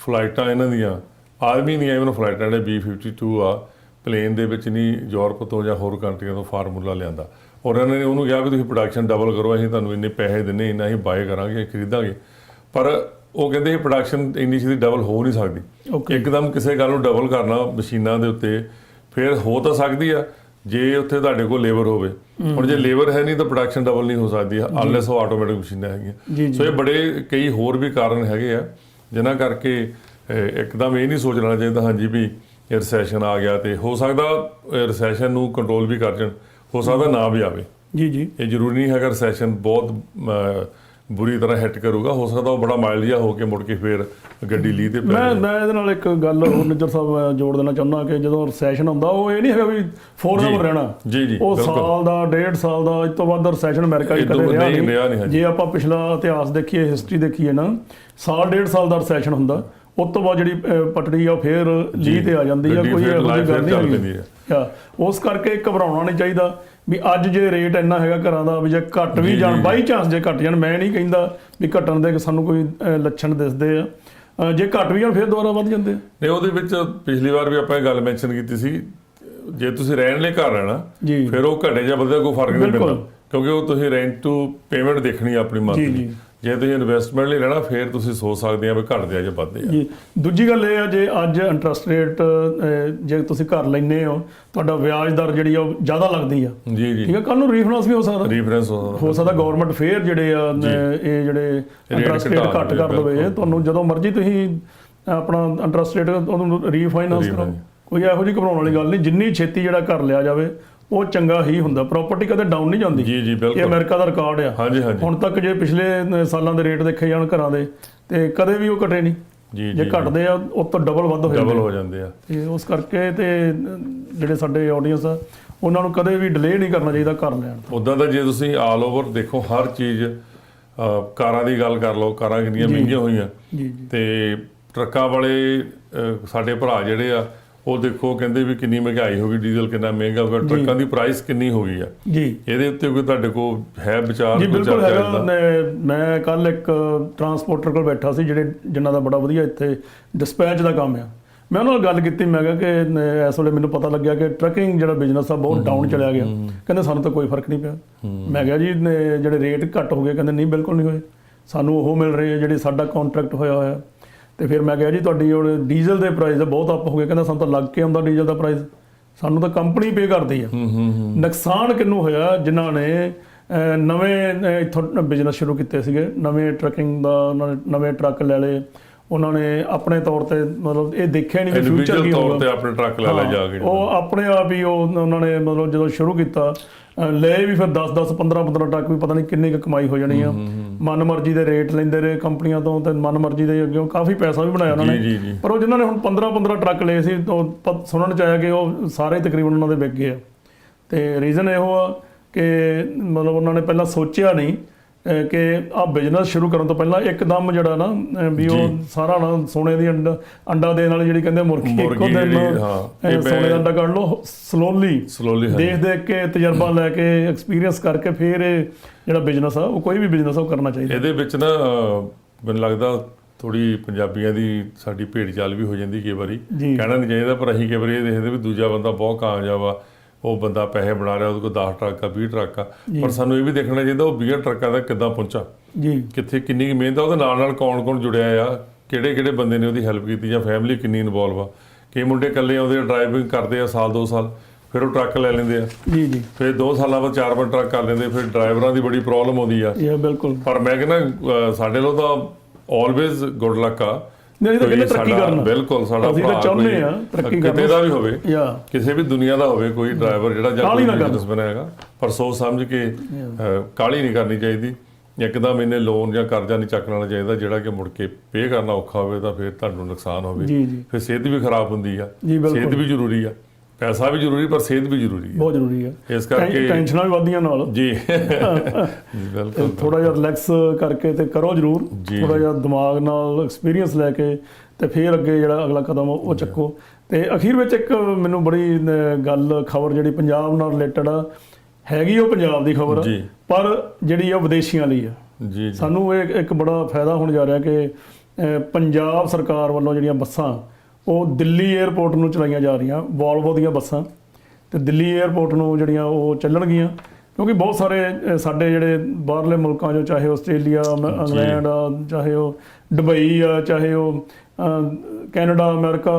ਫਲਾਈਟਾਂ ਇਹਨਾਂ ਦੀਆਂ ਆਰਮੀ ਦੀਆਂ ਇਹਨਾਂ ਫਲਾਈਟਾਂ ਜਿਹੜੇ B-52 ਆ ਪਲੇਨ ਦੇ ਵਿੱਚ ਨਹੀਂ ਯੂਰਪ ਤੋਂ ਜਾਂ ਹੋਰ ਕੰਟਰੀਆਂ ਤੋਂ ਫਾਰਮੂਲਾ ਲਿਆਂਦਾ, ਔਰ ਇਹਨਾਂ ਨੇ ਉਹਨੂੰ ਕਿਹਾ ਵੀ ਤੁਸੀਂ ਪ੍ਰੋਡਕਸ਼ਨ ਡਬਲ ਕਰੋ, ਅਸੀਂ ਤੁਹਾਨੂੰ ਇੰਨੇ ਪੈਸੇ ਦਿੰਦੇ, ਇੰਨਾ ਅਸੀਂ ਬਾਏ ਕਰਾਂਗੇ, ਖਰੀਦਾਂਗੇ। ਪਰ ਉਹ ਕਹਿੰਦੇ ਇਹ ਪ੍ਰੋਡਕਸ਼ਨ ਇੰਨੀ ਛੇਤੀ ਡਬਲ ਹੋ ਨਹੀਂ ਸਕਦੀ। ਇੱਕਦਮ ਕਿਸੇ ਗੱਲ ਨੂੰ ਡਬਲ ਕਰਨਾ ਮਸ਼ੀਨਾਂ ਦੇ ਉੱਤੇ ਫਿਰ ਹੋ ਤਾਂ ਸਕਦੀ ਆ ਜੇ ਉੱਥੇ ਤੁਹਾਡੇ ਕੋਲ ਲੇਬਰ ਹੋਵੇ। ਹੁਣ ਜੇ ਲੇਬਰ ਹੈ ਨਹੀਂ ਤਾਂ ਪ੍ਰੋਡਕਸ਼ਨ ਡਬਲ ਨਹੀਂ ਹੋ ਸਕਦੀ ਅਨਲੈਸ ਉਹ ਆਟੋਮੈਟਿਕ ਮਸ਼ੀਨਾਂ ਹੈਗੀਆਂ। ਸੋ ਇਹ ਬੜੇ ਕਈ ਹੋਰ ਵੀ ਕਾਰਨ ਹੈਗੇ ਆ ਜਿਨ੍ਹਾਂ ਕਰਕੇ ਇੱਕਦਮ ਇਹ ਨਹੀਂ ਸੋਚਣਾ ਚਾਹੀਦਾ ਹਾਂਜੀ ਵੀ ਇਹ ਰਿਸੈਸ਼ਨ ਆ ਗਿਆ ਤੇ ਹੋ ਸਕਦਾ ਰਿਸੈਸ਼ਨ ਨੂੰ ਕੰਟਰੋਲ ਵੀ ਕਰ ਜਾਣ, ਹੋ ਸਕਦਾ ਨਾ ਵੀ ਆਵੇ। ਜੀ ਜੀ, ਇਹ ਜ਼ਰੂਰੀ ਨਹੀਂ ਹੈਗਾ ਰਿਸੈਸ਼ਨ ਬਹੁਤ ਬੁਰੀ ਤਰ੍ਹਾਂ ਹਿੱਟ ਕਰੂਗਾ, ਹੋ ਸਕਦਾ ਉਹ ਬੜਾ ਮਾਈਲਡ ਜਿਹਾ ਹੋ ਕੇ ਮੁੜ ਕੇ ਫਿਰ ਗੱਡੀ ਲੀਹ ਤੇ ਪੈ ਜਾਵੇ। ਮੈਂ ਇਹਦੇ ਨਾਲ ਇੱਕ ਗੱਲ ਹੋਰ ਨਿੱਜਰ ਸਾਹਿਬ ਜੋੜ ਦੇਣਾ ਚਾਹੁੰਦਾ ਕਿ ਜਦੋਂ ਰਿਸੈਸ਼ਨ ਹੁੰਦਾ ਉਹ ਇਹ ਨਹੀਂ ਹੈਗਾ ਵੀ ਫੋਰਐਵਰ ਰਹਿਣਾ। ਜੀ ਜੀ, ਉਹ ਸਾਲ ਦਾ 1.5 ਸਾਲ ਦਾ, ਇਸ ਤੋਂ ਵੱਧ ਰਿਸੈਸ਼ਨ ਅਮਰੀਕਾ 'ਚ ਕਦੇ ਰਿਹਾ ਨਹੀਂ। ਜੇ ਆਪਾਂ ਪਿਛਲਾ ਇਤਿਹਾਸ ਦੇਖੀਏ, ਹਿਸਟਰੀ ਦੇਖੀਏ ਨਾ, ਸਾਲ 1.5 ਸਾਲ ਦਾ ਰਿਸੈਸ਼ਨ ਹੁੰਦਾ, ਉਸ ਤੋਂ ਬਾਅਦ ਜਿਹੜੀ ਪਟੜੀ ਆ ਫਿਰ ਲੀਹ ਤੇ ਆ ਜਾਂਦੀ ਆ, ਕੋਈ ਇਹੋ ਜਿਹੀ ਗੱਲ ਨਹੀਂ ਹੈਗੀ। ਉਸ ਕਰਕੇ ਘਬਰਾਉਣਾ ਨਹੀਂ ਚਾਹੀਦਾ ਵੀ ਅੱਜ ਜੇ ਰੇਟ ਇੰਨਾ ਹੈਗਾ ਘਰਾਂ ਦਾ ਵੀ ਜੇ ਘੱਟ ਵੀ ਜਾਣ, ਬਾਈ ਚਾਂਸ ਜੇ ਘੱਟ ਜਾਣ, ਮੈਂ ਨਹੀਂ ਕਹਿੰਦਾ ਵੀ ਘਟਣ ਦੇ ਸਾਨੂੰ ਕੋਈ ਲੱਛਣ ਦਿਸਦੇ ਆ, ਜੇ ਘੱਟ ਵੀ ਜਾਣ ਫਿਰ ਦੁਬਾਰਾ ਵੱਧ ਜਾਂਦੇ ਆ। ਨਹੀਂ, ਉਹਦੇ ਵਿੱਚ ਪਿਛਲੀ ਵਾਰ ਵੀ ਆਪਾਂ ਇਹ ਗੱਲ ਮੈਂਸ਼ਨ ਕੀਤੀ ਸੀ, ਜੇ ਤੁਸੀਂ ਰਹਿਣ ਲਈ ਘਰ ਰਹਿਣਾ ਫਿਰ ਉਹ ਘਟੇ ਜਾਂ ਵਧੇ ਕੋਈ ਫਰਕ ਨਹੀਂ ਪੈਂਦਾ, ਕਿਉਂਕਿ ਉਹ ਤੁਸੀਂ ਰੈਂਟ ਟੂ ਪੇਮੈਂਟ ਦੇਖਣੀ ਆਪਣੀ ਮੰਥਲੀ। ਜੇ ਤੁਸੀਂ ਇਨਵੈਸਟਮੈਂਟ ਲਈ ਲੈਣਾ ਫਿਰ ਤੁਸੀਂ ਸੋਚ ਸਕਦੇ ਆ ਵੀ ਘਟਦੇ ਆ ਜਾਂ ਵੱਧਦੇ ਆ। ਜੀ, ਦੂਜੀ ਗੱਲ ਇਹ ਆ ਜੇ ਅੱਜ ਇੰਟਰਸਟ ਰੇਟ ਜੇ ਤੁਸੀਂ ਘਰ ਲੈਂਦੇ ਹੋ, ਤੁਹਾਡਾ ਵਿਆਜ ਦਰ ਜਿਹੜੀ ਆ ਉਹ ਜ਼ਿਆਦਾ ਲੱਗਦੀ ਆ। ਜੀ ਜੀ, ਠੀਕ ਹੈ, ਕੱਲ ਨੂੰ ਰੀਫਾਈਨਾਂਸ ਵੀ ਹੋ ਸਕਦਾ, ਹੋ ਸਕਦਾ ਗਵਰਨਮੈਂਟ ਫੇਰ ਜਿਹੜੇ ਆ ਇਹ ਜਿਹੜੇ ਇੰਟਰਸਟ ਰੇਟ ਘੱਟ ਕਰ ਦੇਵੇ, ਤੁਹਾਨੂੰ ਜਦੋਂ ਮਰਜ਼ੀ ਤੁਸੀਂ ਆਪਣਾ ਇੰਟਰਸਟ ਰੇਟ ਉਹਨੂੰ ਰੀਫਾਈਨਾਂਸ ਕਰੋ। ਕੋਈ ਇਹੋ ਜਿਹੀ ਘਬਰਾਉਣ ਵਾਲੀ ਗੱਲ ਨਹੀਂ, ਜਿੰਨੀ ਛੇਤੀ ਜਿਹੜਾ ਘਰ ਲਿਆ ਜਾਵੇ ਉਹ ਚੰਗਾ ਹੀ ਹੁੰਦਾ। ਪ੍ਰਾਪਰਟੀ ਕਦੇ ਡਾਊਨ ਨਹੀਂ ਜਾਂਦੀ। ਜੀ ਜੀ, ਬਿਲਕੁਲ, ਇਹ ਅਮਰੀਕਾ ਦਾ ਰਿਕਾਰਡ ਆ। ਹਾਂਜੀ ਹਾਂਜੀ, ਹੁਣ ਤੱਕ ਜੇ ਪਿਛਲੇ ਸਾਲਾਂ ਦੇ ਰੇਟ ਦੇਖੇ ਜਾਣ ਘਰਾਂ ਦੇ ਤੇ ਕਦੇ ਵੀ ਉਹ ਘਟੇ ਨਹੀਂ। ਜੀ, ਜੇ ਘਟਦੇ ਆ ਉਹ ਤੋਂ ਡਬਲ ਵੱਧ ਹੋ ਜਾਂਦੇ ਆ। ਤੇ ਉਸ ਕਰਕੇ ਤੇ ਜਿਹੜੇ ਸਾਡੇ ਆਡੀਅנס ਆ ਉਹਨਾਂ ਨੂੰ ਕਦੇ ਵੀ ਡਿਲੇ ਨਹੀਂ ਕਰਨਾ ਚਾਹੀਦਾ ਘਰ ਲੈਣ ਤੋਂ। ਉੱਦਾਂ ਤਾਂ ਜੇ ਤੁਸੀਂ ਆਲ ਓਵਰ ਦੇਖੋ ਹਰ ਚੀਜ਼, ਕਾਰਾਂ ਦੀ ਗੱਲ ਕਰ ਲਓ, ਕਾਰਾਂ ਕਿੰਨੀਆਂ ਮਹਿੰਗੀਆਂ ਹੋਈਆਂ, ਤੇ ਟਰੱਕਾਂ ਵਾਲੇ ਸਾਡੇ ਭਰਾ ਜਿਹੜੇ ਆ ਉਹ ਦੇਖੋ ਕਹਿੰਦੇ ਵੀ ਕਿੰਨੀ ਮਹਿੰਗਾਈ ਹੋ ਗਈ, ਡੀਜ਼ਲ ਕਿੰਨਾ ਮਹਿੰਗਾ ਹੋ ਗਿਆ, ਟਰੱਕਾਂ ਦੀ ਪ੍ਰਾਈਸ ਕਿੰਨੀ ਹੋ ਗਈ ਆ। ਜੀ, ਇਹਦੇ ਉੱਤੇ ਕੋਈ ਤੁਹਾਡੇ ਕੋਲ ਹੈ ਵਿਚਾਰ? ਜੀ ਬਿਲਕੁਲ ਹੈਗਾ। ਮੈਂ ਕੱਲ ਇੱਕ ਟਰਾਂਸਪੋਰਟਰ ਕੋਲ ਬੈਠਾ ਸੀ ਜਿਨ੍ਹਾਂ ਦਾ ਬੜਾ ਵਧੀਆ ਇੱਥੇ ਡਿਸਪੈਚ ਦਾ ਕੰਮ ਆ। ਮੈਂ ਉਹਨਾਂ ਨਾਲ ਗੱਲ ਕੀਤੀ, ਮੈਂ ਕਿਹਾ ਕਿ ਇਸ ਵੇਲੇ ਮੈਨੂੰ ਪਤਾ ਲੱਗਿਆ ਕਿ ਟਰੱਕਿੰਗ ਜਿਹੜਾ ਬਿਜ਼ਨਸ ਆ ਬਹੁਤ ਡਾਊਨ ਚਲਿਆ ਗਿਆ। ਕਹਿੰਦੇ ਸਾਨੂੰ ਤਾਂ ਕੋਈ ਫਰਕ ਨਹੀਂ ਪਿਆ। ਮੈਂ ਕਿਹਾ ਜੀ ਜਿਹੜੇ ਰੇਟ ਘੱਟ ਹੋ ਗਏ? ਕਹਿੰਦੇ ਨਹੀਂ, ਬਿਲਕੁਲ ਨਹੀਂ ਹੋਏ, ਸਾਨੂੰ ਉਹ ਮਿਲ ਰਹੇ ਆ ਜਿਹੜੇ ਸਾਡਾ ਕੰਟਰੈਕਟ ਹੋਇਆ। ਤੇ ਫਿਰ ਮੈਂ ਕਿਹਾ ਜੀ ਤੁਹਾਡੀ ਉਹ ਡੀਜ਼ਲ ਦੇ ਪ੍ਰਾਈਸ ਬਹੁਤ ਅੱਪ ਹੋ ਗਏ। ਕਹਿੰਦਾ ਸਾਨੂੰ ਤਾਂ ਲੱਗ ਕੇ ਆਉਂਦਾ ਡੀਜ਼ਲ ਦਾ ਪ੍ਰਾਈਸ, ਸਾਨੂੰ ਤਾਂ ਕੰਪਨੀ ਪੇ ਕਰਦੀ ਆ। ਨੁਕਸਾਨ ਕਿਹਨੂੰ ਹੋਇਆ? ਜਿਨ੍ਹਾਂ ਨੇ ਨਵੇਂ ਇੱਥੋਂ ਬਿਜ਼ਨਸ ਸ਼ੁਰੂ ਕੀਤੇ ਸੀਗੇ, ਨਵੇਂ ਟਰੱਕਿੰਗ ਦਾ, ਉਹਨਾਂ ਨੇ ਨਵੇਂ ਟਰੱਕ ਲੈ ਲਏ, ਉਹਨਾਂ ਨੇ ਆਪਣੇ ਤੌਰ ਤੇ ਮਤਲਬ ਇਹ ਦੇਖਿਆ ਨਹੀਂ ਕਿ ਫਿਊਚਰ ਕੀ ਹੋਊਗਾ, ਆਪਣੇ ਟਰੱਕ ਲੈ ਲੈ ਜਾ ਕੇ ਉਹ ਆਪਣੇ ਆਪ ਹੀ ਉਹਨਾਂ ਨੇ ਮਤਲਬ ਜਦੋਂ ਸ਼ੁਰੂ ਕੀਤਾ ਲਏ ਵੀ ਫਿਰ 10-10 15-15 ਟਰੱਕ ਵੀ ਪਤਾ ਨਹੀਂ ਕਿੰਨੀ ਕੁ ਕਮਾਈ ਹੋ ਜਾਣੀ ਆ। ਮਨ ਮਰਜ਼ੀ ਦੇ ਰੇਟ ਲੈਂਦੇ ਰਹੇ ਕੰਪਨੀਆਂ ਤੋਂ ਤੇ ਮਨ ਮਰਜ਼ੀ ਦੇ ਅੱਗੇ ਕਾਫੀ ਪੈਸਾ ਵੀ ਬਣਾਇਆ ਉਹਨਾਂ ਨੇ। ਪਰ ਉਹ ਜਿਨ੍ਹਾਂ ਨੇ ਹੁਣ 15-15 ਟਰੱਕ ਲਏ ਸੀ ਉਹ ਸੁਣਨ 'ਚ ਆਇਆ ਕਿ ਉਹ ਸਾਰੇ ਤਕਰੀਬਨ ਉਹਨਾਂ ਦੇ ਵਿਕ ਗਏ ਆ। ਤੇ ਰੀਜ਼ਨ ਇਹੋ ਆ ਕਿ ਮਤਲਬ ਉਹਨਾਂ ਨੇ ਪਹਿਲਾਂ ਸੋਚਿਆ ਨਹੀਂ ਕਿ ਆ ਬਿਜ਼ਨਸ ਸ਼ੁਰੂ ਕਰਨ ਤੋਂ ਪਹਿਲਾਂ ਇੱਕਦਮ ਜਿਹੜਾ ਨਾ ਵੀ ਉਹ ਸਾਰਾ ਨਾ ਸੋਨੇ ਦੀ ਅੰਡਾ ਦੇਣ ਵਾਲੀ ਜਿਹੜੀ ਕਹਿੰਦੇ ਮੁਰਗੀ ਇੱਕੋ ਦਿਨ ਸੋਨੇ ਦਾ ਅੰਡਾ ਕੱਢ ਲਓ, ਸਲੋਲੀ ਦੇਖ ਕੇ ਤਜਰਬਾ ਲੈ ਕੇ ਐਕਸਪੀਰੀਅੰਸ ਕਰਕੇ ਫਿਰ ਇਹ ਜਿਹੜਾ ਬਿਜ਼ਨਸ ਆ ਉਹ ਕੋਈ ਵੀ ਬਿਜ਼ਨਸ ਆ ਉਹ ਕਰਨਾ ਚਾਹੀਦਾ। ਇਹਦੇ ਵਿੱਚ ਨਾ ਮੈਨੂੰ ਲੱਗਦਾ ਥੋੜੀ ਪੰਜਾਬੀਆਂ ਦੀ ਸਾਡੀ ਭੇਡ ਚਾਲ ਵੀ ਹੋ ਜਾਂਦੀ ਕਈ ਵਾਰੀ, ਕਹਿਣਾ ਨਹੀਂ ਚਾਹੀਦਾ, ਪਰ ਅਸੀਂ ਕਈ ਵਾਰੀ ਇਹ ਦੇਖਦੇ ਵੀ ਦੂਜਾ ਬੰਦਾ ਬਹੁਤ ਕਾਮਯਾਬ ਆ, ਉਹ ਬੰਦਾ ਪੈਸੇ ਬਣਾ ਰਿਹਾ, ਉਹਦੇ ਕੋਲ 10 ਟਰੱਕ ਆ 20 ਟਰੱਕ ਆ, ਪਰ ਸਾਨੂੰ ਇਹ ਵੀ ਦੇਖਣਾ ਚਾਹੀਦਾ ਉਹ 20 ਟਰੱਕਾਂ ਦਾ ਕਿੱਦਾਂ ਪਹੁੰਚਾ, ਕਿੱਥੇ ਕਿੰਨੀ ਕੁ ਮਿਹਨਤ ਆ, ਉਹਦੇ ਨਾਲ ਕੌਣ ਜੁੜਿਆ ਆ, ਕਿਹੜੇ ਬੰਦੇ ਨੇ ਉਹਦੀ ਹੈਲਪ ਕੀਤੀ, ਜਾਂ ਫੈਮਿਲੀ ਕਿੰਨੀ ਇਨਵੋਲਵ ਆ। ਕਈ ਮੁੰਡੇ ਇਕੱਲੇ ਆਉਂਦੇ ਆ, ਡਰਾਈਵਿੰਗ ਕਰਦੇ ਆ ਸਾਲ 2 ਸਾਲ, ਫਿਰ ਉਹ ਟਰੱਕ ਲੈ ਲੈਂਦੇ ਆ, ਫਿਰ 2 ਸਾਲਾਂ ਬਾਅਦ 4 ਟਰੱਕ ਕਰ ਲੈਂਦੇ, ਫਿਰ ਡਰਾਈਵਰਾਂ ਦੀ ਬੜੀ ਪ੍ਰੋਬਲਮ ਆਉਂਦੀ ਆ। ਬਿਲਕੁਲ। ਪਰ ਮੈਂ ਕਹਿੰਦਾ ਸਾਡੇ ਲੋ ਤਾਂ ਆਲਵੇਜ਼ ਗੁੱਡ ਲੱਕ ਆ, ਬਿਲਕੁਲ ਸਾਡਾ ਕਿਤੇ ਦਾ ਵੀ ਹੋਵੇ, ਕਿਸੇ ਵੀ ਦੁਨੀਆ ਦਾ ਹੋਵੇ ਕੋਈ ਡਰਾਈਵਰ ਜਿਹੜਾ ਜਾਂ ਕੋਈ ਬਿਜ਼ਨਸਮੈਨ ਹੈਗਾ, ਪਰ ਸੋਚ ਸਮਝ ਕੇ ਕਾਹਲੀ ਨਹੀਂ ਕਰਨੀ ਚਾਹੀਦੀ। ਇੱਕਦਮ ਇਹਨੇ ਲੋਨ ਜਾਂ ਕਰਜ਼ਾ ਨਹੀਂ ਚੱਕ ਲੈਣਾ ਚਾਹੀਦਾ ਜਿਹੜਾ ਕਿ ਮੁੜ ਕੇ ਪੇ ਕਰਨਾ ਔਖਾ ਹੋਵੇ ਤਾਂ ਫਿਰ ਤੁਹਾਨੂੰ ਨੁਕਸਾਨ ਹੋਵੇ, ਫਿਰ ਸਿਹਤ ਵੀ ਖਰਾਬ ਹੁੰਦੀ ਆ। ਸਿਹਤ ਵੀ ਜ਼ਰੂਰੀ ਆ, ਪੈਸਾ ਵੀ ਜ਼ਰੂਰੀ, ਪਰ ਸਿਹਤ ਵੀ ਜ਼ਰੂਰੀ ਹੈ, ਬਹੁਤ ਜ਼ਰੂਰੀ ਹੈ। ਇਸ ਕਰਕੇ ਟੈਨਸ਼ਨਾਂ ਵੀ ਵੱਧਦੀਆਂ ਨਾਲ ਜੀ ਬਿਲਕੁਲ। ਥੋੜਾ ਜਿਹਾ ਰਿਲੈਕਸ ਕਰਕੇ ਤੇ ਕਰੋ ਜ਼ਰੂਰ, ਥੋੜਾ ਜਿਹਾ ਦਿਮਾਗ ਨਾਲ ਐਕਸਪੀਰੀਅੰਸ ਲੈ ਕੇ ਤੇ ਫਿਰ ਅੱਗੇ ਜਿਹੜਾ ਅਗਲਾ ਕਦਮ ਉਹ ਚੱਕੋ। ਤੇ ਅਖੀਰ ਵਿੱਚ ਇੱਕ ਮੈਨੂੰ ਬੜੀ ਗੱਲ ਖਬਰ ਜਿਹੜੀ ਪੰਜਾਬ ਨਾਲ ਰਿਲੇਟਡ ਆ ਹੈਗੀ, ਉਹ ਪੰਜਾਬ ਦੀ ਖਬਰ ਪਰ ਜਿਹੜੀ ਆ ਵਿਦੇਸ਼ੀਆਂ ਲਈ ਆ। ਸਾਨੂੰ ਇਹ ਇੱਕ ਬੜਾ ਫਾਇਦਾ ਹੋਣ ਜਾ ਰਿਹਾ ਕਿ ਪੰਜਾਬ ਸਰਕਾਰ ਵੱਲੋਂ ਜਿਹੜੀਆਂ ਬੱਸਾਂ ਉਹ ਦਿੱਲੀ ਏਅਰਪੋਰਟ ਨੂੰ ਚਲਾਈਆਂ ਜਾ ਰਹੀਆਂ, ਵੋਲਵੋ ਦੀਆਂ ਬੱਸਾਂ, ਤੇ ਦਿੱਲੀ ਏਅਰਪੋਰਟ ਨੂੰ ਜਿਹੜੀਆਂ ਉਹ ਚੱਲਣਗੀਆਂ, ਕਿਉਂਕਿ ਬਹੁਤ ਸਾਰੇ ਸਾਡੇ ਜਿਹੜੇ ਬਾਹਰਲੇ ਮੁਲਕਾਂ 'ਚੋਂ, ਚਾਹੇ ਆਸਟ੍ਰੇਲੀਆ, ਇੰਗਲੈਂਡ ਆ, ਚਾਹੇ ਉਹ ਦੁਬਈ ਆ, ਚਾਹੇ ਉਹ ਕੈਨੇਡਾ, ਅਮਰੀਕਾ,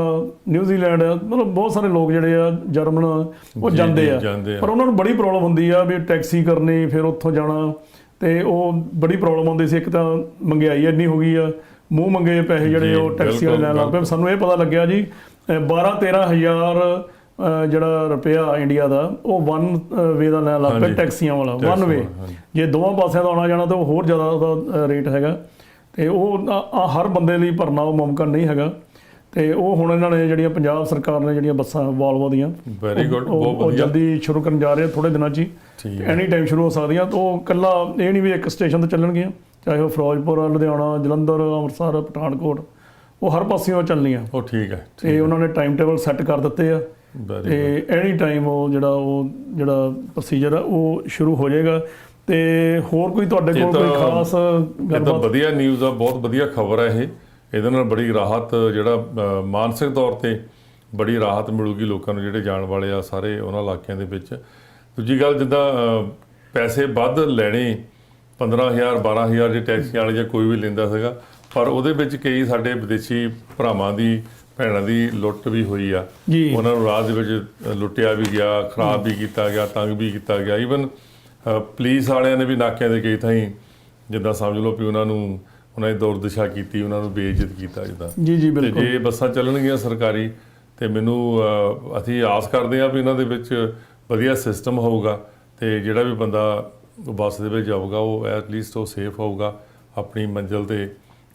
ਨਿਊਜ਼ੀਲੈਂਡ, ਮਤਲਬ ਬਹੁਤ ਸਾਰੇ ਲੋਕ ਜਿਹੜੇ ਆ ਜਰਮਨ ਉਹ ਜਾਂਦੇ ਆ, ਪਰ ਉਹਨਾਂ ਨੂੰ ਬੜੀ ਪ੍ਰੋਬਲਮ ਹੁੰਦੀ ਆ ਵੀ ਟੈਕਸੀ ਕਰਨੀ, ਫਿਰ ਉੱਥੋਂ ਜਾਣਾ, ਤੇ ਉਹ ਬੜੀ ਪ੍ਰੋਬਲਮ ਆਉਂਦੀ ਸੀ। ਇੱਕ ਤਾਂ ਮਹਿੰਗਾਈ ਇੰਨੀ ਹੋ ਗਈ ਆ, ਮੂੰਹ ਮੰਗੇ ਪੈਸੇ ਜਿਹੜੇ ਉਹ ਟੈਕਸੀ ਵਾਲੇ ਲੈਣ ਲੱਗ ਪਏ। ਸਾਨੂੰ ਇਹ ਪਤਾ ਲੱਗਿਆ ਜੀ 12-13 ਹਜ਼ਾਰ ਜਿਹੜਾ ਰੁਪਇਆ ਇੰਡੀਆ ਦਾ ਉਹ ਵਨ ਵੇ ਦਾ ਲੈਣ ਲੱਗ ਪਏ, ਟੈਕਸੀਆਂ ਵਾਲਾ ਵਨ ਵੇ। ਜੇ ਦੋਵਾਂ ਪਾਸਿਆਂ ਦਾ ਆਉਣਾ ਜਾਣਾ ਤਾਂ ਉਹ ਹੋਰ ਜ਼ਿਆਦਾ ਉਹਦਾ ਰੇਟ ਹੈਗਾ, ਤੇ ਉਹ ਹਰ ਬੰਦੇ ਲਈ ਭਰਨਾ ਉਹ ਮੁਮਕਿਨ ਨਹੀਂ ਹੈਗਾ। ਤੇ ਉਹ ਹੁਣ ਇਹਨਾਂ ਨੇ ਜਿਹੜੀਆਂ ਪੰਜਾਬ ਸਰਕਾਰ ਨੇ ਜਿਹੜੀਆਂ ਬੱਸਾਂ ਵਾਲਵੋ ਦੀਆਂ ਵੈਰੀ ਗੁੱਡ, ਉਹ ਜਲਦੀ ਸ਼ੁਰੂ ਕਰਨ ਜਾ ਰਹੇ ਥੋੜੇ ਦਿਨਾਂ 'ਚ ਹੀ, ਐਨੀ ਟਾਈਮ ਸ਼ੁਰੂ ਹੋ ਸਕਦੀਆਂ। ਤਾਂ ਉਹ ਇਕੱਲਾ ਇਹ ਨਹੀਂ ਵੀ ਇੱਕ ਸਟੇਸ਼ਨ ਤੋਂ ਚੱਲਣਗੀਆਂ, ਚਾਹੇ ਉਹ ਫਿਰੋਜ਼ਪੁਰ, ਲੁਧਿਆਣਾ, ਜਲੰਧਰ, ਅੰਮ੍ਰਿਤਸਰ, ਪਠਾਨਕੋਟ, ਉਹ ਹਰ ਪਾਸਿਓਂ ਚੱਲਣੀਆਂ। ਉਹ ਠੀਕ ਹੈ, ਤੇ ਉਹਨਾਂ ਨੇ ਟਾਈਮ ਟੇਬਲ ਸੈੱਟ ਕਰ ਦਿੱਤੇ ਆ, ਤੇ ਐਨੀ ਟਾਈਮ ਉਹ ਜਿਹੜਾ ਪ੍ਰੋਸੀਜਰ ਆ ਉਹ ਸ਼ੁਰੂ ਹੋ ਜਾਏਗਾ। ਤੇ ਹੋਰ ਕੋਈ ਤੁਹਾਡੇ ਕੋਲ ਕੋਈ ਖਾਸ ਗੱਲਬਾਤ? ਵਧੀਆ ਨਿਊਜ਼ ਆ, ਬਹੁਤ ਵਧੀਆ ਖਬਰ ਹੈ ਇਹ। ਇਹਦੇ ਨਾਲ ਬੜੀ ਰਾਹਤ, ਜਿਹੜਾ ਮਾਨਸਿਕ ਤੌਰ ਤੇ ਬੜੀ ਰਾਹਤ ਮਿਲੂਗੀ ਲੋਕਾਂ ਨੂੰ ਜਿਹੜੇ ਜਾਣ ਵਾਲੇ ਆ ਸਾਰੇ ਉਹਨਾਂ ਇਲਾਕਿਆਂ ਦੇ ਵਿੱਚ। ਦੂਜੀ ਗੱਲ, ਜਿੱਦਾਂ ਪੈਸੇ ਵੱਧ ਲੈਣੇ 15,000 12,000 ਜੇ ਟੈਕਸੀਆਂ ਵਾਲੇ ਜਾਂ ਕੋਈ ਵੀ ਲੈਂਦਾ ਸੀਗਾ, ਪਰ ਉਹਦੇ ਵਿੱਚ ਕਈ ਸਾਡੇ ਵਿਦੇਸ਼ੀ ਭਰਾਵਾਂ ਦੀ, ਭੈਣਾਂ ਦੀ ਲੁੱਟ ਵੀ ਹੋਈ ਆ। ਉਹਨਾਂ ਨੂੰ ਰਾਹ ਦੇ ਵਿੱਚ ਲੁੱਟਿਆ ਵੀ ਗਿਆ, ਖਰਾਬ ਵੀ ਕੀਤਾ ਗਿਆ, ਤੰਗ ਵੀ ਕੀਤਾ ਗਿਆ। ਈਵਨ ਪੁਲਿਸ ਵਾਲਿਆਂ ਨੇ ਵੀ ਨਾਕਿਆਂ ਦੇ ਕਈ ਥਾਈਂ ਜਿੱਦਾਂ ਸਮਝ ਲਓ ਵੀ ਉਹਨਾਂ ਦੀ ਦੁਰਦਸ਼ਾ ਕੀਤੀ, ਉਹਨਾਂ ਨੂੰ ਬੇਇੱਜ਼ਤ ਕੀਤਾ ਜਿੱਦਾਂ। ਬਿਲਕੁਲ। ਜੇ ਬੱਸਾਂ ਚੱਲਣਗੀਆਂ ਸਰਕਾਰੀ, ਤੇ ਮੈਨੂੰ ਅਸੀਂ ਆਸ ਕਰਦੇ ਹਾਂ ਵੀ ਇਹਨਾਂ ਦੇ ਵਿੱਚ ਵਧੀਆ ਸਿਸਟਮ ਹੋਊਗਾ, ਤੇ ਜਿਹੜਾ ਵੀ ਬੰਦਾ ਬੱਸ ਦੇ ਵਿੱਚ ਜਾਊਗਾ ਉਹ ਐਟਲੀਸਟ ਉਹ ਸੇਫ ਹੋਊਗਾ, ਆਪਣੀ ਮੰਜ਼ਿਲ 'ਤੇ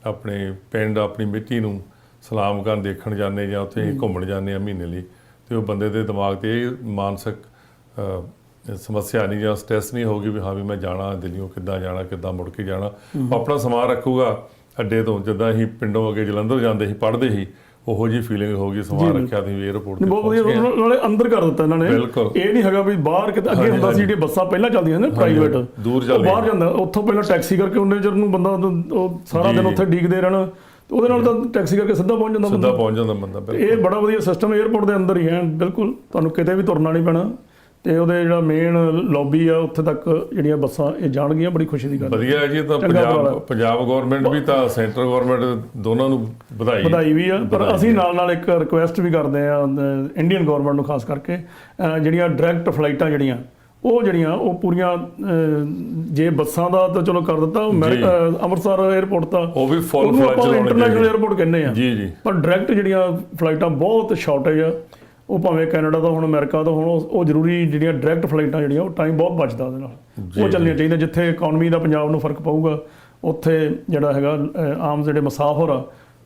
ਆਪਣੇ ਪਿੰਡ, ਆਪਣੀ ਮਿੱਟੀ ਨੂੰ ਸਲਾਮ ਕਰਨ ਦੇਖਣ ਜਾਂਦੇ ਜਾਂ ਉੱਥੇ ਘੁੰਮਣ ਜਾਂਦੇ ਆ ਮਹੀਨੇ ਲਈ, ਤੇ ਉਹ ਬੰਦੇ ਦੇ ਦਿਮਾਗ 'ਤੇ ਇਹ ਮਾਨਸਿਕ ਸਮੱਸਿਆ ਨਹੀਂ ਜਾਂ ਸਟ੍ਰੈਸ ਨਹੀਂ ਹੋਊਗੀ ਵੀ ਹਾਂ ਵੀ ਮੈਂ ਜਾਣਾ ਦਿੱਲੀੋਂ, ਕਿੱਦਾਂ ਜਾਣਾ, ਕਿੱਦਾਂ ਮੁੜ ਕੇ ਜਾਣਾ। ਆਪਣਾ ਸਮਾਨ ਰੱਖੂਗਾ ਅੱਡੇ ਤੋਂ, ਜਿੱਦਾਂ ਅਸੀਂ ਪਿੰਡੋਂ ਅੱਗੇ ਜਲੰਧਰ ਜਾਂਦੇ ਸੀ, ਪੜ੍ਹਦੇ ਸੀ, ਉਹੋ ਜਿਹੀ ਫੀਲਿੰਗ ਹੋਊਗੀ। ਸਮਾਨ ਰੱਖਿਆ ਤੁਸੀਂ ਏਅਰਪੋਰਟ ਤੇ, ਬਹੁਤ ਵਧੀਆ, ਨਾਲੇ ਅੰਦਰ ਕਰ ਦਿੱਤਾ ਇਹਨਾਂ ਨੇ। ਇਹ ਨਹੀਂ ਹੈਗਾ ਵੀ ਬਾਹਰ ਕਿਤੇ, ਅੱਗੇ ਹੁੰਦਾ ਸੀ ਜਿਹੜੀਆਂ ਬੱਸਾਂ ਪਹਿਲਾਂ ਚੱਲਦੀਆਂ ਨੇ ਪ੍ਰਾਈਵੇਟ, ਦੂਰ ਚੱਲਦੀਆਂ, ਬਾਹਰ ਜਾਂਦਾ, ਉੱਥੋਂ ਪਹਿਲਾਂ ਟੈਕਸੀ ਕਰਕੇ ਉਹਨੇ ਚਿਰ ਨੂੰ ਬੰਦਾ ਉਹ ਸਾਰਾ ਦਿਨ ਉੱਥੇ ਡੀਕਦੇ ਰਹਿਣਾ, ਉਹਦੇ ਨਾਲ ਤਾਂ ਟੈਕਸੀ ਕਰਕੇ ਸਿੱਧਾ ਪਹੁੰਚ ਜਾਂਦਾ ਬੰਦਾ। ਇਹ ਬੜਾ ਵਧੀਆ ਸਿਸਟਮ, ਏਅਰਪੋਰਟ ਦੇ ਅੰਦਰ ਹੀ ਹੈ ਬਿਲਕੁਲ, ਤੁਹਾਨੂੰ ਕਿਤੇ ਵੀ ਤੁਰਨਾ ਨਹੀਂ ਪੈਣਾ। ਤੇ ਉਹਦੇ ਜਿਹੜਾ ਮੇਨ ਲੌਬੀ ਆ ਉੱਥੇ ਤੱਕ ਜਿਹੜੀਆਂ ਬੱਸਾਂ ਇਹ ਜਾਣਗੀਆਂ, ਬੜੀ ਖੁਸ਼ੀ ਦੀ ਗੱਲ ਵਧੀਆ ਹੈ ਜੀ। ਤਾਂ ਪੰਜਾਬ ਗਵਰਨਮੈਂਟ ਵੀ ਤਾਂ ਸੈਂਟਰ ਗਵਰਨਮੈਂਟ ਦੋਨਾਂ ਨੂੰ ਵਧਾਈ ਵੀ ਆ, ਪਰ ਅਸੀਂ ਨਾਲ ਇੱਕ ਰਿਕੁਐਸਟ ਵੀ ਕਰਦੇ ਆ ਇੰਡੀਅਨ ਗਵਰਨਮੈਂਟ ਨੂੰ, ਖਾਸ ਕਰਕੇ ਜਿਹੜੀਆਂ ਡਾਇਰੈਕਟ ਫਲਾਈਟਾਂ ਜਿਹੜੀਆਂ ਉਹ ਪੂਰੀਆਂ, ਜੇ ਬੱਸਾਂ ਦਾ ਤਾਂ ਚਲੋ ਕਰ ਦਿੱਤਾ, ਅੰਮ੍ਰਿਤਸਰ ਏਅਰਪੋਰਟ ਤਾਂ ਉਹ ਵੀ ਫੁੱਲ ਫਲੈਜ ਇੰਟਰਨੈਸ਼ਨਲ ਏਅਰਪੋਰਟ ਕਹਿੰਦੇ ਆ, ਪਰ ਡਾਇਰੈਕਟ ਜਿਹੜੀਆਂ ਫਲਾਈਟਾਂ ਬਹੁਤ ਸ਼ਾਰਟੇਜ ਆ, ਉਹ ਭਾਵੇਂ ਕੈਨੇਡਾ ਤੋਂ, ਹੁਣ ਅਮਰੀਕਾ ਤੋਂ, ਹੁਣ ਉਹ ਜ਼ਰੂਰੀ ਜਿਹੜੀਆਂ ਡਾਇਰੈਕਟ ਫਲਾਈਟਾਂ ਜਿਹੜੀਆਂ ਉਹ ਟਾਈਮ ਬਹੁਤ ਬਚਦਾ ਉਹਦੇ ਨਾਲ, ਉਹ ਚੱਲਣੀਆਂ ਚਾਹੀਦੀਆਂ। ਜਿੱਥੇ ਇਕਨੋਮੀ ਦਾ ਪੰਜਾਬ ਨੂੰ ਫਰਕ ਪਊਗਾ, ਉੱਥੇ ਜਿਹੜਾ ਹੈਗਾ ਆਮ ਜਿਹੜੇ ਮੁਸਾਫਰ ਆ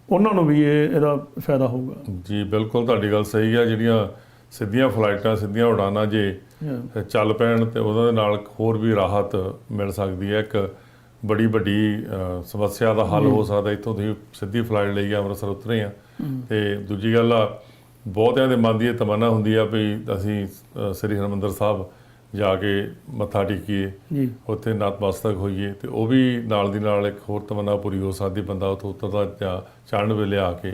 ਉਹਨਾਂ ਨੂੰ ਵੀ ਇਹਦਾ ਫਾਇਦਾ ਹੋਊਗਾ। ਜੀ ਬਿਲਕੁਲ, ਤੁਹਾਡੀ ਗੱਲ ਸਹੀ ਆ। ਜਿਹੜੀਆਂ ਸਿੱਧੀਆਂ ਫਲਾਈਟਾਂ, ਸਿੱਧੀਆਂ ਉਡਾਨਾਂ ਜੇ ਚੱਲ ਪੈਣ ਤੇ ਉਹਦੇ ਨਾਲ ਹੋਰ ਵੀ ਰਾਹਤ ਮਿਲ ਸਕਦੀ ਹੈ। ਇੱਕ ਬੜੀ ਵੱਡੀ ਸਮੱਸਿਆ ਦਾ ਹੱਲ ਹੋ ਸਕਦਾ। ਇੱਥੋਂ ਤੁਸੀਂ ਸਿੱਧੀ ਫਲਾਈਟ ਲਈ ਅੰਮ੍ਰਿਤਸਰ ਉਤਰੇ ਆ। ਤੇ ਦੂਜੀ ਗੱਲ ਆ, ਬਹੁਤਿਆਂ ਦੇ ਮਨ ਦੀ ਇਹ ਤਮੰਨਾ ਹੁੰਦੀ ਆ ਵੀ ਅਸੀਂ ਸ੍ਰੀ ਹਰਿਮੰਦਰ ਸਾਹਿਬ ਜਾ ਕੇ ਮੱਥਾ ਟੇਕੀਏ, ਉੱਥੇ ਨਤਮਸਤਕ ਹੋਈਏ। ਤੇ ਉਹ ਵੀ ਨਾਲ ਦੀ ਨਾਲ ਇੱਕ ਹੋਰ ਤਮੰਨਾ ਪੂਰੀ ਹੋ ਸਕਦੀ, ਬੰਦਾ ਉੱਥੋਂ ਉਤਰਦਾ ਜਾਂ ਚੜ੍ਹਨ ਵੇਲੇ ਆ ਕੇ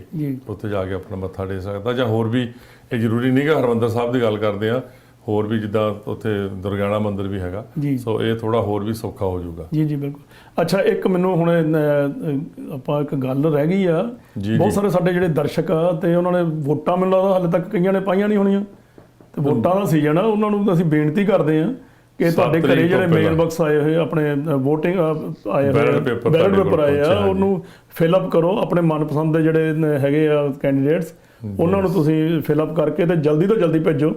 ਉੱਥੇ ਜਾ ਕੇ ਆਪਣਾ ਮੱਥਾ ਟੇਕ ਸਕਦਾ। ਜਾਂ ਹੋਰ ਵੀ, ਇਹ ਜ਼ਰੂਰੀ ਨਹੀਂ ਕਿ ਹਰਿਮੰਦਰ ਸਾਹਿਬ ਦੀ ਗੱਲ ਕਰਦੇ ਆ, ਹੋਰ ਵੀ ਜਿੱਦਾਂ ਉੱਥੇ ਦੁਰਗਿਆਣਾ ਮੰਦਿਰ ਵੀ ਹੈਗਾ, ਸੋ ਇਹ ਥੋੜਾ ਹੋਰ ਵੀ ਸੌਖਾ ਹੋ ਜਾਊਗਾ। ਜੀ ਬਿਲਕੁਲ। ਅੱਛਾ, ਇੱਕ ਮੈਨੂੰ ਹੁਣ ਆਪਾਂ ਇੱਕ ਗੱਲ ਰਹਿ ਗਈ ਆ, ਬਹੁਤ ਸਾਰੇ ਸਾਡੇ ਜਿਹੜੇ ਦਰਸ਼ਕ ਆ ਤੇ ਉਹਨਾਂ ਨੇ ਵੋਟਾਂ ਮੈਨੂੰ ਲੱਗਦਾ ਹਾਲੇ ਤੱਕ ਕਈਆਂ ਨੇ ਪਾਈਆਂ ਨਹੀਂ ਹੋਣੀਆਂ, ਤੇ ਵੋਟਾਂ ਦਾ ਸੀਜ਼ਨ ਆ, ਉਹਨਾਂ ਨੂੰ ਅਸੀਂ ਬੇਨਤੀ ਕਰਦੇ ਆ ਕਿ ਤੁਹਾਡੇ ਘਰੇ ਜਿਹੜੇ ਮੇਲ ਬਾਕਸ ਆਏ ਹੋਏ ਆਪਣੇ ਵੋਟਿੰਗ ਆਏ ਹੋਏ ਬੈਲਟ ਪੇਪਰ ਆਏ ਆ, ਉਹਨੂੰ ਫਿਲ ਅਪ ਕਰੋ। ਆਪਣੇ ਮਨਪਸੰਦ ਦੇ ਜਿਹੜੇ ਹੈਗੇ ਆ ਕੈਂਡੀਡੇਟਸ, ਉਹਨਾਂ ਨੂੰ ਤੁਸੀਂ ਫਿਲ ਅਪ ਕਰਕੇ ਤੇ ਜਲਦੀ ਤੋਂ ਜਲਦੀ ਭੇਜੋ।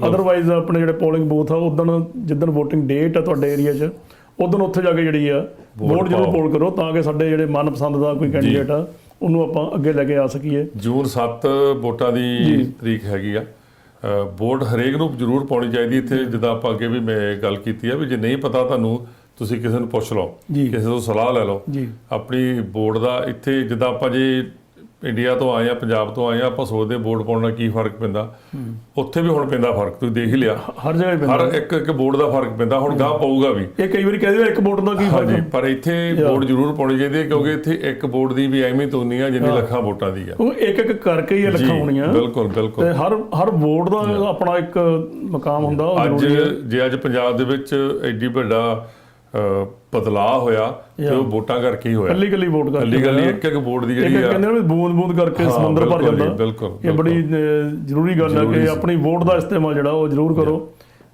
ਅਦਰਵਾਈਜ਼ ਆਪਣੇ ਜਿਹੜੇ ਪੋਲਿੰਗ ਬੂਥ ਆ ਉਦਣ ਜਿੱਦਣ ਵੋਟਿੰਗ ਡੇਟ ਆ ਤੁਹਾਡੇ ਏਰੀਆ 'ਚ, ਉਦੋਂ ਉੱਥੇ ਜਾ ਕੇ ਜਿਹੜੀ ਆ ਵੋਟ ਜ਼ਰੂਰ ਪੋਲ ਕਰੋ, ਤਾਂ ਕਿ ਸਾਡੇ ਜਿਹੜੇ ਮਨਪਸੰਦ ਦਾ ਕੋਈ ਕੈਂਡੀਡੇਟ ਆ ਉਹਨੂੰ ਆਪਾਂ ਅੱਗੇ ਲੈ ਕੇ ਆ ਸਕੀਏ। ਜੂਨ 7 ਵੋਟਾਂ ਦੀ ਤਰੀਕ ਹੈਗੀ ਆ। ਵੋਟ ਹਰੇਕ ਨੂੰ ਜ਼ਰੂਰ ਪਾਉਣੀ ਚਾਹੀਦੀ। ਇੱਥੇ ਜਿੱਦਾਂ ਆਪਾਂ ਅੱਗੇ ਵੀ ਮੈਂ ਗੱਲ ਕੀਤੀ ਆ ਵੀ ਜੇ ਨਹੀਂ ਪਤਾ ਤੁਹਾਨੂੰ, ਤੁਸੀਂ ਕਿਸੇ ਨੂੰ ਪੁੱਛ ਲਓ, ਕਿਸੇ ਤੋਂ ਸਲਾਹ ਲੈ ਲਓ ਆਪਣੀ ਵੋਟ ਦਾ। ਇੱਥੇ ਜਿੱਦਾਂ ਆਪਾਂ ਜੇ ਇੰਡੀਆ ਤੋਂ ਆਏ ਆ, ਪੰਜਾਬ ਤੋਂ ਆਏ ਆ, ਆਪਾਂ ਸੋਚਦੇ ਵੋਟ ਪਾਉਣ ਨਾਲ ਕੀ ਫਰਕ ਪੈਂਦਾ, ਉੱਥੇ ਵੀ ਹੁਣ ਪੈਂਦਾ ਫਰਕ, ਤੁਸੀਂ ਦੇਖ ਹੀ ਲਿਆ, ਹਰ ਜਗ੍ਹਾ ਹਰ ਇੱਕ ਵੋਟ ਦਾ ਫਰਕ ਪੈਂਦਾ। ਹੁਣ ਗਾਹ ਪਊਗਾ ਵੀ, ਇਹ ਕਈ ਵਾਰੀ ਕਹਿੰਦੇ ਇੱਕ ਵੋਟ ਦਾ ਕੀ ਫਰਕ, ਪਰ ਇੱਥੇ ਵੋਟ ਜ਼ਰੂਰ ਪਾਉਣੀ ਚਾਹੀਦੀ ਹੈ, ਕਿਉਂਕਿ ਇੱਥੇ ਇੱਕ ਵੋਟ ਦੀ ਵੀ ਅਹਿਮੀਅਤ ਉਨੀ ਆ ਜਿੰਨੀ ਲੱਖਾਂ ਵੋਟਾਂ ਦੀ ਆ। ਉਹ ਇੱਕ ਕਰਕੇ ਹੀ ਲੱਖਾਂ ਹੋਣੀਆਂ। ਬਿਲਕੁਲ ਬਿਲਕੁਲ। ਤੇ ਹਰ ਵੋਟ ਦਾ ਆਪਣਾ ਇੱਕ ਮਕਾਮ ਹੁੰਦਾ। ਅੱਜ ਪੰਜਾਬ ਦੇ ਵਿੱਚ ਐਡੀ ਵੱਡਾ ਬਦਲਾਅ ਹੋਇਆ ਤੇ ਉਹ ਵੋਟਾਂ ਕਰਕੇ ਹੀ ਹੋਇਆ। ਕੱਲੀ ਵੋਟ ਕਰਕੇ, ਕੱਲੀ ਇੱਕ ਵੋਟ ਦੀ ਜਿਹੜੀ ਕਹਿੰਦੇ ਨੇ ਬੂੰਦ ਕਰਕੇ ਸਮੁੰਦਰ ਭਰ ਜਾਂਦਾ। ਬਿਲਕੁਲ, ਇਹ ਬੜੀ ਜ਼ਰੂਰੀ ਗੱਲ ਹੈ ਕਿ ਆਪਣੀ ਵੋਟ ਦਾ ਇਸਤੇਮਾਲ ਜਿਹੜਾ ਉਹ ਜ਼ਰੂਰ ਕਰੋ।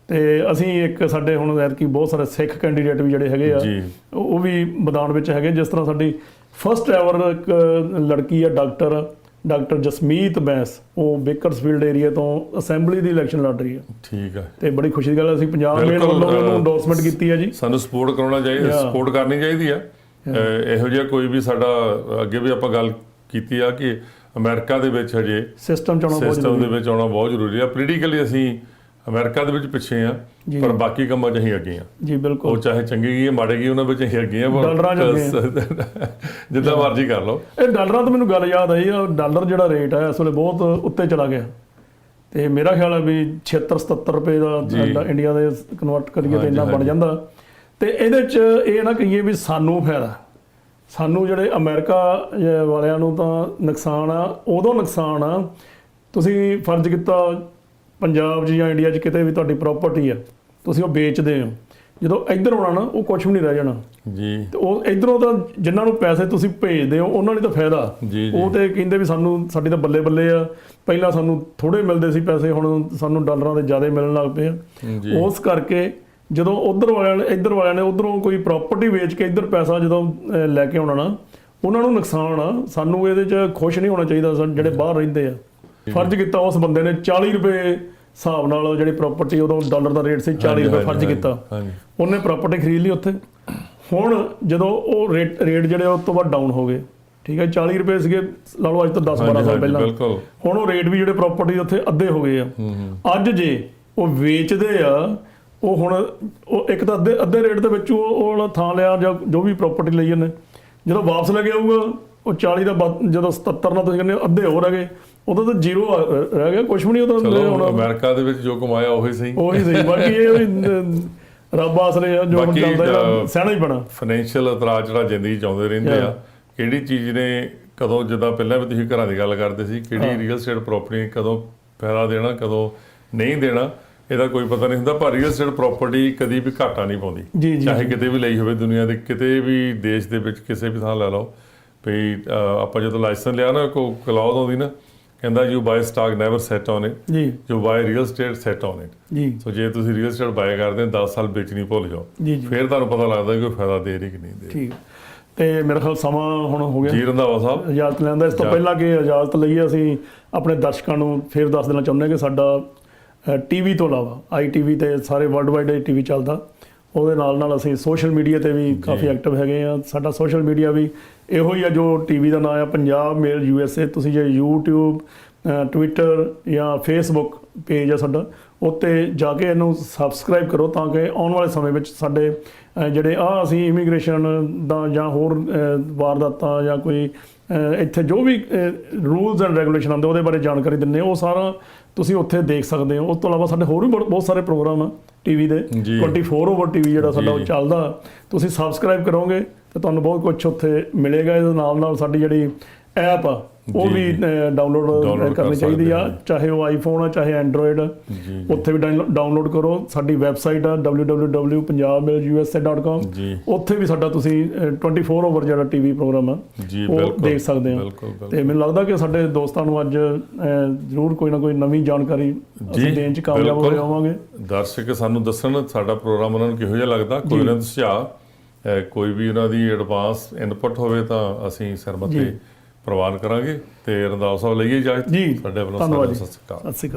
ਤੇ ਅਸੀਂ ਇੱਕ ਸਾਡੇ ਹੁਣ ਐਤਕੀ ਬਹੁਤ ਸਾਰੇ ਸਿੱਖ ਕੈਂਡੀਡੇਟ ਵੀ ਜਿਹੜੇ ਹੈਗੇ ਆ, ਉਹ ਵੀ ਮੈਦਾਨ ਵਿੱਚ ਹੈਗੇ। ਜਿਸ ਤਰ੍ਹਾਂ ਸਾਡੀ ਫਸਟ ਐਵਰ ਇੱਕ ਲੜਕੀ ਆ, ਡਾਕਟਰ ਜਸਮੀਤ ਬੈਂਸ, ਉਹ ਬੇਕਰਸਫੀਲਡ ਏਰੀਆ ਤੋਂ ਅਸੈਂਬਲੀ ਦੀ ਇਲੈਕਸ਼ਨ ਲੜ ਰਹੀ ਹੈ। ਠੀਕ ਹੈ, ਤੇ ਬੜੀ ਖੁਸ਼ੀ ਦੀ ਗੱਲ, ਅਸੀਂ ਪੰਜਾਬ ਮੇਲ ਵੱਲੋਂ ਉਹਨੂੰ ਐਂਡੋਰਸਮੈਂਟ ਕੀਤੀ ਹੈ ਜੀ। ਸਾਨੂੰ ਸਪੋਰਟ ਕਰਾਉਣਾ ਚਾਹੀਦਾ, ਸਪੋਰਟ ਕਰਨੀ ਚਾਹੀਦੀ ਆ। ਇਹੋ ਜਿਹਾ ਕੋਈ ਵੀ ਸਾਡਾ, ਅੱਗੇ ਵੀ ਆਪਾਂ ਗੱਲ ਕੀਤੀ ਆ ਕਿ ਅਮਰੀਕਾ ਦੇ ਵਿੱਚ ਹਜੇ ਸਿਸਟਮ ਦੇ ਵਿੱਚ ਆਉਣਾ ਬਹੁਤ ਜ਼ਰੂਰੀ ਆ। ਪੋਲੀਟੀਕਲੀ ਅਸੀਂ ਅਮਰੀਕਾ ਦੇ ਵਿੱਚ ਪਿੱਛੇ ਆ, ਪਰ ਬਾਕੀ ਕੰਮਾਂ 'ਚ ਅਸੀਂ ਅੱਗੇ ਆ। ਜੀ ਬਿਲਕੁਲ। ਉਹ ਚਾਹੇ ਚੰਗੀ ਗਈ ਮਾੜੇ ਗਈ, ਉਹਨਾਂ ਵਿੱਚ ਅਸੀਂ ਅੱਗੇ ਆ। ਜਿੱਦਾਂ ਮਰਜ਼ੀ ਕਰ ਲਓ। ਇਹ ਡਾਲਰਾਂ ਤੋਂ ਮੈਨੂੰ ਗੱਲ ਯਾਦ ਆਈ ਆ, ਡਾਲਰ ਜਿਹੜਾ ਰੇਟ ਹੈ ਇਸ ਵੇਲੇ ਬਹੁਤ ਉੱਤੇ ਚਲਾ ਗਿਆ, ਤੇ ਮੇਰਾ ਖਿਆਲ ਹੈ ਵੀ 76-77 ਰੁਪਏ ਦਾ ਇੰਡੀਆ ਦੇ ਕਨਵਰਟ ਕਰੀਏ ਤਾਂ ਇੰਨਾ ਬਣ ਜਾਂਦਾ। ਤੇ ਇਹਦੇ 'ਚ ਇਹ ਨਾ ਕਹੀਏ ਵੀ ਸਾਨੂੰ ਫਾਇਦਾ, ਸਾਨੂੰ ਜਿਹੜੇ ਅਮਰੀਕਾ ਵਾਲਿਆਂ ਨੂੰ ਤਾਂ ਨੁਕਸਾਨ ਆ। ਉਦੋਂ ਨੁਕਸਾਨ ਆ ਤੁਸੀਂ ਫਰਜ਼ ਕੀਤਾ ਪੰਜਾਬ 'ਚ ਜਾਂ ਇੰਡੀਆ 'ਚ ਕਿਤੇ ਵੀ ਤੁਹਾਡੀ ਪ੍ਰਾਪਰਟੀ ਆ, ਤੁਸੀਂ ਉਹ ਵੇਚਦੇ ਹੋ, ਜਦੋਂ ਇੱਧਰ ਆਉਣਾ ਨਾ ਉਹ ਕੁਛ ਵੀ ਨਹੀਂ ਰਹਿ ਜਾਣਾ ਜੀ। ਤੇ ਉਹ ਇੱਧਰੋਂ ਤਾਂ ਜਿਨ੍ਹਾਂ ਨੂੰ ਪੈਸੇ ਤੁਸੀਂ ਭੇਜਦੇ ਹੋ ਉਹਨਾਂ ਲਈ ਤਾਂ ਫਾਇਦਾ। ਉਹ ਤੇ ਕਹਿੰਦੇ ਵੀ ਸਾਡੀ ਤਾਂ ਬੱਲੇ ਬੱਲੇ ਆ, ਪਹਿਲਾਂ ਸਾਨੂੰ ਥੋੜੇ ਮਿਲਦੇ ਸੀ ਪੈਸੇ, ਹੁਣ ਸਾਨੂੰ ਡਾਲਰਾਂ ਦੇ ਜ਼ਿਆਦਾ ਮਿਲਣ ਲੱਗ ਪਏ ਆ। ਉਸ ਕਰਕੇ ਜਦੋਂ ਇੱਧਰ ਵਾਲਿਆਂ ਨੇ ਉੱਧਰੋਂ ਕੋਈ ਪ੍ਰਾਪਰਟੀ ਵੇਚ ਕੇ ਇੱਧਰ ਪੈਸਾ ਜਦੋਂ ਲੈ ਕੇ ਆਉਣਾ ਨਾ, ਉਹਨਾਂ ਨੂੰ ਨੁਕਸਾਨ ਆ। ਸਾਨੂੰ ਇਹਦੇ 'ਚ ਖੁਸ਼ ਨਹੀਂ ਹੋਣਾ ਚਾਹੀਦਾ। ਜਿਹੜੇ ਬਾਹਰ ਰਹਿੰਦੇ ਆ, ਫਰਜ਼ ਕੀਤਾ ਉਸ ਬੰਦੇ ਨੇ 40 ਰੁਪਏ ਹਿਸਾਬ ਨਾਲ ਜਿਹੜੀ ਪ੍ਰਾਪਰਟੀ, ਉਦੋਂ ਡਾਲਰ ਦਾ ਰੇਟ ਸੀ 40 ਰੁਪਏ, ਫਰਜ਼ ਕੀਤਾ ਉਹਨੇ ਪ੍ਰਾਪਰਟੀ ਖਰੀਦ ਲਈ ਉੱਥੇ। ਹੁਣ ਜਦੋਂ ਉਹ ਰੇਟ ਜਿਹੜੇ ਉਸ ਤੋਂ ਬਾਅਦ ਡਾਊਨ ਹੋ ਗਏ, ਠੀਕ ਹੈ, 40 ਰੁਪਏ ਸੀਗੇ ਲਾ ਲਓ ਅੱਜ ਤੋਂ 10-12 ਸਾਲ ਪਹਿਲਾਂ, ਹੁਣ ਉਹ ਰੇਟ ਵੀ ਜਿਹੜੇ ਪ੍ਰਾਪਰਟੀ ਉੱਥੇ ਅੱਧੇ ਹੋ ਗਏ ਆ। ਅੱਜ ਜੇ ਉਹ ਵੇਚਦੇ ਆ, ਉਹ ਹੁਣ ਉਹ ਇੱਕ ਤਾਂ ਅੱਧੇ ਰੇਟ ਦੇ ਵਿੱਚ ਉਹ ਵਾਲਾ ਥਾਂ ਲਿਆ ਜਾਂ ਜੋ ਵੀ ਪ੍ਰਾਪਰਟੀ ਲਈ ਉਹਨੇ, ਜਦੋਂ ਵਾਪਸ ਲੈ ਕੇ ਆਊਗਾ ਉਹ 40 ਦਾ ਜਦੋਂ 77 ਨਾਲ ਤੁਸੀਂ ਕਹਿੰਦੇ ਅੱਧੇ ਹੋ ਰਹਿ ਗਏ, ਉਦੋਂ ਤਾਂ ਜ਼ੀਰੋ ਰਹਿ ਗਿਆ, ਕੁਛ ਵੀ ਨਹੀਂ। ਉਦੋਂ ਹੁਣ ਅਮਰੀਕਾ ਦੇ ਵਿੱਚ ਜੋ ਕਮਾਇਆ ਉਹੀ ਸਹੀ। ਬਾਕੀ ਇਹ ਰੱਬ ਆਸਰੇ ਆ, ਜੋ ਚੱਲਦਾ ਸਹਿਣਾ ਹੀ ਪੈਣਾ। ਫਾਈਨੈਂਸ਼ੀਅਲ ਉਤਰਾਅ ਜਿਹੜਾ ਜ਼ਿੰਦਗੀ 'ਚ ਆਉਂਦੇ ਰਹਿੰਦੇ ਆ, ਕਿਹੜੀ ਚੀਜ਼ ਨੇ ਕਦੋਂ, ਜਿੱਦਾਂ ਪਹਿਲਾਂ ਵੀ ਤੁਸੀਂ ਘਰਾਂ ਦੀ ਗੱਲ ਕਰਦੇ ਸੀ, ਕਿਹੜੀ ਰੀਅਲ ਸਟੇਟ ਪ੍ਰਾਪਰਟੀ ਕਦੋਂ ਫਾਇਦਾ ਦੇਣਾ ਕਦੋਂ ਨਹੀਂ ਦੇਣਾ, ਇਹਦਾ ਕੋਈ ਪਤਾ ਨਹੀਂ ਹੁੰਦਾ। ਪਰ ਰੀਅਲ ਸਟੇਟ ਪ੍ਰਾਪਰਟੀ ਕਦੀ ਵੀ ਘਾਟਾ ਨਹੀਂ ਪਾਉਂਦੀ, ਚਾਹੇ ਕਿਤੇ ਵੀ ਲਈ ਹੋਵੇ ਦੁਨੀਆ ਦੇ ਕਿਤੇ ਵੀ ਦੇਸ਼ ਦੇ ਵਿੱਚ, ਕਿਸੇ ਵੀ ਥਾਂ ਲੈ ਲਓ। ਵੀ ਆਪਾਂ ਜਦੋਂ ਲਾਇਸੈਂਸ ਲਿਆ ਨਾ, ਕੋਈ ਕਲੌਜ਼ ਆਉਂਦੀ ਨਾ, ਕਹਿੰਦਾ you buy stock never set on it, you buy real estate set on it. So ਜੇ ਤੁਸੀਂ ਰੀਅਲ ਸਟੇਟ ਬਾਏ ਕਰਦੇ 10 ਸਾਲ ਵੇਚਣੀ ਭੁੱਲ ਜਾਓ, ਫਿਰ ਤੁਹਾਨੂੰ ਪਤਾ ਲੱਗਦਾ ਕਿ ਕੋਈ ਫਾਇਦਾ ਦੇ ਰਹੀ ਕਿ ਨਹੀਂ ਦੇ ਰਹੀ। ਤੇ ਮੇਰੇ ਖਿਆਲ ਸਮਾਂ ਹੁਣ ਹੋ ਗਿਆ ਜੀ ਰੰਧਾਵਾ ਸਾਹਿਬ ਇਜਾਜ਼ਤ ਲੈਂਦਾ। ਇਸ ਤੋਂ ਪਹਿਲਾਂ ਕਿ ਇਜਾਜ਼ਤ ਲਈਏ, ਅਸੀਂ ਆਪਣੇ ਦਰਸ਼ਕਾਂ ਨੂੰ ਫਿਰ ਦੱਸ ਦੇਣਾ ਚਾਹੁੰਦੇ ਹਾਂ ਕਿ ਸਾਡਾ ਟੀਵੀ ਤੋਂ ਇਲਾਵਾ ITV ਤੇ ਸਾਰੇ ਵਰਲਡ ਵਾਈਡ ਟੀਵੀ ਚੱਲਦਾ, ਉਹਦੇ ਨਾਲ ਅਸੀਂ ਸੋਸ਼ਲ ਮੀਡੀਆ ਤੇ ਵੀ ਕਾਫੀ ਐਕਟਿਵ ਹੈਗੇ ਆ। ਸਾਡਾ ਸੋਸ਼ਲ ਮੀਡੀਆ ਵੀ ਇਹੋ ਹੀ ਆ ਜੋ ਟੀਵੀ ਦਾ ਨਾਮ ਆ, ਪੰਜਾਬ ਮੇਲ USA। ਤੁਸੀਂ ਜੇ YouTube ਟਵਿੱਟਰ ਜਾਂ ਫੇਸਬੁੱਕ ਪੇਜ ਆ ਸਾਡਾ, ਉੱਤੇ ਜਾ ਕੇ ਇਹਨੂੰ ਸਬਸਕ੍ਰਾਈਬ ਕਰੋ ਤਾਂ ਕਿ ਆਉਣ ਵਾਲੇ ਸਮੇਂ ਵਿੱਚ ਸਾਡੇ ਜਿਹੜੇ ਅਸੀਂ ਇਮੀਗ੍ਰੇਸ਼ਨ ਦਾ ਜਾਂ ਹੋਰ ਵਾਰਦਾਤਾਂ ਜਾਂ ਕੋਈ ਇੱਥੇ ਜੋ ਵੀ ਰੂਲਸ ਐਂਡ ਰੈਗੂਲੇਸ਼ਨ ਆਉਂਦੇ ਉਹਦੇ ਬਾਰੇ ਜਾਣਕਾਰੀ ਦਿੰਦੇ, ਉਹ ਸਾਰਾ ਤੁਸੀਂ ਉੱਥੇ ਦੇਖ ਸਕਦੇ ਹੋ। ਉਸ ਤੋਂ ਇਲਾਵਾ ਸਾਡੇ ਹੋਰ ਵੀ ਬਹੁਤ ਸਾਰੇ ਪ੍ਰੋਗਰਾਮ ਆ ਟੀਵੀ ਦੇ, 24 ਓਵਰ ਟੀਵੀ ਜਿਹੜਾ ਸਾਡਾ ਉਹ ਚੱਲਦਾ, ਤੁਸੀਂ ਸਬਸਕ੍ਰਾਈਬ ਕਰੋਗੇ ਤਾਂ ਤੁਹਾਨੂੰ ਬਹੁਤ ਕੁਝ ਉੱਥੇ ਮਿਲੇਗਾ। ਇਹਦੇ ਨਾਲ ਨਾਲ ਸਾਡੀ ਜਿਹੜੀ ਐਪ ਆ ਉਹ ਵੀ ਡਾਊਨਲੋਡ ਕਰਨੀ ਚਾਹੀਦੀ ਆ, ਚਾਹੇ ਉਹ ਆਈਫੋਨ ਆ ਚਾਹੇ ਐਂਡਰੋਇਡ, ਉੱਥੇ ਵੀ ਡਾਊਨਲੋਡ ਕਰੋ। ਸਾਡੀ ਵੈਬਸਾਈਟ ਆ www.punjabmailusa.com, ਉੱਥੇ ਵੀ ਸਾਡਾ ਤੁਸੀਂ 24 ਓਵਰ ਜਿਹੜਾ ਟੀਵੀ ਪ੍ਰੋਗਰਾਮ ਆ ਉਹ ਦੇਖ ਸਕਦੇ ਹੋ। ਤੇ ਮੈਨੂੰ ਲੱਗਦਾ ਕਿ ਸਾਡੇ ਦੋਸਤਾਂ ਨੂੰ ਅੱਜ ਜ਼ਰੂਰ ਕੋਈ ਨਾ ਕੋਈ ਨਵੀਂ ਜਾਣਕਾਰੀ ਅਸੀਂ ਦੇਣ 'ਚ ਕਾਮਯਾਬ ਹੋ ਜਾਵਾਂਗੇ। ਦਰਸ਼ਕ ਸਾਨੂੰ ਦੱਸਣ ਸਾਡਾ ਪ੍ਰੋਗਰਾਮ ਉਹਨਾਂ ਨੂੰ ਕਿਹੋ ਜਿਹਾ ਲੱਗਦਾ, ਕੋਈ ਉਹਨਾਂ ਦਾ ਸੁਝਾਅ, ਕੋਈ ਵੀ ਉਹਨਾਂ ਦੀ ਐਡਵਾਂਸ ਇਨਪੁਟ ਹੋਵੇ ਤਾਂ ਅਸੀਂ ਸਰਬੱਤੇ ਪ੍ਰਵਾਨ ਕਰਾਂਗੇ। ਤੇ ਰੰਧਾਵਾ ਸਾਹਿਬ ਲਈਏ ਇਜਾਜ਼ਤ, ਜੀ ਸਾਡੇ ਵੱਲੋਂ ਧੰਨਵਾਦ, ਸਤਿ ਸ਼੍ਰੀ ਅਕਾਲ। ਸਤਿ ਸ਼੍ਰੀ ਅਕਾਲ।